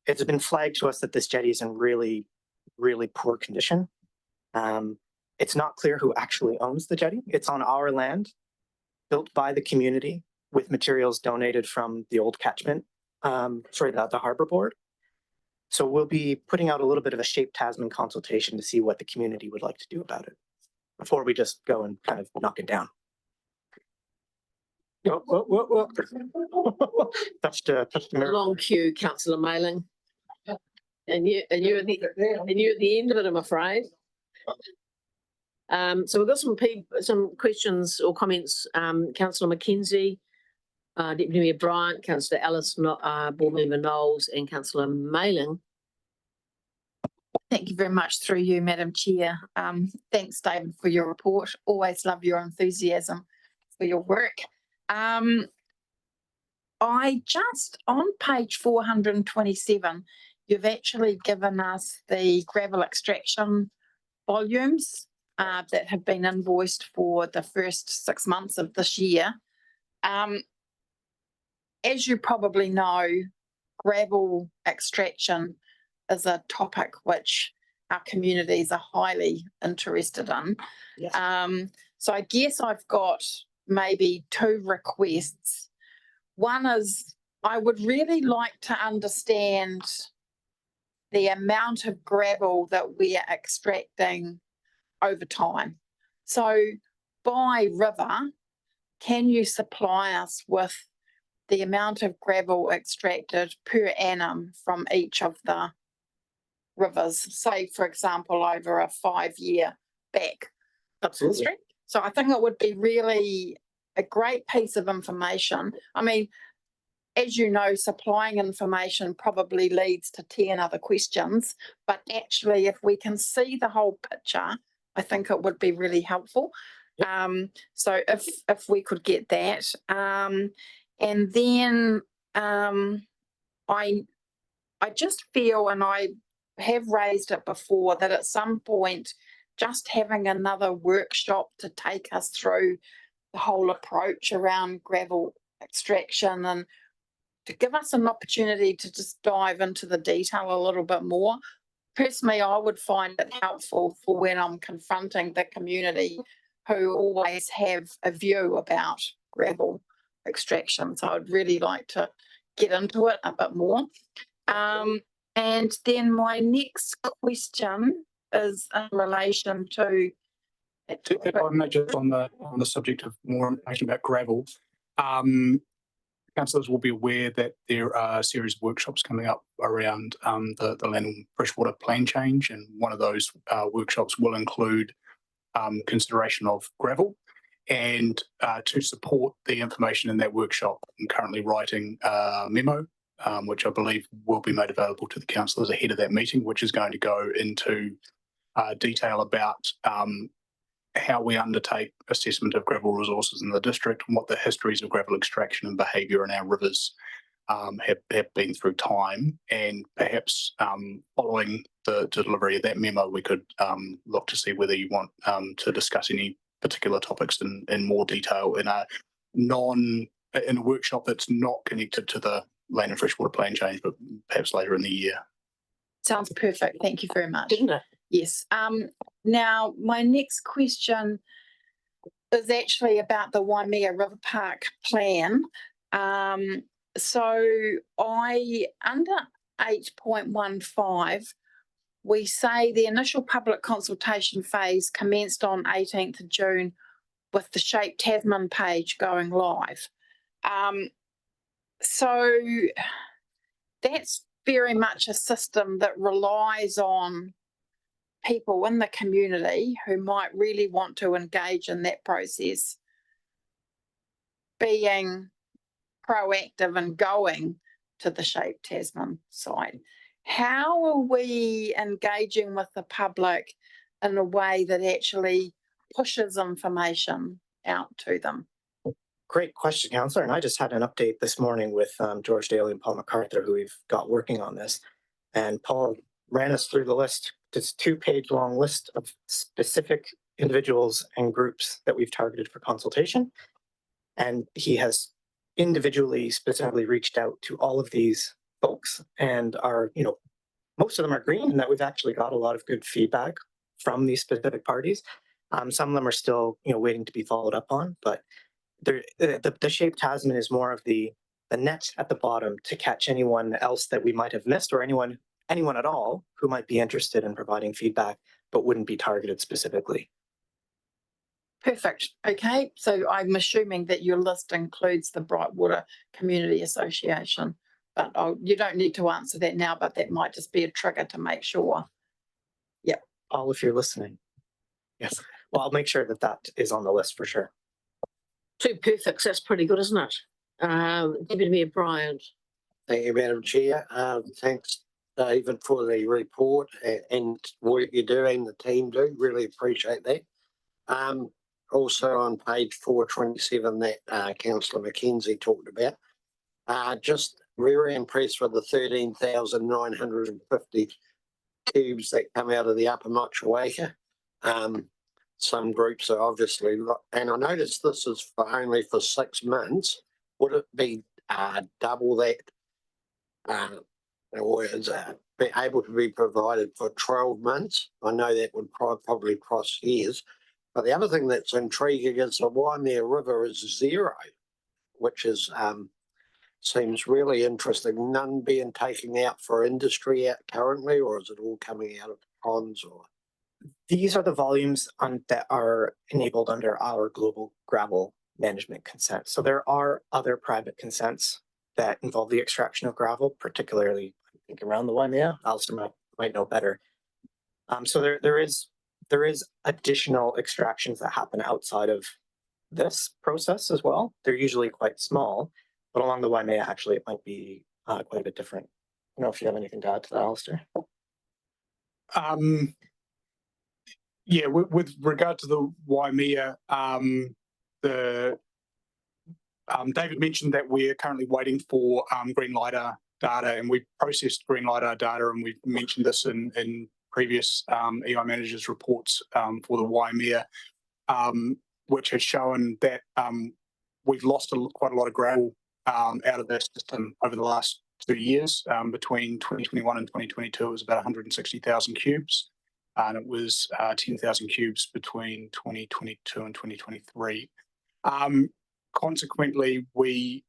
It's been flagged to us that this jetty is in really, really poor condition. It's not clear who actually owns the jetty. It's on our land, built by the community, with materials donated from the old catchment, the harbor board. So we'll be putting out a little bit of a Shape Tasman consultation to see what the community would like to do about it before we just go and kind of knock it down. Touched a long queue, Councillor Mailing. And you're at the end of it, I'm afraid. So we've got some questions or comments. Councillor McKenzie, Deputy Mayor Bryant, Councillor Ellis, Board Member Knowles, and Councillor Mayling. Thank you very much through you, Madam Chair. Thanks, David, for your report. Always love your enthusiasm for your work. I just, on page 427, you've actually given us the gravel extraction volumes that have been invoiced for the first 6 months of this year. As you probably know, gravel extraction is a topic which our communities are highly interested in. Yes. So I guess I've got maybe two requests. One is I would really like to understand the amount of gravel that we are extracting over time. So by river, can you supply us with the amount of gravel extracted per annum from each of the rivers, say, for example, over a 5-year back history? So I think it would be really a great piece of information. I mean, as you know, supplying information probably leads to 10 other questions, but actually if we can see the whole picture, I think it would be really helpful. So if we could get that. And then I just feel, and I have raised it before, that at some point just having another workshop to take us through the whole approach around gravel extraction and to give us an opportunity to just dive into the detail a little bit more. Personally, I would find it helpful for when I'm confronting the community who always have a view about gravel extraction. So I'd really like to get into it a bit more. And then my next question is in relation to. If I may, just on the subject of more information about gravel, councillors will be aware that there are a series of workshops coming up around the land and freshwater plan change, and one of those workshops will include consideration of gravel. And to support the information in that workshop, I'm currently writing a memo, which I believe will be made available to the councillors ahead of that meeting, which is going to go into detail about how we undertake assessment of gravel resources in the district and what the histories of gravel extraction and behaviour in our rivers have been through time. And perhaps following the delivery of that memo, we could look to see whether you want to discuss any particular topics in more detail in a workshop that's not connected to the land and freshwater plan change, but perhaps later in the year. Sounds perfect. Thank you very much. Didn't it? Yes. Now, my next question is actually about the Waimea River Park plan. So under 8.15, we say the initial public consultation phase commenced on 18th of June with the Shape Tasman page going live. So that's very much a system that relies on people in the community who might really want to engage in that process being proactive and going to the Shape Tasman site. How are we engaging with the public in a way that actually pushes information out to them? Great question, Councillor. And I just had an update this morning with George Daly and Paul MacArthur, who we've got working on this. And Paul ran us through the list. It's a 2-page long list of specific individuals and groups that we've targeted for consultation. And he has individually, specifically reached out to all of these folks, and are, most of them are green, and that we've actually got a lot of good feedback from these specific parties. Some of them are still, waiting to be followed up on, but the Shape Tasman is more of the net at the bottom to catch anyone else that we might have missed, or anyone at all who might be interested in providing feedback but wouldn't be targeted specifically. Perfect. Okay, so I'm assuming that your list includes the Brightwater Community Association, but you don't need to answer that now, but that might just be a trigger to make sure. Yep. Paul, if you're listening. Yes. Well, I'll make sure that that is on the list for sure. Two perfects, that's pretty good, isn't it? Deputy Mayor Bryant. Thank you, Madam Chair. Thanks, David, for the report and work you do and the team do. Really appreciate that. Also on page 427 that Councillor Mackenzie talked about. Just very impressed with the 13,950 cubes that come out of the Upper Motueka. Some groups are obviously, and I noticed this is only for 6 months. Would it be double that, or is it be able to be provided for 12 months? I know that would probably cross years. But the other thing that's intriguing is the Waimea River is 0, which is seems really interesting. None being taken out for industry out currently, or is it all coming out of ponds? Or These are the volumes that are enabled under our global gravel management consent. So there are other private consents that involve the extraction of gravel, particularly I think around the Waimea. Alistair might know better. So there is additional extractions that happen outside of this process as well. They're usually quite small, but along the Waimea, actually, it might be quite a bit different. I don't know if you have anything to add to that, Alistair. Yeah, with regard to the Waimea, David mentioned that we're currently waiting for green LiDAR data, and we processed green LiDAR data, and we've mentioned this in previous EI managers reports for the Waimea, which has shown that we've lost quite a lot of gravel out of that system over the last 2 years. Between 2021 and 2022, it was about 160,000 cubes, and it was 10,000 cubes between 2022 and 2023. Consequently, we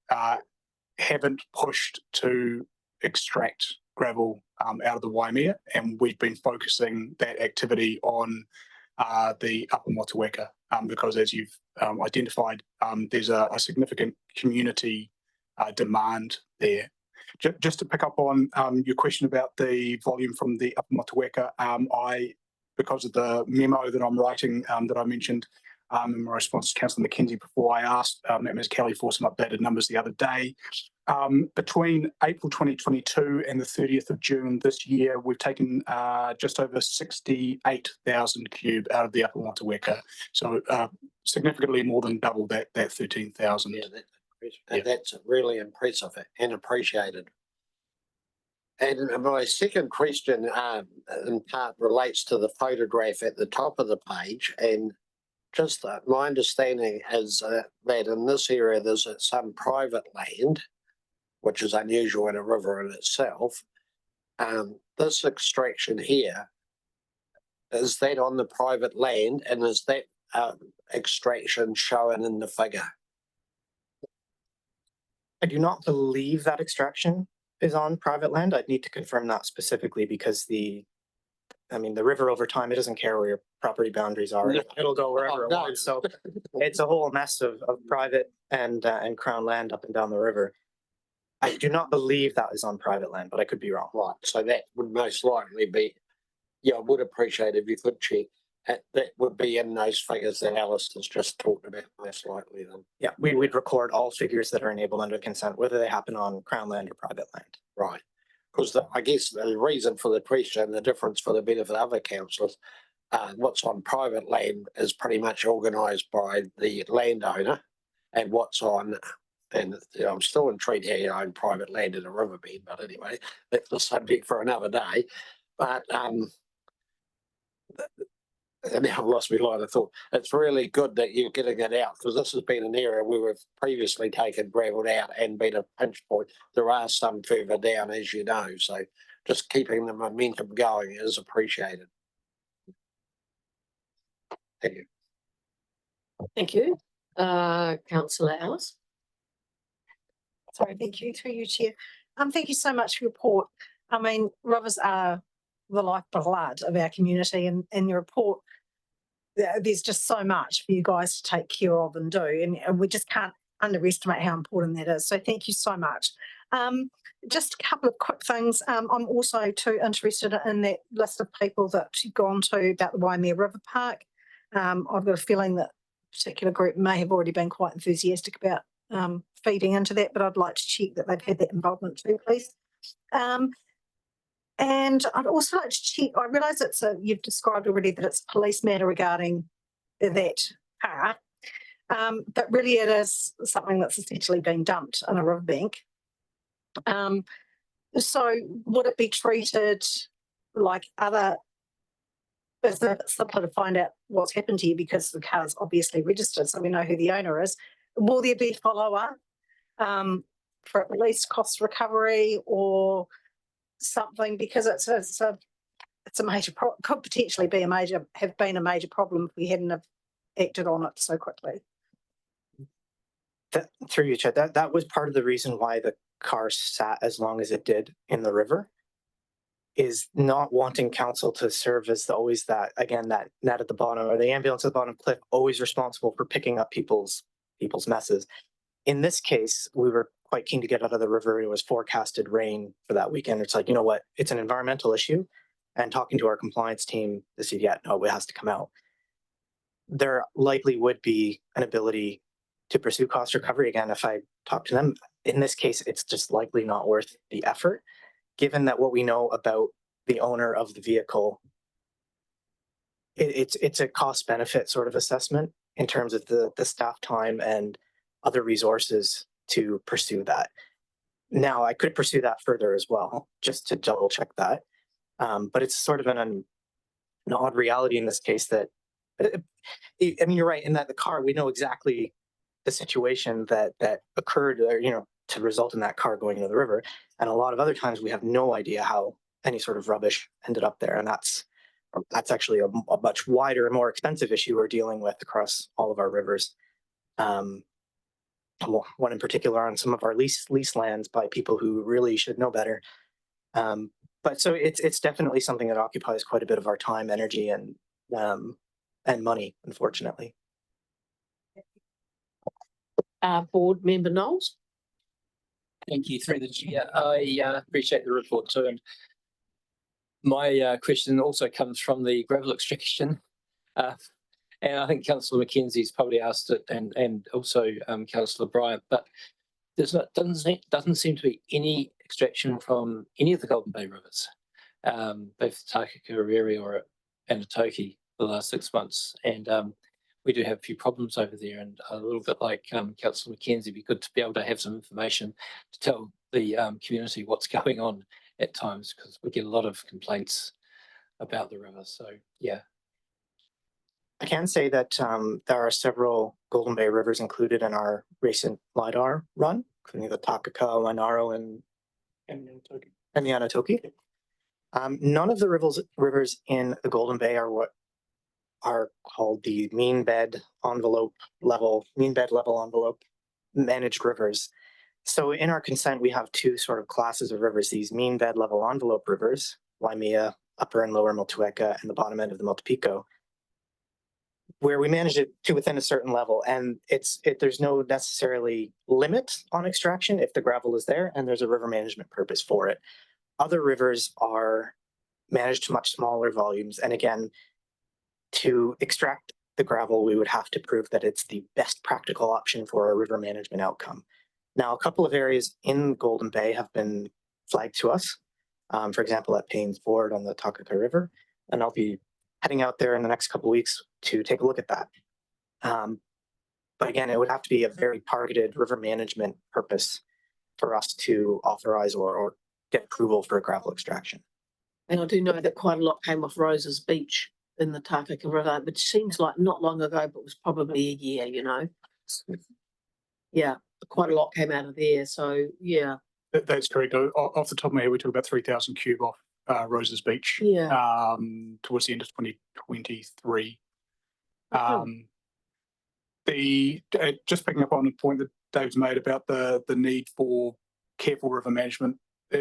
haven't pushed to extract gravel out of the Waimea, and we've been focusing that activity on the Upper Motueka because, as you've identified, there's a significant community demand there. Just to pick up on your question about the volume from the Upper Motueka, because of the memo that I'm writing that I mentioned in my response to Councillor Mackenzie before, I asked Ms. Kelly for some updated numbers the other day. Between April 2022 and the 30th of June this year, we've taken just over 68,000 cube out of the Upper Motueka. So significantly more than double that 13,000. Yeah, that's really impressive and appreciated. And my second question in part relates to the photograph at the top of the page. And just my understanding is that in this area there's some private land, which is unusual in a river in itself. This extraction here, is that on the private land, and is that extraction shown in the figure? I do not believe that extraction is on private land. I'd need to confirm that specifically because the river over time, it doesn't care where your property boundaries are. It'll go wherever it wants. So it's a whole mess of private and crown land up and down the river. I do not believe that is on private land, but I could be wrong. Right. So that would most likely be, I would appreciate if you could check. That would be in those figures that Alice has just talked about, most likely then. Yeah, we'd record all figures that are enabled under consent, whether they happen on crown land or private land. Right. Because I guess the reason for the question, the difference for the benefit of other councillors, what's on private land is pretty much organised by the landowner, and what's on, and I'm still intrigued how you own private land in a riverbed, but anyway, that's the subject for another day. But and now I've lost my line of thought. It's really good that you're getting it out, because this has been an area where we've previously taken gravel out and been a pinch point. There are some further down, as you know, so just keeping the momentum going is appreciated. Thank you. Thank you. Councillor Alice. Sorry, thank you, through you, Chair. Thank you so much for your report. I mean, rivers are the lifeblood of our community, and in your report, there's just so much for you guys to take care of and do, and we just can't underestimate how important that is. So thank you so much. Just a couple of quick things. I'm also too interested in that list of people that you've gone to about the Waimea River Park. I've got a feeling that a particular group may have already been quite enthusiastic about feeding into that, but I'd like to check that they've had that involvement too, please. And I'd also like to check, I realise you've described already that it's a police matter regarding that car, but really it is something that's essentially been dumped in a riverbank. So would it be treated like other, is it simpler to find out what's happened here because the car's obviously registered, so we know who the owner is? Will there be follow-up for at least cost recovery or something, because it's a major could potentially be have been a major problem if we hadn't have acted on it so quickly. Through you, Chair, that was part of the reason why the car sat as long as it did in the river, is not wanting council to serve as always that net at the bottom, or the ambulance at the bottom cliff, always responsible for picking up people's messes. In this case, we were quite keen to get out of the river. It was forecasted rain for that weekend. It's like, you know what, it's an environmental issue. And talking to our compliance team, they said, yeah, no, it has to come out. There likely would be an ability to pursue cost recovery. Again, if I talk to them, in this case, it's just likely not worth the effort, given that what we know about the owner of the vehicle, it's a cost benefit sort of assessment in terms of the staff time and other resources to pursue that. Now, I could pursue that further as well, just to double check that. But it's sort of an odd reality in this case that, I mean, you're right in that the car, we know exactly the situation that occurred, to result in that car going into the river. And a lot of other times we have no idea how any sort of rubbish ended up there. And that's actually a much wider and more expensive issue we're dealing with across all of our rivers. One in particular on some of our lease lands by people who really should know better. But so it's definitely something that occupies quite a bit of our time, energy, and money, unfortunately. Board Member Knowles. Thank you, through the chair. I appreciate the report too. And my question also comes from the gravel extraction. And I think Councillor Mackenzie's probably asked it, and also Councillor Bryant, but doesn't seem to be any extraction from any of the Golden Bay rivers, both Takaka, Riri, and Atoki for the last 6 months. And we do have a few problems over there, and a little bit like Councillor Mackenzie, it'd be good to be able to have some information to tell the community what's going on at times, because we get a lot of complaints about the river. So yeah. I can say that there are several Golden Bay rivers included in our recent LiDAR run, including the Takaka, Wainaro, and the Anatoki. None of the rivers in the Golden Bay are what are called the mean bed level envelope managed rivers. So in our consent, we have two sort of classes of rivers: these mean bed level envelope rivers, Waimea, upper and lower Motueka, and the bottom end of the Motupico, where we manage it to within a certain level, and there's no necessarily limit on extraction if the gravel is there, and there's a river management purpose for it. Other rivers are managed to much smaller volumes, and again, to extract the gravel, we would have to prove that it's the best practical option for a river management outcome. Now, a couple of areas in Golden Bay have been flagged to us, for example, at Paynes Ford on the Takaka River, and I'll be heading out there in the next couple of weeks to take a look at that. But again, it would have to be a very targeted river management purpose for us to authorize or get approval for a gravel extraction. And I do know that quite a lot came off Rose's Beach in the Takaka River, which seems like not long ago, but was probably a year, Yeah, quite a lot came out of there. So yeah. That's correct. Off the top of my head, we took about 3,000 cube off Rose's Beach towards the end of 2023. Just picking up on the point that Dave's made about the need for careful river management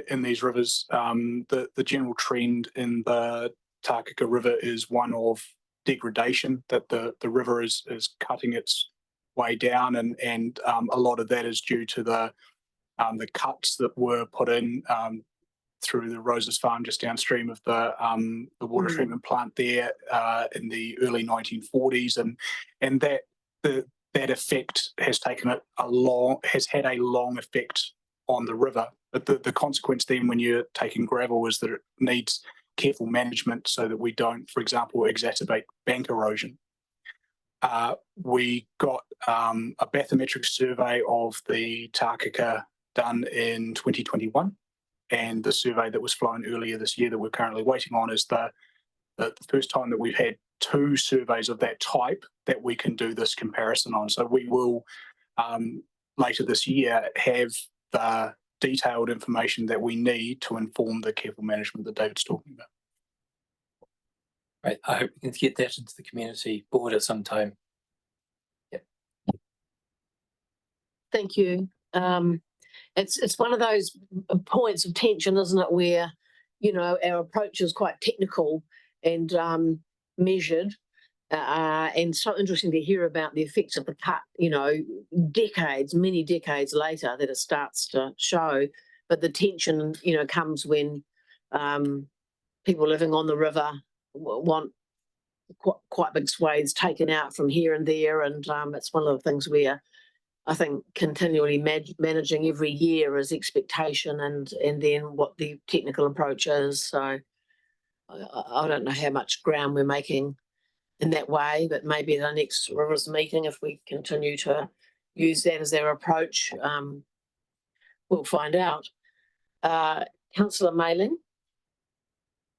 in these rivers, the general trend in the Takaka River is one of degradation, that the river is cutting its way down, and a lot of that is due to the cuts that were put in through the Roses Farm just downstream of the water treatment plant there in the early 1940s, and that effect has had a long effect on the river. But the consequence then when you're taking gravel is that it needs careful management so that we don't, for example, exacerbate bank erosion. We got a bathymetric survey of the Tākaka done in 2021, and the survey that was flown earlier this year that we're currently waiting on is the first time that we've had 2 surveys of that type that we can do this comparison on. So we will later this year have the detailed information that we need to inform the careful management that David's talking about. Right, I hope we can get that into the community board at some time. Yep. Thank you. It's one of those points of tension, isn't it, where, you know, our approach is quite technical and measured, and so interesting to hear about the effects of the cut, you know, many decades later that it starts to show. But the tension, you know, comes when people living on the river want quite big swathes taken out from here and there, and it's one of the things where I think continually managing every year is expectation and then what the technical approach is. So I don't know how much ground we're making in that way, but maybe at our next Rivers meeting, if we continue to use that as our approach, we'll find out. Councillor Mayling.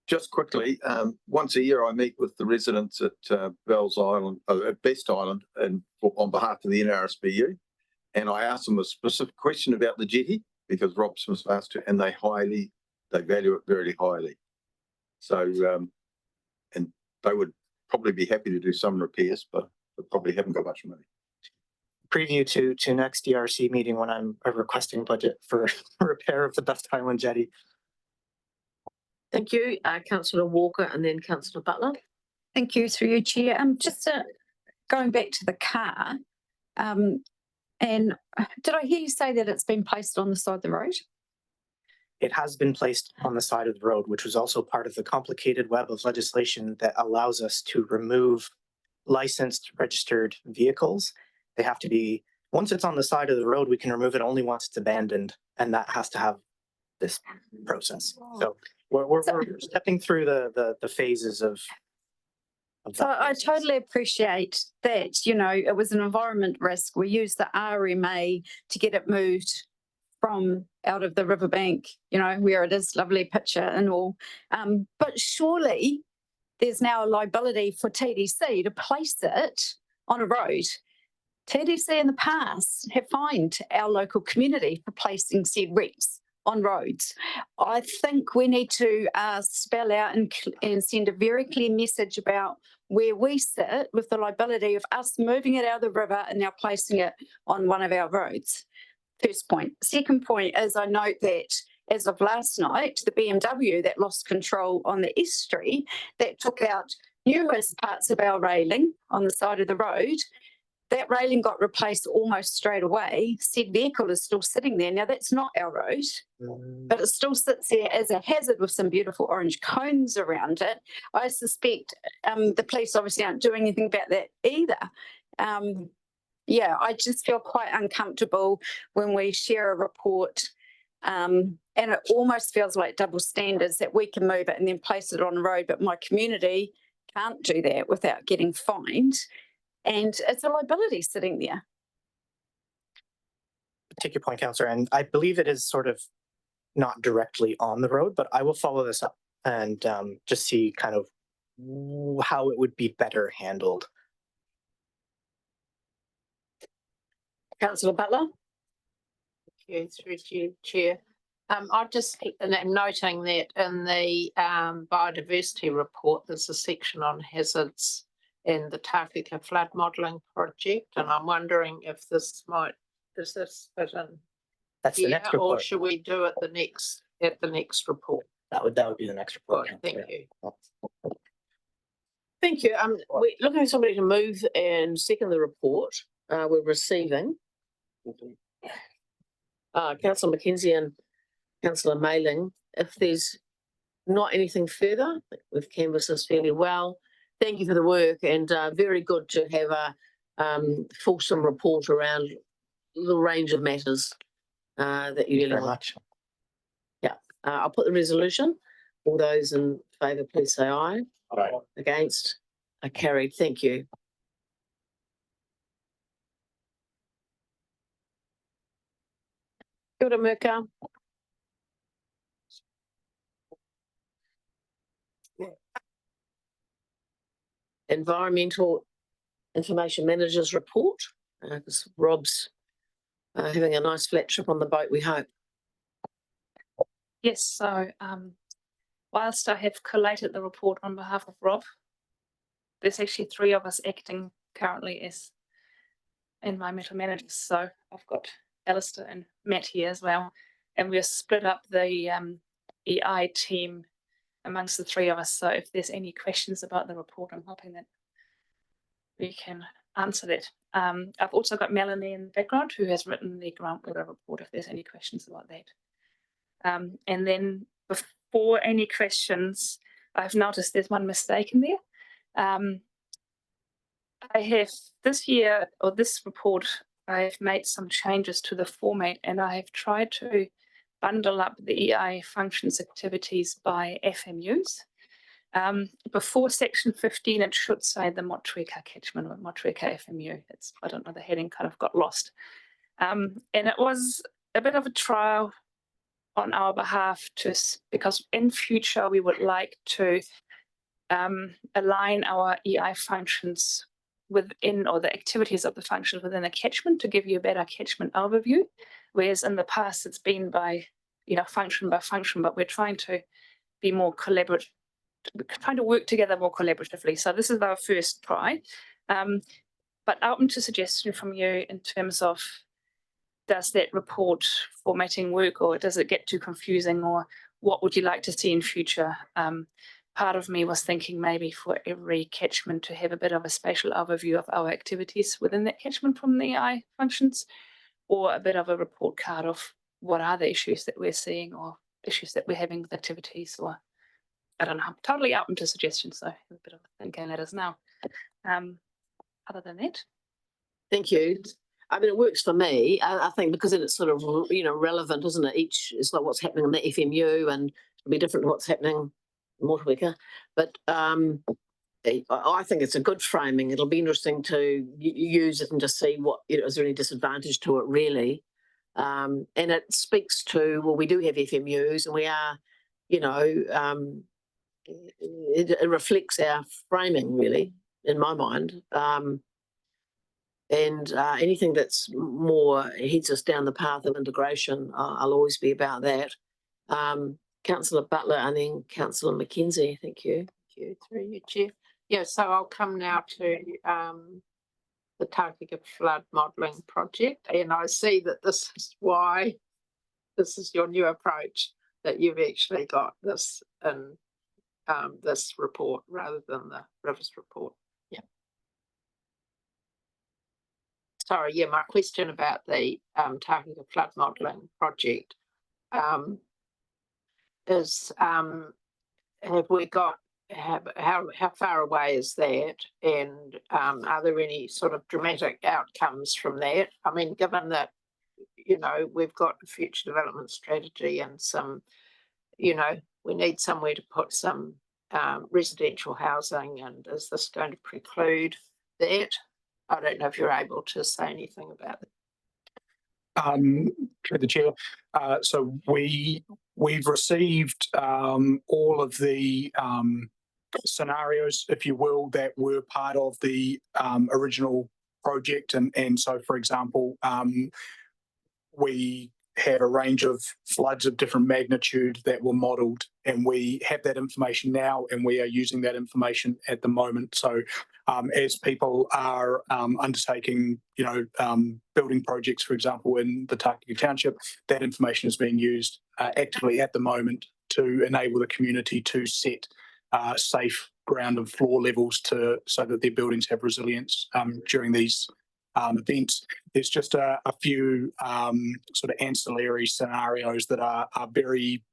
Just quickly, once a year I meet with the residents at Bell's Island, at Best Island, and on behalf of the NRSBU, and I asked them a specific question about the jetty because Rob Smith asked it, and they value it very highly. So, and they would probably be happy to do some repairs, but they probably haven't got much money. Preview to next DRC meeting when I'm requesting budget for repair of the Best Island jetty. Thank you, Councillor Walker, and then Councillor Butler. Thank you, through you, Chair. Just going back to the car, and did I hear you say that it's been placed on the side of the road? It has been placed on the side of the road, which was also part of the complicated web of legislation that allows us to remove licensed registered vehicles. They have to be, once it's on the side of the road, we can remove it only once it's abandoned, and that has to have this process. So we're stepping through the phases of So I totally appreciate that, you know, it was an environment risk. We used the RMA to get it moved from out of the riverbank, you know, where it is, lovely picture and all. But surely there's now a liability for TDC to place it on a road. TDC in the past have fined our local community for placing said wrecks on roads. I think we need to spell out and send a very clear message about where we sit with the liability of us moving it out of the river and now placing it on one of our roads. First point. Second point is I note that as of last night, the BMW that lost control on the estuary that took out numerous parts of our railing on the side of the road, that railing got replaced almost straight away. Said vehicle is still sitting there. Now, that's not our road, but it still sits there as a hazard with some beautiful orange cones around it. I suspect the police obviously aren't doing anything about that either. Yeah, I just feel quite uncomfortable when we share a report and it almost feels like double standards that we can move it and then place it on the road, but my community can't do that without getting fined. And it's a liability sitting there. Take your point, Councillor, and I believe it is sort of not directly on the road, but I will follow this up and just see kind of how it would be better handled. Councillor Butler. Thank you, through to you, Chair. I just am noting that in the biodiversity report, there's a section on hazards in the Tākaka flood modelling project, and I'm wondering if does this fit in? That's the next report. Or should we do it at the next report? That would be the next report. Thank you. Thank you. We're looking for somebody to move and second the report we're receiving. Councillor Mackenzie and Councillor Mayling, if there's not anything further, I think we've canvassed this fairly well. Thank you for the work, and very good to have a fulsome report around the range of matters that you're dealing with. Yeah, I'll put the resolution. All those in favour, please say aye. Aye. Against? Are carried. Thank you. Kia ora, Mirka. Environmental Information Manager's report. Because Rob's having a nice flat trip on the boat, we hope. Yes, so whilst I have collated the report on behalf of Rob, there's actually 3 of us acting currently as environmental managers. So I've got Alistair and Matt here as well, and we've split up the EI team amongst the 3 of us. So if there's any questions about the report, I'm hoping that we can answer that. I've also got Melanie in the background who has written the grant weather report if there's any questions about that. And then before any questions, I've noticed there's one mistake in there. I have this year, or this report, I've made some changes to the format, and I have tried to bundle up the EI functions activities by FMUs. Before section 15, it should say the Motueka catchment or Motueka FMU. It's, I don't know, the heading kind of got lost. And it was a bit of a trial on our behalf because in future we would like to align our EI functions within, or the activities of the functions within a catchment to give you a better catchment overview. Whereas in the past it's been by, function by function, but we're trying to be more collaborative, trying to work together more collaboratively. So this is our first try, but open to suggestion from you in terms of, does that report formatting work, or does it get too confusing, or what would you like to see in future? Part of me was thinking maybe for every catchment to have a bit of a spatial overview of our activities within that catchment from the EI functions, or a bit of a report card of what are the issues that we're seeing or issues that we're having with activities, or I don't know. I'm totally open to suggestions, so a bit of thinking let us know. Other than that. Thank you. I mean, it works for me. I think because it's sort of, relevant, isn't it? Each is like what's happening in the FMU, and it'll be different to what's happening in Motueka. But I think it's a good framing. It'll be interesting to use it and just see what, is there any disadvantage to it really? And it speaks to, well, we do have FMUs, and we are, it reflects our framing really, in my mind. And anything that's more heads us down the path of integration, I'll always be about that. Councillor Butler and then Councillor Mackenzie, thank you. Thank you, through you, Chair. Yeah, so I'll come now to the Tākega Flood Modelling Project, and I see that this is why this is your new approach, that you've actually got this in this report rather than the Rivers report. Yeah. Sorry, yeah, my question about the Tākega Flood Modelling Project is have we got, how far away is that, and are there any sort of dramatic outcomes from that? I mean, given that, we've got a future development strategy and some, we need somewhere to put some residential housing, and is this going to preclude that? I don't know if you're able to say anything about it. Through the chair, so we've received all of the scenarios, if you will, that were part of the original project, and so, for example, we have a range of floods of different magnitude that were modelled, and we have that information now, and we are using that information at the moment. So as people are undertaking, building projects, for example, in the Tākega Township, that information is being used actively at the moment to enable the community to set safe ground and floor levels so that their buildings have resilience during these events. There's just a few sort of ancillary scenarios that are very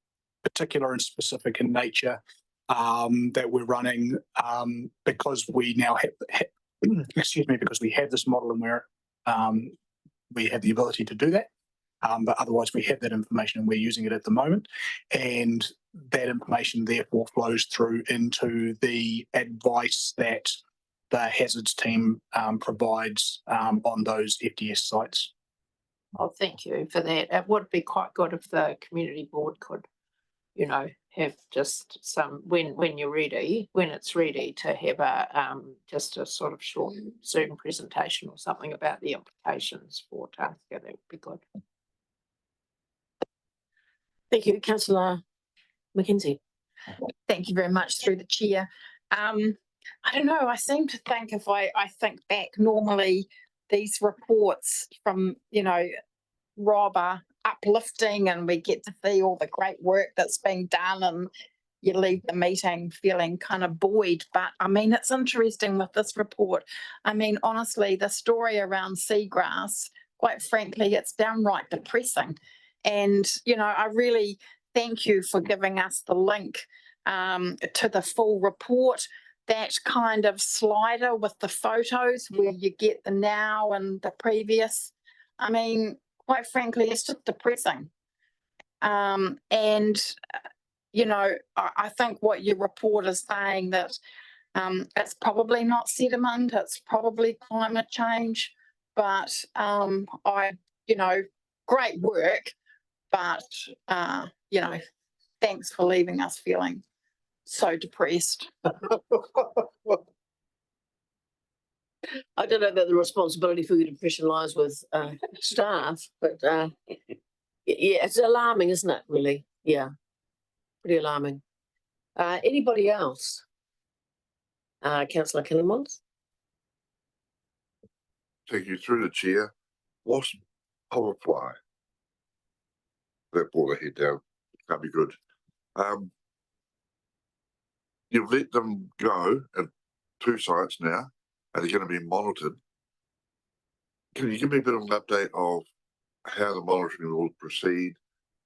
particular and specific in nature that we're running because we now have excuse me, because we have this model and we have the ability to do that. But otherwise we have that information and we're using it at the moment. And that information therefore flows through into the advice that the hazards team provides on those FDS sites. Oh, thank you for that. It would be quite good if the community board could, you know, have just some, when you're ready, when it's ready, to have a just a sort of short Zoom presentation or something about the implications for Tākaka. That would be good. Thank you, Councillor Mackenzie. Thank you very much through the chair. I don't know, I seem to think if I think back, normally these reports from, you know, Rob are uplifting and we get to see all the great work that's being done and you leave the meeting feeling kind of buoyed. But I mean, it's interesting with this report. I mean, honestly, the story around seagrass, quite frankly, it's downright depressing. And, you know, I really thank you for giving us the link to the full report. That kind of slider with the photos where you get the now and the previous. I mean, quite frankly, it's just depressing. And, you know, I think what your report is saying that it's probably not sediment, it's probably climate change, but you know, great work, but, you know, thanks for leaving us feeling so depressed. I don't know that the responsibility for your depression lies with staff, but yeah, it's alarming, isn't it, really? Yeah, pretty alarming. Anybody else? Councillor Kinnemons? Take you through the chair. Wasp, hoverfly. That brought the head down. Can't be good. You've let them go at 2 sites now, and they're going to be monitored. Can you give me a bit of an update of how the monitoring will proceed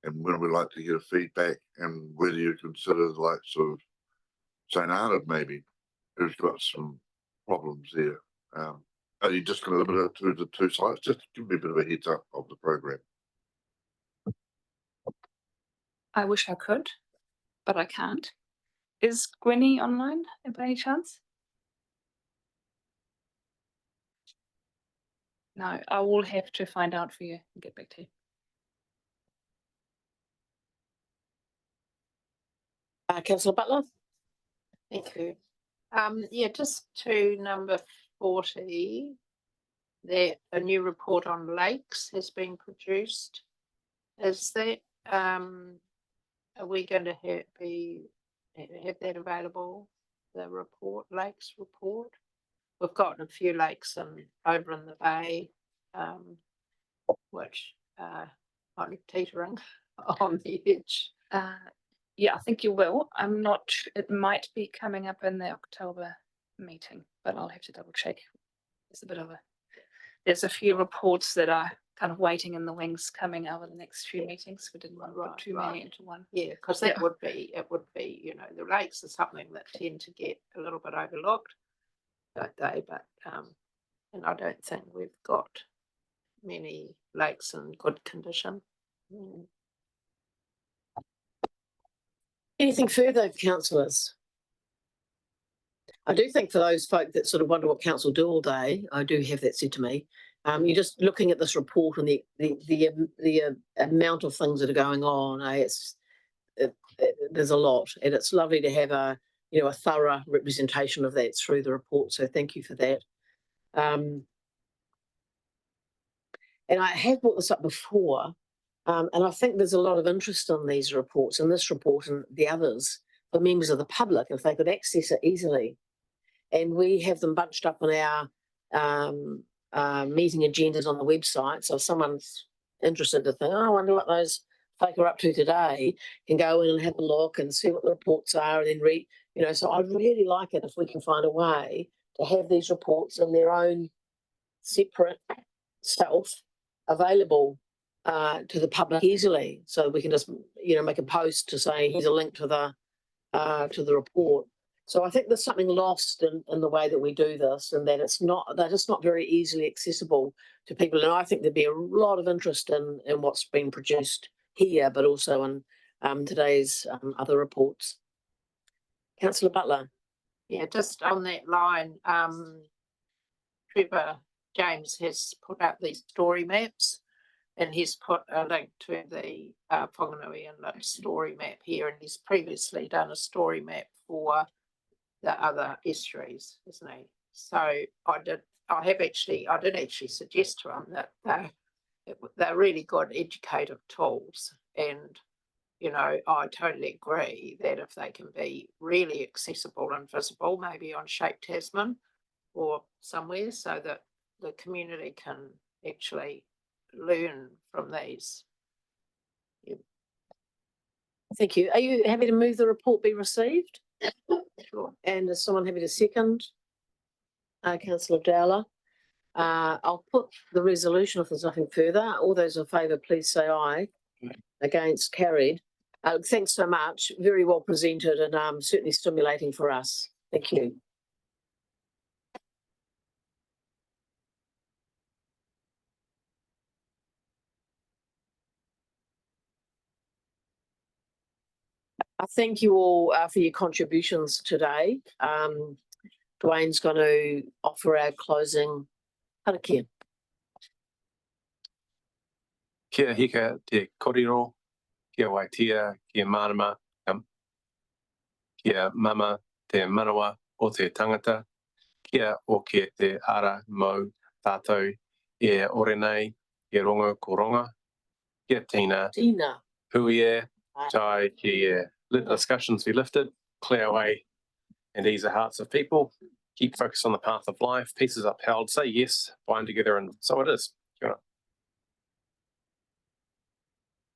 and when we'd like to get a feedback, and whether you consider the likes of St. Arnold maybe, who's got some problems there? Are you just going to limit it to the 2 sites? Just give me a bit of a heads up of the program. I wish I could, but I can't. Is Gwenny online by any chance? No, I will have to find out for you and get back to you. Councillor Butler? Thank you. Yeah, just to number 40, that a new report on lakes has been produced. Is that, are we going to have that available, the report, lakes report? We've got a few lakes over in the bay, which are kind of teetering on the edge. Yeah, I think you will. I'm not, it might be coming up in the October meeting, but I'll have to double check. There's a few reports that are kind of waiting in the wings coming over the next few meetings. We didn't want to put too many into one. Yeah, because it would be, you know, the lakes are something that tend to get a little bit overlooked, don't they? But, and I don't think we've got many lakes in good condition. Anything further, councillors? I do think for those folk that sort of wonder what council do all day, I do have that said to me. You're just looking at this report and the amount of things that are going on. There's a lot, and it's lovely to have a thorough representation of that through the report. So thank you for that. And I have brought this up before, and I think there's a lot of interest in these reports, in this report and the others, for members of the public if they could access it easily. And we have them bunched up in our meeting agendas on the website. So if someone's interested to think, oh, I wonder what those folk are up to today, can go in and have a look and see what the reports are and then read. So I'd really like it if we can find a way to have these reports in their own separate self available to the public easily. So we can just, make a post to say here's a link to the report. So I think there's something lost in the way that we do this, and that that it's not very easily accessible to people. And I think there'd be a lot of interest in what's been produced here, but also in today's other reports. Councillor Butler. Yeah, just on that line, Trevor James has put out these story maps, and he's put a link to the Whanganui Inlet story map here, and he's previously done a story map for the other estuaries, isn't he? So I did actually suggest to him that they're really good educative tools, and I totally agree that if they can be really accessible and visible, maybe on Shape Tasman or somewhere, so that the community can actually learn from these. Yeah. Thank you. Are you happy to move the report be received? Sure. And is someone happy to second? Councillor Dowler. I'll put the resolution if there's nothing further. All those in favour, please say aye. Against, carried. Thanks so much. Very well presented and certainly stimulating for us. Thank you. I thank you all for your contributions today. Dwayne's going to offer our closing karakia. Kia hika te korero, kia waitia, kia marama, kia mama te manawa o te tangata, kia o ke te ara mau tātou e ore nei, e rongo ko ronga, kia tina, hui e, tai ki e. Let the discussions be lifted, clear away and ease the hearts of people, keep focused on the path of life, peace is upheld, say yes, bind together, and so it is.